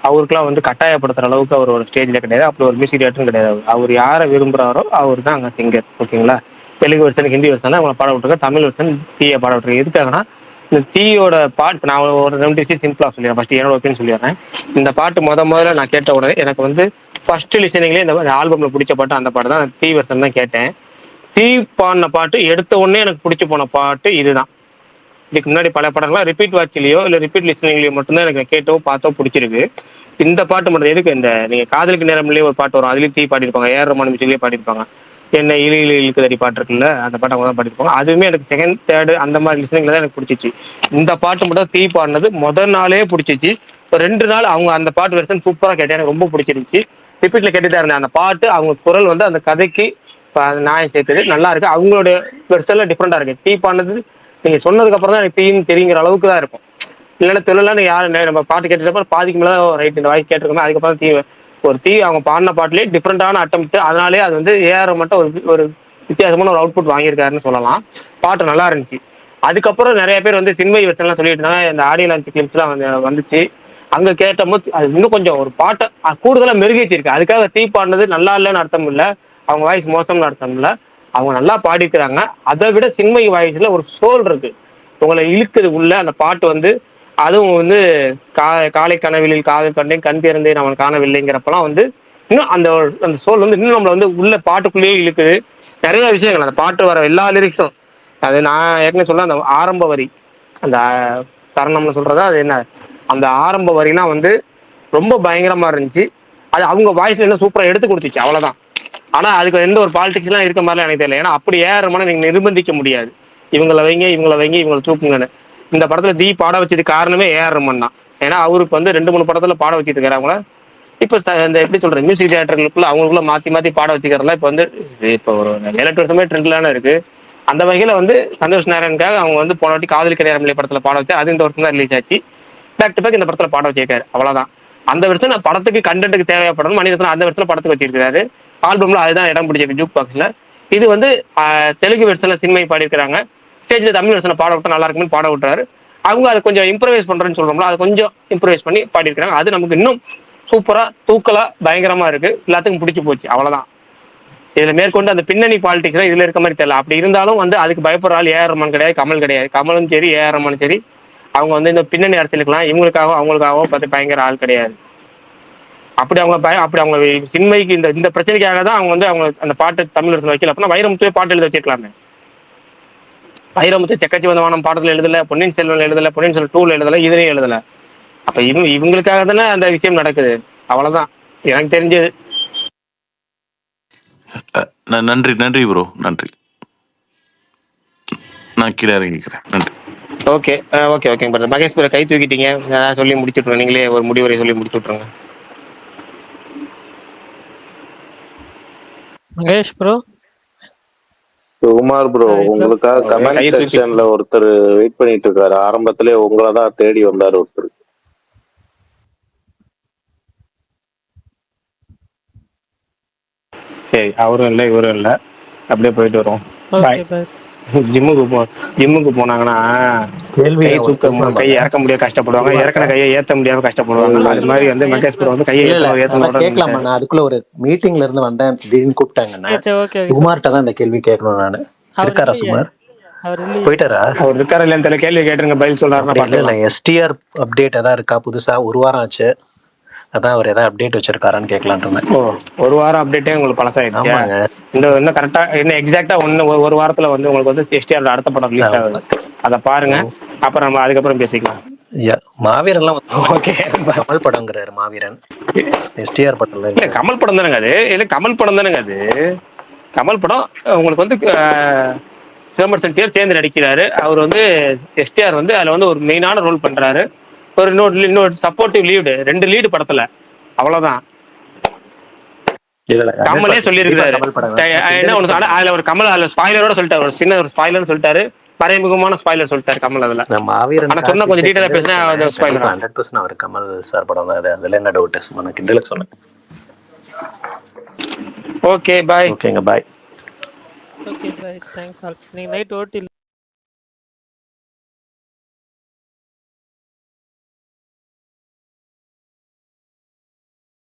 அவருக்குலாம் வந்து கட்டாயப்படுத்துற அளவுக்கு அவர் ஒரு ஸ்டேஜ்ல கிடையாது. அப்படி ஒரு மியூசிக் டேரக்டரும் கிடையாது. அவர் யாரை விரும்புறாரோ அவர் தான் அங்கே சிங்கர். ஓகேங்களா? தெலுங்கு வெர்ஷன் ஹிந்தி வெர்ஷன் அவங்களை பாட விட்டுருக்க, தமிழ் வெர்ஷன் தீயை பாட விட்டுருக்கு. எதுக்காகனா இந்த தீயோட பாட்டு நான் ஒரு 2 விஷயம் சிம்பிளா சொல்லிடுறேன். ஃபர்ஸ்ட் என்னோட ஒப்பீனியன் சொல்லிடுறேன். இந்த பாட்டு முதல்ல நான் கேட்ட உடனே எனக்கு வந்து ஃபர்ஸ்ட் லிசனிங்லேயே இந்த ஆல்பம்ல பிடிச்ச பாட்டு அந்த பாட்டு தான். தீ வெர்ஷன் தான் கேட்டேன். தீ பாடின பாட்டு எடுத்த உடனே எனக்கு பிடிச்சி போன பாட்டு இதுதான். இதுக்கு முன்னாடி பல படங்கள்லாம் ரிப்பீட் வாட்ச்லயோ இல்லை ரிப்பீட் லிஸ்னிங்லயோ மட்டும்தான் எனக்கு கேட்டோ பார்த்தோ பிடிச்சிருக்கு. இந்த பாட்டு மட்டும் எதுக்கு இந்த நீங்க காதலுக்கு நேரம்லயே ஒரு பாட்டு வரும், அதுலயும் தீ பாடிருப்பாங்க, ஏஆர் ரஹ்மான் மியூசிக்லயே பாடிருப்பாங்க. என்ன இழு இழு இழுக்குதடி பாட்டு இருக்குல்ல, அந்த பாட்டு அவங்க தான் பாடிருப்பாங்க. அதுவுமே எனக்கு செகண்ட் தேர்டு அந்த மாதிரி லிஸ்னிங்ல தான் எனக்கு பிடிச்சிச்சு. இந்த பாட்டு மட்டும் தீ பாடினது முதல் நாளே பிடிச்சிச்சு. இப்போ 2 நாள் அவங்க அந்த பாட்டு வெர்ஷன் சூப்பரா கேட்டேன், எனக்கு ரொம்ப பிடிச்சிருந்துச்சு. ரிப்பீட்ல கேட்டுட்டா இருந்தேன். அந்த பாட்டு அவங்க குரல் வந்து அந்த கதைக்கு நியாயம் சேர்த்தது, நல்லா இருக்கு. அவங்களுடைய வெர்ஷன்ல டிஃப்ரெண்டா இருக்கு. தீ பாடினது நீங்க சொன்னதுக்கு அப்புறம் தான் எனக்கு தீன்னு தெரியுங்கிற அளவுக்கு தான் இருக்கும். இல்லைன்னா தெரியலாம் யாரும் நம்ம பாட்டு கேட்டுட்டப்ப பாதிக்கு மேலே ரைட் இந்த வாய்ஸ் கேட்டிருக்கோம், அதுக்கப்புறம் தீ ஒரு தீ அவங்க பாடின பாட்டுலேயே டிஃப்ரெண்டான அட்டம்ப்ட். அதனாலே அது வந்து ஏஆர் மட்டும் ஒரு வித்தியாசமான ஒரு அவுட்புட் வாங்கியிருக்காருன்னு சொல்லலாம். பாட்டு நல்லா இருந்துச்சு. அதுக்கப்புறம் நிறைய பேர் வந்து சின்மை வெர்ஷன்லாம் சொல்லிட்டு இருந்தாங்க. இந்த ஆடியோ லான்ச் கிளிப்ஸ்லாம் வந்துச்சு. அங்கே கேட்டபோது அது இன்னும் கொஞ்சம் ஒரு பாட்டை கூடுதலாக மெருகேற்றிருக்கு. அதுக்காக தீ பாடினது நல்லா இல்லைன்னு அர்த்தம் இல்லை, அவங்க வாய்ஸ் மோசம்னு அர்த்தம் இல்லை. அவங்க நல்லா பாடிக்கிறாங்க. அதை விட சின்மை வாய்ஸ்ல ஒரு சோல் இருக்கு, உங்களை இழுக்குது உள்ள அந்த பாட்டு வந்து. அதுவும் வந்து காலை கனவிலில் காதல் கண்டேன், கண் திறந்தேன் அவன் காணவில்லைங்கிறப்பெல்லாம் வந்து இன்னும் அந்த அந்த சோல் வந்து இன்னும் நம்மளை வந்து உள்ள பாட்டுக்குள்ளேயே இழுக்குது. நிறைய விஷயங்கள் அந்த பாட்டு வர எல்லா லிரிக்ஸும், அது நான் ஏற்கனவே சொல்ல அந்த ஆரம்ப வரி, அந்த தருணம்னு சொல்றதா அது என்ன, அந்த ஆரம்ப வரிலாம் வந்து ரொம்ப பயங்கரமா இருந்துச்சு. அது அவங்க வாய்ஸ்ல என்ன சூப்பரா எடுத்து கொடுத்துச்சு, அவ்வளவுதான். ஆனா அதுக்கு எந்த ஒரு பாலிடிக்ஸ் எல்லாம் இருக்க மாதிரிலாம் எனக்கு தெரியல. ஏன்னா அப்படி ஏறமான நீங்க நிர்பந்திக்க முடியாது, இவங்களை வைங்க இவங்களை தூக்குங்கன்னு. இந்த படத்துல தீ பாட வச்சது காரணமே ஏஆர் ரஹ்மான் தான். ஏன்னா அவருக்கு வந்து 2-3 படத்துல பாட வச்சுட்டு இருக்கிறாங்கள. இப்ப இந்த எப்படி சொல்றது, மியூசிக் டேரக்டர்களுக்குள்ள அவங்களுக்குள்ள மாத்தி பாட வச்சுக்கிறதுல இப்ப வந்து இப்போ ஒரு 7-8 வருஷமே ட்ரெண்ட்லான இருக்கு. அந்த வகையில வந்து சந்தோஷ் நாராயணுக்காக அவங்க வந்து போன வாட்டி காதலிக்க நேரமில்லை படத்துல பாட வச்சு, அது இந்த வருஷம் தான் ரிலீஸ் ஆச்சு. பேக் டு பேக் இந்த படத்துல பாட வச்சிருக்காரு, அவ்வளவுதான். அந்த வருஷம் படத்துக்கு கண்டென்ட்டுக்கு தேவைப்படணும், மணிரத்னம் அந்த வருஷத்துல படத்துக்கு வச்சிருக்காரு. ஆல்பம்ல அதுதான் இடம் பிடிச்சிருக்கு ஜூக் பாக்ஸ்ல. இது வந்து தெலுங்கு வெர்ஷன்ல சினிமை பாடிருக்காங்க. ஸ்டேஜ்ல தமிழ் வெர்ஷன்ல பாட விட்டா நல்லா இருக்குன்னு பாட விட்டுறாரு. அவங்க அதை கொஞ்சம் இம்ப்ரவைஸ் பண்றேன்னு சொல்றோம்ல, அதை கொஞ்சம் இம்ப்ரவைஸ் பண்ணி பாடிருக்காங்க. அது நமக்கு இன்னும் சூப்பரா தூக்கலா பயங்கரமா இருக்கு, எல்லாத்துக்கும் பிடிச்சி போச்சு, அவ்வளவுதான். இதுல மேற்கொண்டு அந்த பின்னணி பாலிடிக்ஸ் இதுல இருக்க மாதிரி தெரியல. அப்படி இருந்தாலும் வந்து அதுக்கு பயப்படுற ஆள் ஏஆர் ரஹ்மான் கிடையாது, கமல் கிடையாது. கமலும் சரி ஏஆர் ரஹ்மானும் சரி, அவங்க வந்து இந்த பின்னணி அரசியலுக்குலாம் இவங்களுக்காக அவங்களுக்காக பார்த்து பயங்கர ஆள் கிடையாது. அப்படி அவங்க சின்மைக்கு இந்த பிரச்சனைக்காக தான் அவங்க வந்து அவங்க அந்த பாட்டு தமிழ் வருஷம் வைக்கல. அப்படின்னா வைரமுத்துவே பாட்டு எழுத வச்சிருக்கலாமே. வைரமுத்து செக்கச்சி வந்த வானம் பாடத்துல எழுதல, பொன்னியின் செல்வன் எழுதல, பொன்னியின் செல்வன் 2 எழுதல, இதுலையும் எழுதல. அப்ப இவங்களுக்காக தானே அந்த விஷயம் நடக்குது, அவ்வளவுதான் எனக்கு தெரிஞ்சது. நன்றி ப்ரோ, நன்றி. நான் கீழே இறங்கிக்கிறேன். நன்றி. ஓகே மகேஷ் ப்ரோ கை தூக்கிட்டீங்க, நான் சொல்லி முடிச்சுட்றேன், நீங்களே ஒரு முடிவுரை சொல்லி முடிச்சு விட்ருங்க. மகேஷ் ப்ரோ. குமார் ப்ரோ, உங்களுக்காக கமெண்ட் செக்ஷன்ல ஒருத்தர் வெயிட் பண்ணிட்டு இருக்காரு. ஆரம்பத்திலே உங்களை தான் தேடி வந்தாரு ஒருத்தர். சரி, அவரும் இல்லை இவரும் இல்லை, அப்படியே போயிட்டு வரும். ஜிம்முக்கு போனாங்கன்னா கையை இறக்க முடியாது கஷ்டப்படுவாங்க, இறக்கின கையை ஏற்ற முடியாம கஷ்டப்படுவாங்க. அது மாதிரி வந்து மகேஷ் ப்ரோ வந்து கையை கேட்கலாமா? நான் அதுக்குள்ள ஒரு மீட்டிங்ல இருந்து வந்தேன், திடீர்னு கூப்பிட்டாங்க. சுமார்ட்ட தான் இந்த கேள்வி கேட்கணும். நானு இருக்காரா சுமார்? போயிட்டாரா? அவர் இருக்காரு இல்லைன்னு தெரியல, கேள்வி கேட்டுருங்க, பதில் சொல்றாரு. எஸ்டிஆர் அப்டேட் ஏதாவது இருக்கா புதுசா? ஒரு வாரம் ஆச்சு, அதான் அவர் ஏதாவது அப்டேட் வச்சிருக்காரான்னு கேட்கலான்னு இருந்தேன். ஒரு வாரம் அப்டேட்டே உங்களுக்கு பழசாயிடுச்சு. இன்னும் கரெக்டா இன்னும் எக்ஸாக்டா ஒரு வாரத்துல வந்து உங்களுக்கு வந்து எஸ்டிஆர் அடுத்த படம் ரிலீஸ் ஆகுது, அதை பாருங்க. அப்புறம் நம்ம அதுக்கப்புறம் பேசிக்கலாம். மாவீரன் எல்லாம் கமல் படம்ங்கிறாரு. மாவீரன் எஸ்டிஆர் படம் இல்ல, கமல் படம் தானேங்க அது. இல்ல கமல் படம் தானேங்க அது. கமல் படம் உங்களுக்கு வந்து சிதம்பரம் செட்டியார் சேர்ந்து நடிக்கிறாரு. அவர் வந்து எஸ்டிஆர் வந்து அதுல வந்து ஒரு மெயினான ரோல் பண்றாரு. ஒரு இன்னொரு சப்போர்ட்டிவ் லீடு, 2 லீடு படத்துல, அவ்வளவுதான். கமலே சொல்லியிருக்காரு. அதுல ஒரு கமல் அதுல ஸ்பாயிலரோட சொல்லிட்டாரு, ஒரு சின்ன ஒரு ஸ்பாயிலர் சொல்லிட்டாரு, மறைமுகமான ஸ்பாயிலர் சொல்லிட்டாரு கமல் அதுல. ஆனா சொன்னா கொஞ்சம் டீடைலா பேசினா 100% அவர் கமல் சார் படம் தான் அது, அதுல என்ன டவுட்? நான் கிண்டலுக்கு சொன்னேன். Okay bye. ஓகேங்க bye. Okay bye, thanks all. நீங்க நைட் ஓட்டி